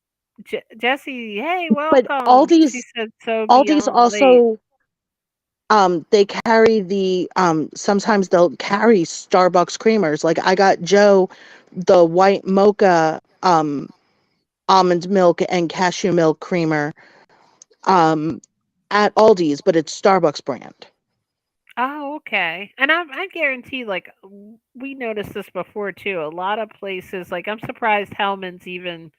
Jesse, hey, But welcome. She Aldi's said so Aldi's beyond late. also they carry the sometimes they'll carry Starbucks creamers. Like I got Joe the white mocha almond milk and cashew milk creamer um at Aldi's, but it's Starbucks brand. Oh, okay. And I guarantee, like, we noticed this before too. A lot of places, like, I'm surprised Hellman's even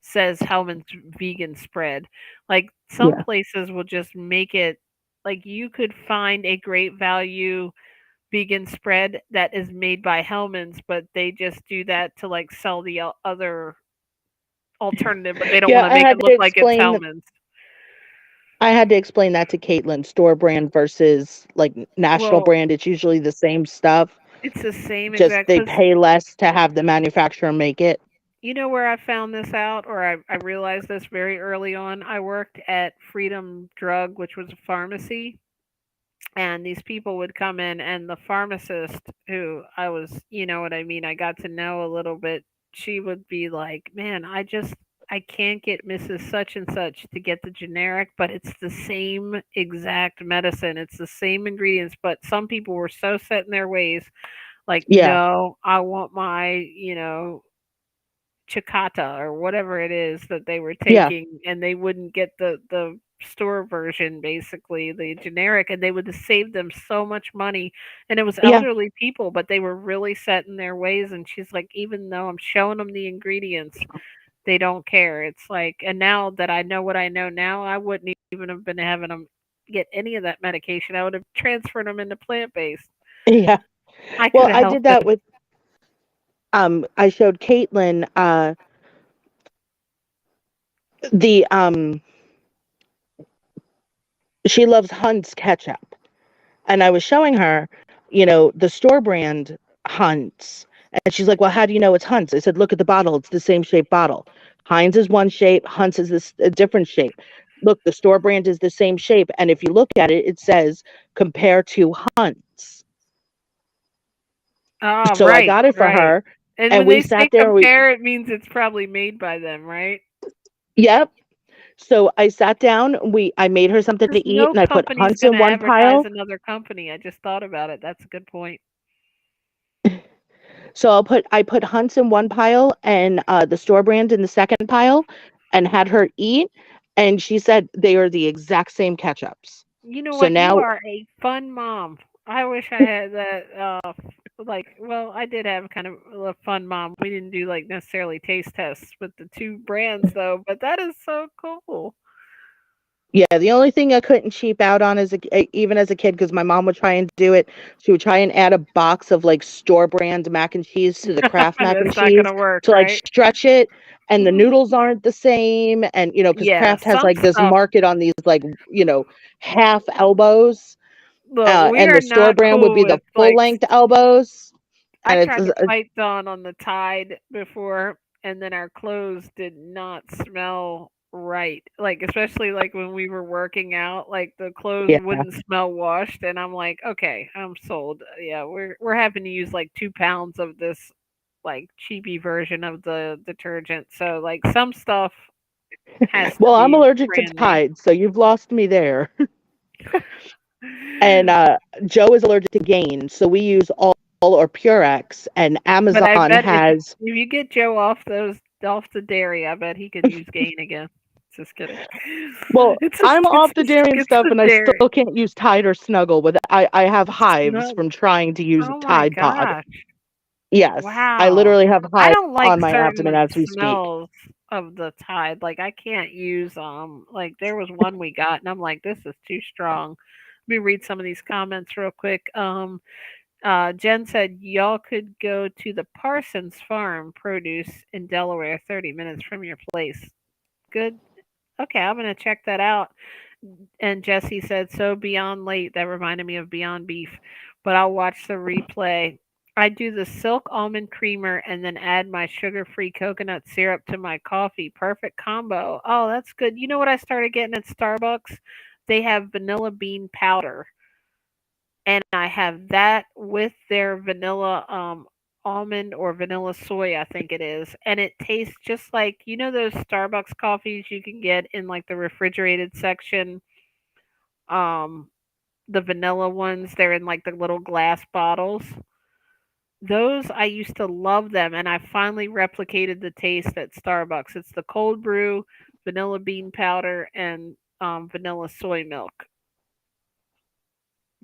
says Hellman's vegan spread. Like, some Yeah. places will just make it like you could find a Great Value vegan spread that is made by Hellman's, but they just do that to like sell the other alternative, but they don't Yeah, want to make it look like it's Hellman's. I had to explain that to Caitlin, store brand versus like national Well, brand. It's usually the same stuff. it's the same Just exact they because pay less to have the manufacturer make it. you know where I found this out, or I realized this very early on. I worked at Freedom Drug, which was a pharmacy, and these people would come in, and the pharmacist who I was, you know what I mean, I got to know a little bit. She would be like, man, I can't get Mrs. Such and Such to get the generic, but it's the same exact medicine, it's the same ingredients, but some people were so set in their ways, like, Yeah. no, I want my, Chicata or whatever it is that they were Yeah. taking, and they wouldn't get the store version, basically the generic, and they would have saved them so much money. And it was Yeah. elderly people, but they were really set in their ways. And she's like, even though I'm showing them the ingredients, they don't care. It's like, and now that I know what I know now, I wouldn't even have been having them get any of that medication. I would have transferred them into plant based. Yeah. I could Well, have I did helped that them. with I showed Caitlin the she loves Hunt's ketchup. And I was showing her, the store brand Hunt's. And she's like, "Well, how do you know it's Hunt's?" I said, "Look at the bottle. It's the same shape bottle. Heinz is one shape, Hunt's is this a different shape. Look, the store brand is the same shape. And if you look at it, it says compare to Hunt's." Ah, So I right, got it for right. her. And And when we they say sat there. compare, it means it's probably made by them, right? Yep. So I sat down. I made her something Because to eat, no and I put company's Hunt's going in to one advertise pile. another company. I just thought about it. That's a good point. So I put Hunt's in one pile and the store brand in the second pile, and had her eat. And she said they are the exact same ketchups. You know So what? You now, are a fun mom. I wish I had that. Like, well, I did have kind of a fun mom. We didn't do like necessarily taste tests with the two brands though, but that is so cool. yeah, the only thing I couldn't cheap out on even as a kid, because my mom would try and do it. She would try and add a box of like store brand mac and cheese to the Kraft mac and That's not cheese gonna work, to like right? stretch it. And the noodles aren't the same. And, because Yeah, Kraft has some like this stuff. market on these like, half elbows. Look, we And are the store not brand would cool be the with full like length elbows. I And tried it's to fight Dawn on the Tide before, and then our clothes did not smell right. Like, especially like when we were working out, like the clothes yeah, wouldn't smell washed, and I'm like, okay, I'm sold. Yeah, we're having to use like 2 pounds of this like cheapy version of the detergent. So like some stuff Has to Well, I'm be allergic to brand name. Tide, so you've lost me there. And Joe is allergic to Gain, so we use all or Purex. And But I Amazon bet has, if you get Joe off the dairy, I bet he could use Gain again. Just kidding. well, I'm off the dairy and It's stuff, the and I still dairy. can't use Tide or Snuggle. With I have hives Snug. from trying to use Oh my Tide Pod. gosh. Yes, I Wow. literally have I hives don't like on my abdomen certain as we speak. smells of the Tide. Like I can't use like there was one we got and I'm like this is too strong. Let me read some of these comments real quick. Jen said y'all could go to the Parsons Farm produce in Delaware 30 minutes from your place. Good. Okay, I'm gonna check that out. And Jesse said, "So Beyond Late." That reminded me of Beyond Beef, but I'll watch the replay. I do the silk almond creamer and then add my sugar-free coconut syrup to my coffee. Perfect combo. Oh, that's good. You know what I started getting at Starbucks? They have vanilla bean powder, and I have that with their vanilla almond or vanilla soy, I think it is, and it tastes just like those Starbucks coffees you can get in like the refrigerated section, um the vanilla ones, they're in like the little glass bottles. Those I used to love them and I finally replicated the taste at Starbucks. It's the cold brew, vanilla bean powder and vanilla soy milk.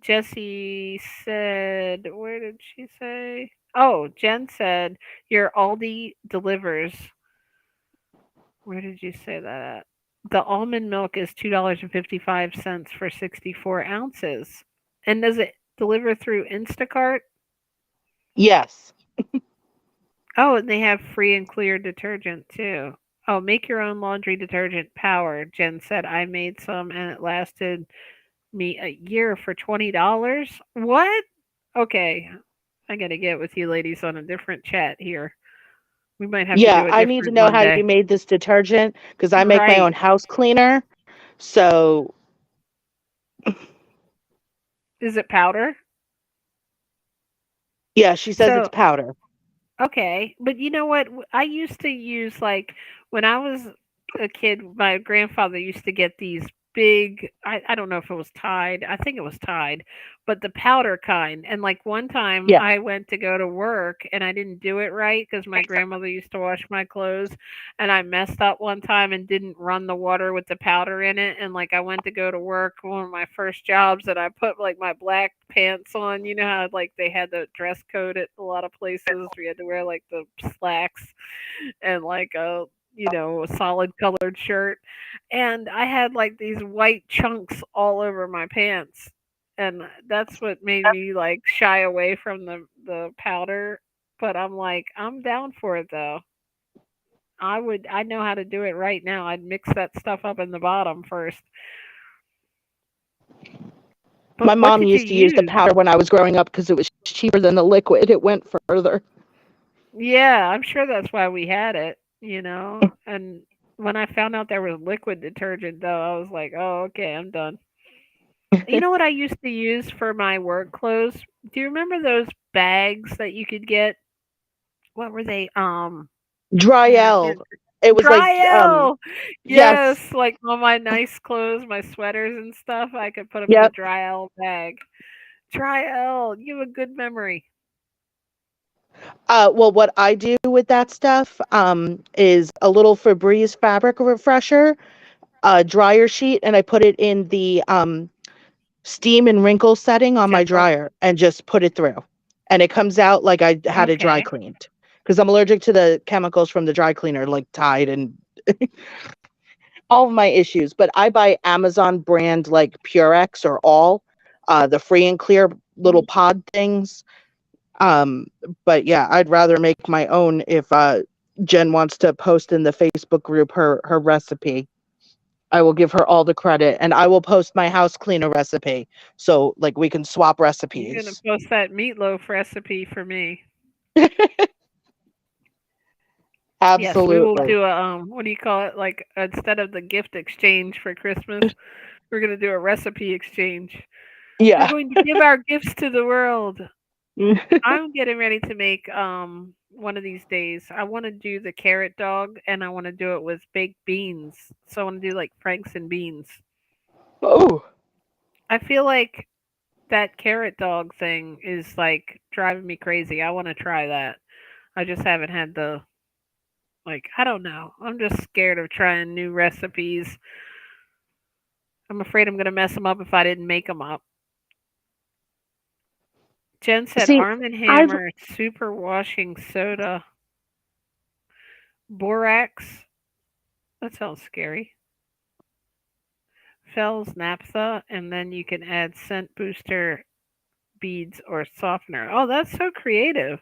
Jessie said, where did she say? Oh, Jen said your Aldi delivers. Where did you say that at? The almond milk is $2.55 for 64 ounces. And does it deliver through Instacart? Yes. Oh, and they have free and clear detergent too. Oh, make your own laundry detergent power. Jen said I made some and it lasted me a year for $20. What? Okay. I gotta get with you ladies on a different chat here. We might have to Yeah, do a I need to different know how you Monday. made this detergent because I make my Right. own house cleaner. So, Is it powder? yeah, she says it's So powder. okay, but you know what? I used to use like when I was a kid, my grandfather used to get these big, I don't know if it was Tide. I think it was Tide, but the powder kind. And like one time Yeah. I went to go to work and I didn't do it right because my grandmother used to wash my clothes and I messed up one time and didn't run the water with the powder in it. And like I went to go to work, one of my first jobs, and I put like my black pants on. You know how like they had the dress code at a lot of places. We had to wear like the slacks and like a solid colored shirt. And I had like these white chunks all over my pants. And that's what made me like shy away from the powder. But I'm like, I'm down for it though. I know how to do it right now. I'd mix that stuff up in the bottom first. My But what mom did you used to use the use? powder when I was growing up because it was cheaper than the liquid. It went further. Yeah, I'm sure that's why we had it. And when I found out there was liquid detergent, though, I was like, oh, okay, I'm done. You know what I used to use for my work clothes? Do you remember those bags that you could get? What were they? Dry Man, I can't. L. It was like, Dry L. yes. Yes, like all my nice clothes, my sweaters and stuff, I could put them in the Yep. Dry L bag. Dry L. You have a good memory. Well, what I do with that stuff is a little Febreze fabric refresher, a dryer sheet, and I put it in the steam and wrinkle setting on my Gentle. dryer and just put it through. And it comes out like I had it dry Okay. cleaned because I'm allergic to the chemicals from the dry cleaner, like Tide and all of my issues. But I buy Amazon brand like Purex or All, the free and clear little pod things. Um, but yeah, I'd rather make my own if Jen wants to post in the Facebook group her recipe. I will give her all the credit and I will post my house cleaner recipe. So like we can swap You're gonna recipes. post that meatloaf recipe for me. Yes, we will Absolutely. do a what do you call it? Like instead of the gift exchange for Christmas, we're gonna do a recipe exchange. We're Yeah. going to give our gifts to the world. I'm getting ready to make one of these days. I want to do the carrot dog, and I want to do it with baked beans. So I want to do like Franks and beans. Oh, I feel like that carrot dog thing is like driving me crazy. I want to try that. I just haven't had the like. I don't know. I'm just scared of trying new recipes. I'm afraid I'm gonna mess them up if I didn't make them up. Jen said see, Arm& and I've Hammer super washing soda borax. That sounds scary. Fells naphtha, and then you can add scent booster beads or softener. Oh, that's so creative.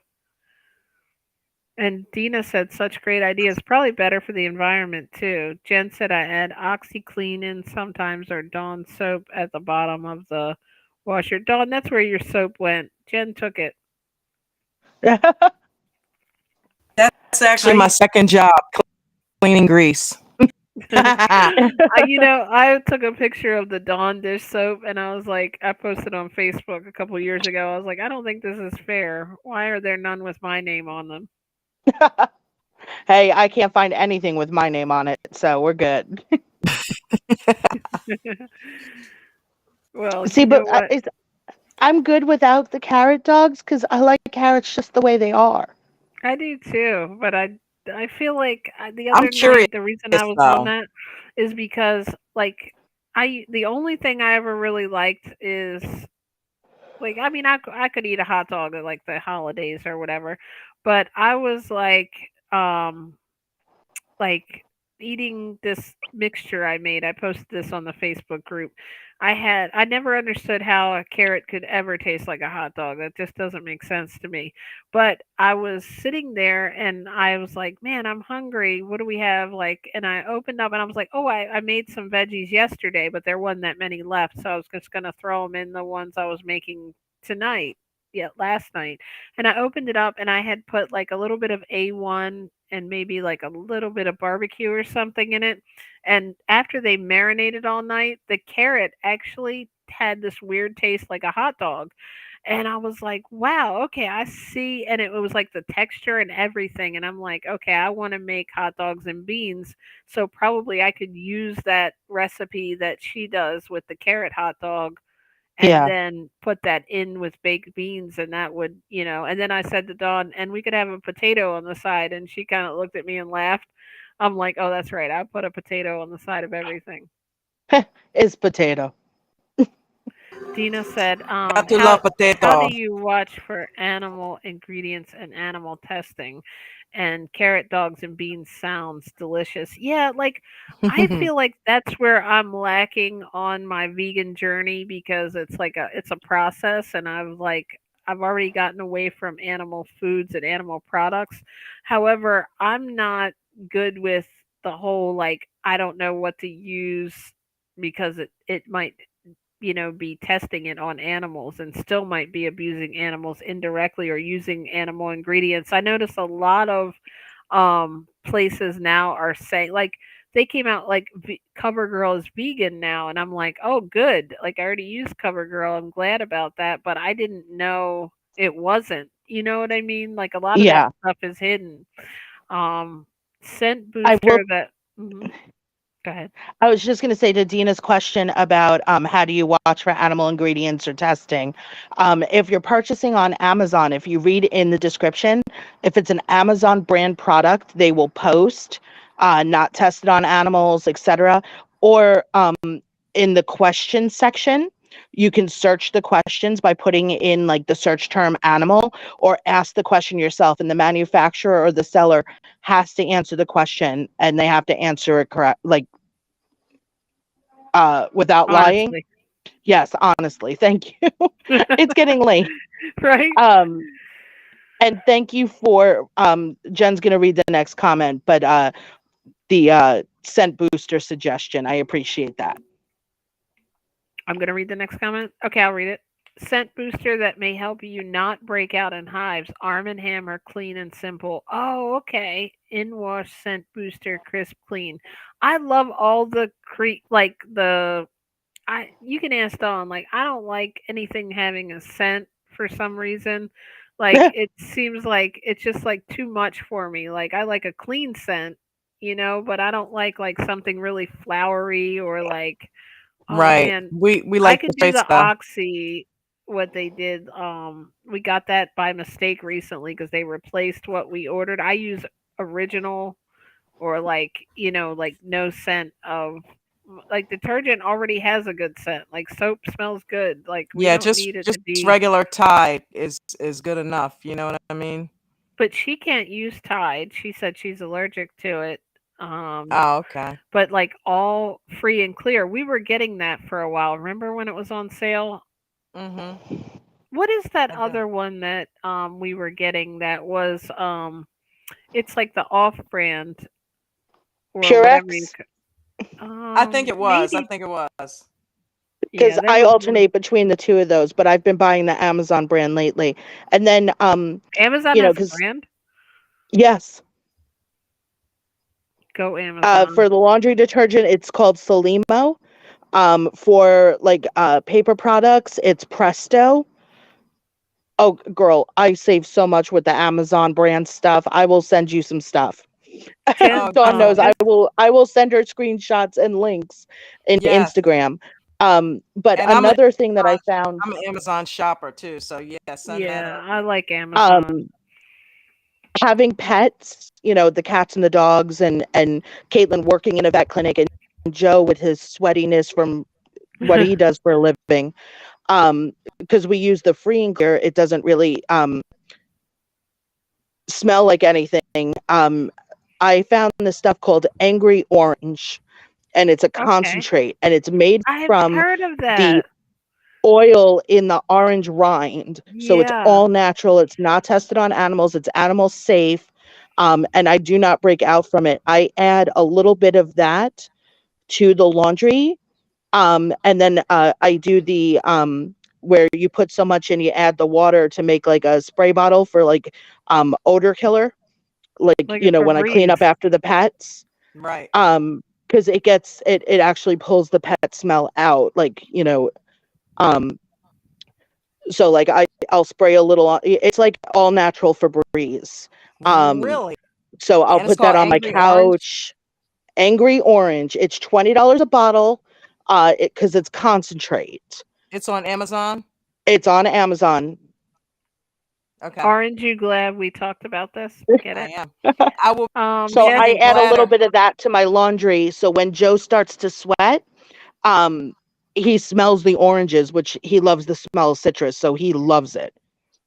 And Dina said such great ideas. Probably better for the environment too. Jen said I add OxyClean in sometimes or Dawn soap at the bottom of the washer. Dawn, that's where your soap went. Jen took it. That's actually my I second job, cleaning grease. I took a picture of the Dawn dish soap and I was like, I posted on Facebook a couple years ago. I was like, I don't think this is fair. Why are there none with my name on them? Hey, I can't find anything with my name on it, so we're good. Well, See, you but know what? I'm good without the carrot dogs because I like carrots just the way they are. I do too, but I feel like the I'm other night curious the reason I was on though. that is because like I the only thing I ever really liked is like I mean I could eat a hot dog at like the holidays or whatever, but I was like eating this mixture I made. I posted this on the Facebook group. I never understood how a carrot could ever taste like a hot dog. That just doesn't make sense to me. But I was sitting there and I was like, man, I'm hungry. What do we have? Like, and I opened up and I was like, oh, I made some veggies yesterday, but there wasn't that many left. So I was just going to throw them in the ones I was making tonight. Yeah, last night. And I opened it up and I had put like a little bit of A1 and maybe like a little bit of barbecue or something in it. And after they marinated all night, the carrot actually had this weird taste like a hot dog. And I was like, wow, okay, I see. And it was like the texture and everything. And I'm like, okay, I want to make hot dogs and beans. So probably I could use that recipe that she does with the carrot hot dog and Yeah. then put that in with baked beans and that would, and then I said to Dawn, and we could have a potato on the side and she kind of looked at me and laughed. I'm like, "Oh, that's right. I put a potato on the side of everything." Is potato. Dina said, Got to how love do potato. you watch for animal ingredients and animal testing? And carrot dogs and beans sounds delicious. Yeah, like I feel like that's where I'm lacking on my vegan journey because it's a process and I've already gotten away from animal foods and animal products. However, I'm not good with the whole like I don't know what to use because it might be testing it on animals and still might be abusing animals indirectly or using animal ingredients. I notice a lot of places now are saying like they came out like CoverGirl is vegan now and I'm like, "Oh, good." Like I already used CoverGirl. I'm glad about that, but I didn't know it wasn't. You know what I mean? Like a lot of that Yeah. stuff is hidden. Um scent I will booster that go ahead. I was just going to say to Dina's question about how do you watch for animal ingredients or testing. If you're purchasing on Amazon, if you read in the description, if it's an Amazon brand product, they will post not tested on animals, etc. Or in the question section, you can search the questions by putting in like the search term animal or ask the question yourself, and the manufacturer or the seller has to answer the question and they have to answer it correct, like without lying. Honestly. Yes, honestly. Thank you. It's getting late. Right? Um, and thank you for Jen's gonna read the next comment, but the scent booster suggestion. I appreciate that. I'm going to read the next comment. Okay, I'll read it. Scent booster that may help you not break out in hives. Arm and Hammer, clean and simple. Oh, okay. In wash scent booster, crisp, clean. I love all the like the you can ask Dawn. Like I don't like anything having a scent for some reason. Like it seems like it's just like too much for me. Like I like a clean scent, but I don't like something really flowery or like, oh Right. man, We I like the could do straight the stuff. Oxy, what they did. We got that by mistake recently because they replaced what we ordered. I use original or like no scent of like detergent already has a good scent. Like soap smells good. Like we Yeah, don't just need it just to be. regular Tide is good enough. You know what I mean? But she can't use Tide. She said she's allergic to it. Um, Oh, okay. but like all free and clear, we were getting that for a while. Remember when it was on sale? Mhm. What is that I do. other one that we were getting that was it's like the off brand or whatever Purex, I think it was. I maybe think it was. yeah, because there I was one. alternate between the two of those, but I've been buying the Amazon brand lately. And then, Amazon has a because brand? yes, Go Amazon. for the laundry detergent, it's called Solimo. For like paper products, it's Presto. Oh, girl, I save so much with the Amazon brand stuff. I will send you some stuff. Jen Oh, Dawn knows definitely. I will send her screenshots and links in Yes. Instagram. But And another thing that I found, I'm an Amazon shopper too. So yeah, send that yeah, over. I like Amazon. um having pets, the cats and the dogs, and Caitlin working in a vet clinic, and Joe with his sweatiness from what he does for a living. Because we use the free and clear, it doesn't really smell like anything. I found this stuff called Angry Orange, and it's a Okay. concentrate, and it's made I've from heard of the that. oil in the orange rind. So it's Yeah. all natural. It's not tested on animals. It's animal safe. And I do not break out from it. I add a little bit of that to the laundry. And then I do the where you put so much and you add the water to make like a spray bottle for like odor killer. Like, Like a when I clean up Febreze. after the pets. Right. Because it actually pulls the pet smell out. Like, um, so like I'll spray a little it's like all natural Febreze. Um Really? so I'll And it's put that called on my Angry Orange. couch. Angry Orange. It's $20 a bottle. Because it's concentrate. It's on Amazon. It's on Amazon. Okay. Aren't you glad we talked about this? Get I it? am. I will So be Yes. I even add a little gladder. bit of that to my laundry. So when Joe starts to sweat, um, he smells the oranges, which he loves the smell of citrus, so he loves it.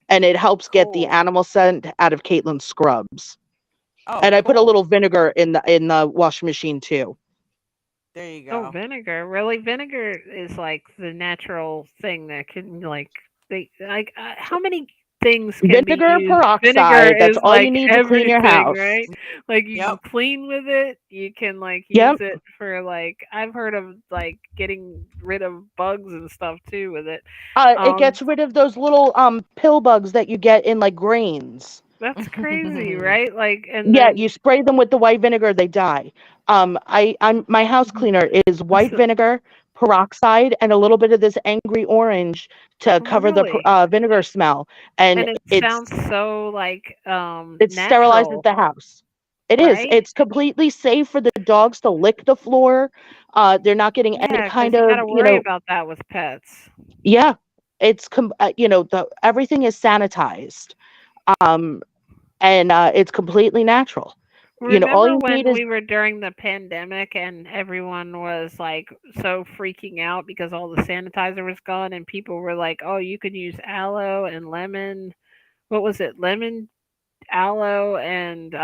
And it helps get the Cool. animal scent out of Caitlin's scrubs. Oh, And I put a cool. little vinegar in the washing machine too. There you Oh, go. vinegar. Really? Vinegar is like the natural thing that can like they like how many things can be Vinegar used? Vinegar peroxide. That's is all you like need to clean your everything, house. right? Like you Yep. can clean with it. You can like use Yep. it for like I've heard of like getting rid of bugs and stuff too with it. It Um gets rid of those little pill bugs that you get in like grains. that's crazy, right? Like and Yeah, then you spray them with the white vinegar, they die. I'm my house cleaner is white so, vinegar, peroxide, and a little bit of this angry orange to cover the really vinegar smell, and and it it's sounds so like it sterilizes natural, the house. It is. right? It's completely safe for the dogs to lick the floor. They're not getting any Yeah, because kind you of, gotta worry about that with pets. yeah. The everything is sanitized. Um, and it's completely natural. All Remember you need when is we were during the pandemic and everyone was like so freaking out because all the sanitizer was gone and people were like, "Oh, you could use aloe and lemon." What was it? Lemon, aloe, and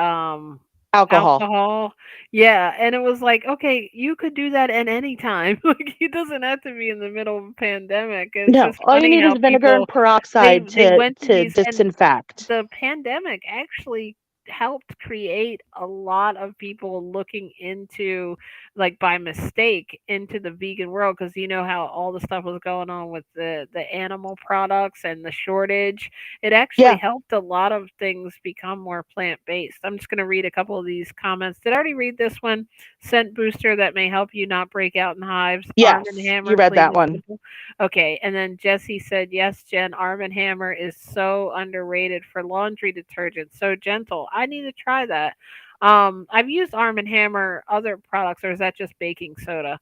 alcohol. alcohol. Yeah, and it was like, okay, you could do that at any time. Like it doesn't have to be in the middle of a pandemic. It's No, just all you funny need is how vinegar people and peroxide they to went to to these and disinfect. the pandemic actually helped create a lot of people looking into like by mistake into the vegan world, because you know how all the stuff was going on with the animal products and the shortage. It actually Yeah. helped a lot of things become more plant based. I'm just going to read a couple of these comments. Did I already read this one? Scent booster that may help you not break out in hives. Arm and Yes. You Hammer, read clean that and one. simple. Okay, and then Jesse said, yes, Jen, Arm and Hammer is so underrated for laundry detergent. So gentle. I need to try that. I've used Arm and Hammer other products, or is that just baking soda?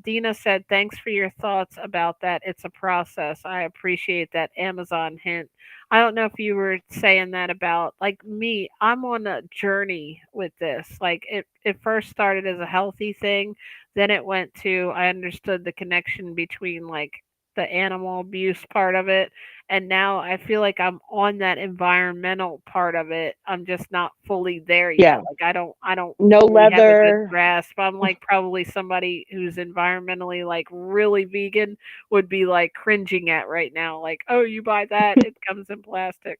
Dina said, thanks for your thoughts about that. It's a process. I appreciate that Amazon hint. I don't know if you were saying that about like me. I'm on a journey with this. Like it first started as a healthy thing, then it went to I understood the connection between like the animal abuse part of it, and now I feel like I'm on that environmental part of it. I'm just not fully there yet. Yeah. Like I don't No fully have a good leather. grasp. I'm like probably somebody who's environmentally like really vegan would be like cringing at right now. Like, oh, you buy that, it comes in plastic.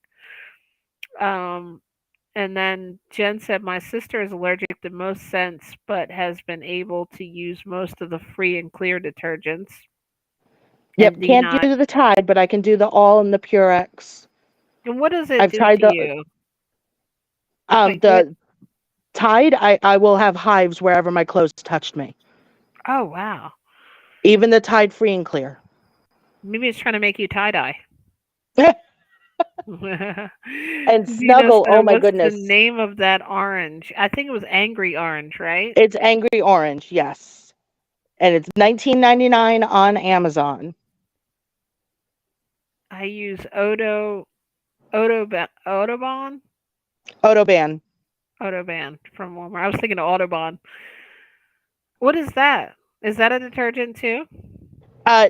Um and then Jen said, my sister is allergic to most scents, but has been able to use most of the free and clear detergents. And Yep. Can't Dina, do the Tide, but I can do the All and the Purex. and what does it I've do tried to the you? Like, what? the Tide. I will have hives wherever my clothes touched me. Oh, wow. Even the Tide Free and Clear. Maybe it's trying to make you tie dye. And Dina Snuggle. Oh said, my what's the goodness. name of that orange? I think it was Angry Orange, right? It's Angry Orange. Yes. And it's 19.99 on Amazon. I use Autobahn? Autoban. Autobahn from Walmart. I was thinking of Autobahn. What is that? Is that a detergent too?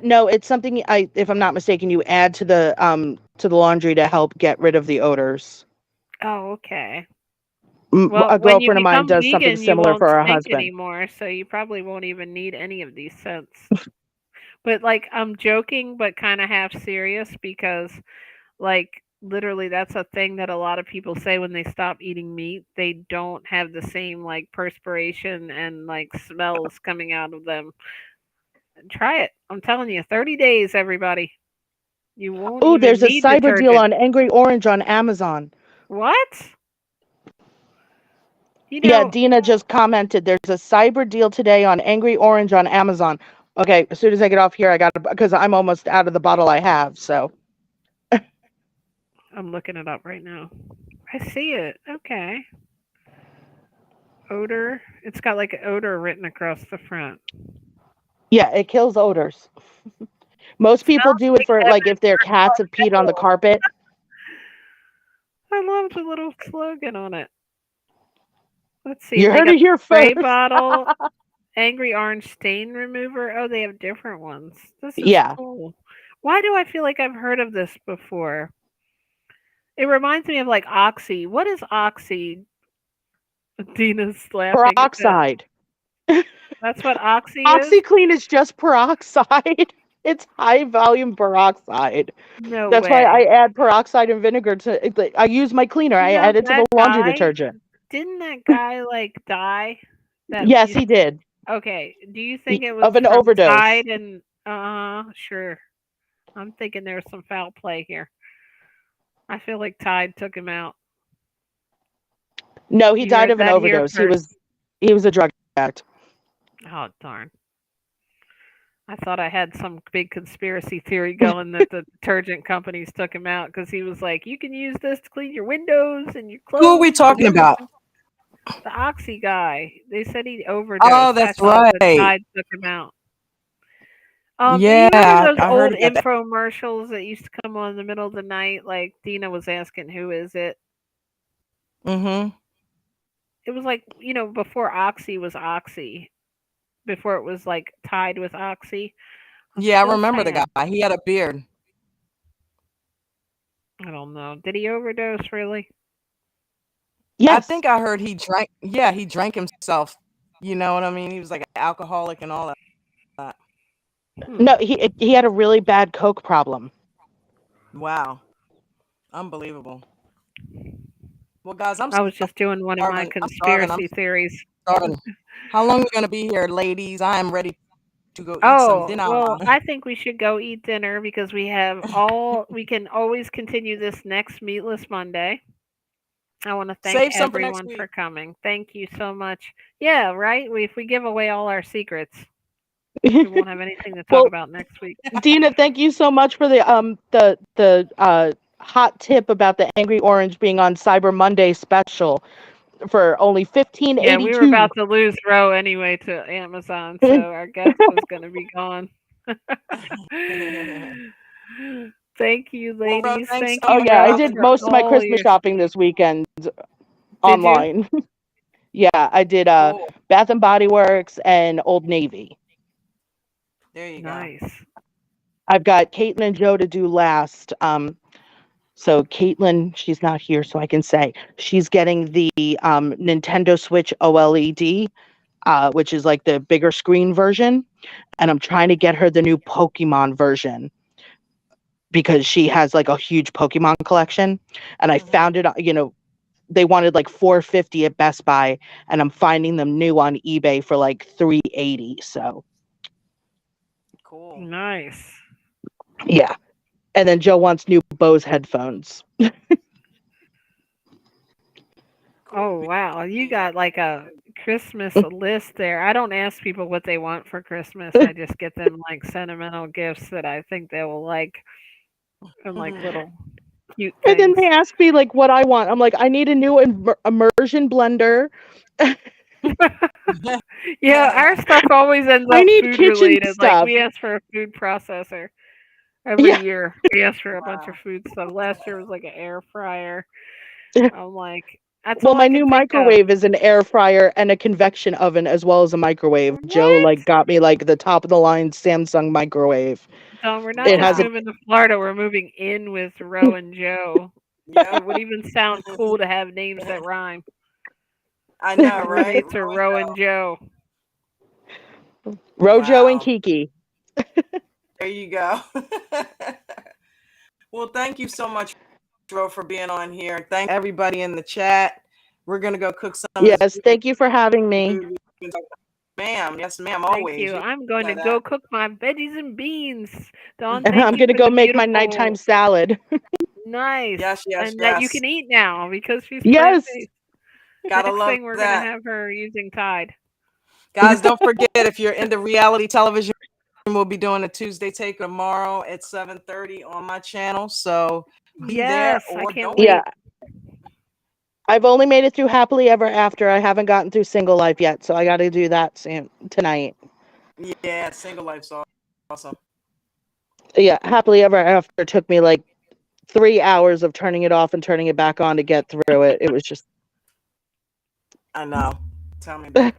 No, it's something if I'm not mistaken, you add to the laundry to help get rid of the odors. Oh, okay. Well, A when you girlfriend of mine become does something vegan, you similar won't for her stink husband. anymore, so you probably won't even need any of these scents. But like I'm joking but kind of half serious because like literally that's a thing that a lot of people say when they stop eating meat. They don't have the same like perspiration and like smells coming out of them. Try it. I'm telling you, 30 days everybody. You won't Oh, even there's a need cyber deal detergent. on Angry Orange on Amazon. What? You Yeah, know, Dina just commented there's a cyber deal today on Angry Orange on Amazon. Okay, as soon as I get off here, I got to, because I'm almost out of the bottle I have. So, I'm looking it up right now. I see it. Okay. Odor. It's got like odor written across the front. yeah, it kills odors. Most people Smells do it like for like heaven. if their cats have peed on the carpet. I love the little slogan on it. Let's see. You They heard got it here spray first. bottle, angry orange stain remover. Oh, they have different ones. This is Yeah, cool. Why do I feel like I've heard of this before? It reminds me of like Oxy. What is Oxy? Dina's laughing at that. peroxide. That's what Oxy is? OxyClean is just peroxide. It's high volume peroxide. No That's why I way. add peroxide and vinegar I use my cleaner. You I know add it to the that laundry guy? detergent. Didn't that guy like die? That Yes, used he did. Okay. Do you think it was Of an from overdose. Tide and sure. I'm thinking there's some foul play here. I feel like Tide took him out. No, he You died heard of an that here overdose. first. He was a drug addict. Oh darn. I thought I had some big conspiracy theory going that the detergent companies took him out because he was like, you can use this to clean your windows and your Who are we clothes and talking about? everything. The Oxy guy. They said he Oh, overdosed. I that's thought the right. Tide took him out. Do you remember Yeah, those I old heard about that. infomercials that used to come on in the middle of the night? Like Dina was asking, "Who is it?" Mm-hmm. It was like before Oxy was Oxy, before it was like tied with Oxy. I'm Yeah, I still remember the guy. saying, He had a beard. I don't know. Did he overdose really? I Yes. think I heard he drank. Yeah, he drank himself. You know what I mean? He was like an alcoholic and all that. Hmm. No, he had a really bad coke problem. Wow, unbelievable. Well, guys, I'm I was just doing one of my starving. I'm starving. I'm conspiracy theories. Starving. How long are you gonna be here, ladies? I am ready to go eat some Oh, dinner. well, I think we should go eat dinner because we can always continue this next Meatless Monday. I want to thank Save some for next everyone for week. coming. Thank you so much. Yeah, right? If we give away all our secrets, we won't have anything to talk Well, about next week. Dina, thank you so much for the hot tip about the Angry Orange being on Cyber Monday special for only Yeah, we were 15.82. about to lose Roe anyway to Amazon, so our guest was going to be gone. Thank you, Well, Ro, ladies. thanks Thank so Oh you, much yeah, for I Ralph, did coming. for most of my all Christmas your. shopping this weekend Did you? online. Yeah, I did Cool. Bath and Body Works and Old Navy. There you go. Nice. I've got Caitlin and Joe to do last. So Caitlin, she's not here, so I can say she's getting the Nintendo Switch OLED, which is like the bigger screen version, and I'm trying to get her the new Pokemon version because she has like a huge Pokemon collection, and I Hmm. found it. They wanted like 450 at Best Buy, and I'm finding them new on eBay for like 380. So Cool. Nice. yeah, and then Joe wants new Bose headphones. Cool Oh, wow. You beans. got like a Christmas list there. I don't ask people what they want for Christmas. I just get them like sentimental gifts that I think they will like and like little cute And then things. they ask me like what I want. I'm like, I need a new immersion blender. Yeah, our stuff always ends I up need food kitchen related. Like stuff. we ask for a food processor every Yeah. year. We ask for a bunch of Wow. food stuff. Last year was like an air fryer. I'm like, that's Well, all I my can new think of. microwave is an air fryer and a convection oven as well as a microwave. Joe What? like got me like the top of the line Samsung microwave. Don, we're not It just has a Wow. moving to Florida, we're moving in with Ro and Joe. Yep. It would even sound cool to have names that rhyme. I know, Our right? roommates are Rowan Ro and Joe. Joe. Rojo and Wow. Kiki. There you go. Well, thank you so much, Ro, for being on here. Thank everybody in the chat. We're gonna go cook some of this Yes, thank you for having me. food we've been talking about. Ma'am, yes, ma'am, Thank always. you. You I'm going know to that. go cook my veggies and beans. Don, And thank I'm you gonna for go the make my nighttime beautiful, salad. nice, Yes, yes, and that you yes. can eat now because she's plant Yes. based. Gotta Next love thing we're going to that. have her using Tide. Guys, don't forget if you're into reality television, we'll be doing a Tuesday take tomorrow at 7:30 on my channel. So be there Yes, I or can't don't. Yeah, wait. I've only made it through Happily Ever After. I haven't gotten through Single Life yet, so I got to do that soon tonight. Yeah, single life's awesome. Yeah, Happily Ever After took me like 3 hours of turning it off and turning it back on to get through it. It was just I know. Tell me about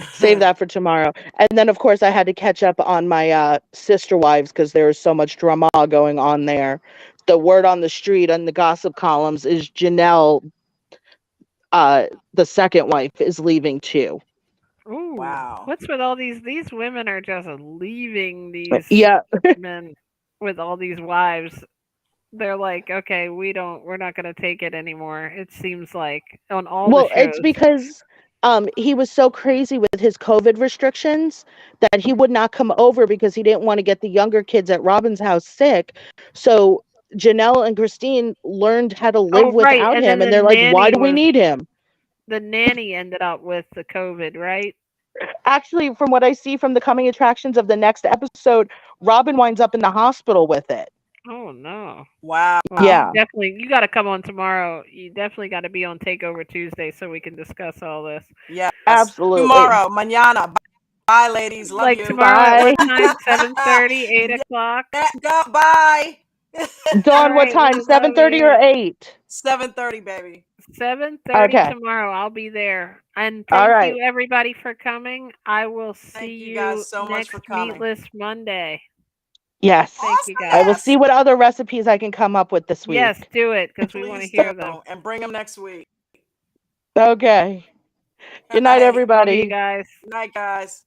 save it. that for tomorrow. And then, of course, I had to catch up on my Sister Wives because there was so much drama going on there. The word on the street and the gossip columns is Janelle, the second wife, is leaving too. Ooh, Wow. what's with all these women are just leaving these Yeah. men with all these wives. They're like, okay, we're not going to take it anymore. It seems like on all the Well, it's shows. because he was so crazy with his COVID restrictions that he would not come over because he didn't want to get the younger kids at Robin's house sick. So Janelle and Christine learned how to live Oh, right. without And him, then and they're like, "Why do we need him?" the nanny ended up with the COVID, right? Actually, from what I see from the coming attractions of the next episode, Robin winds up in the hospital with it. Oh no. Wow. Well, Yeah, you got to come on tomorrow. You definitely got to be on Takeover Tuesday so we can discuss all this. Yes. absolutely. Tomorrow, mañana. Bye, ladies. Love Like you. tomorrow at what Bye. time? 7:30, 8 Yeah, o'clock. go. Bye. All Dawn, what right, time? we love 7:30 or you. 8? 7:30, baby. 7:30 Okay. tomorrow. I'll be there. And All thank right. you everybody for coming. I will see Thank you guys you so much for next coming. Meatless Monday. Yes. Thank you guys. I will see Awesomeness. what other recipes I can come up with this Yes, week. do it because we want to Please hear do. them. And bring them next week. Okay. All Good night, right. Love you everybody. guys. Night, guys.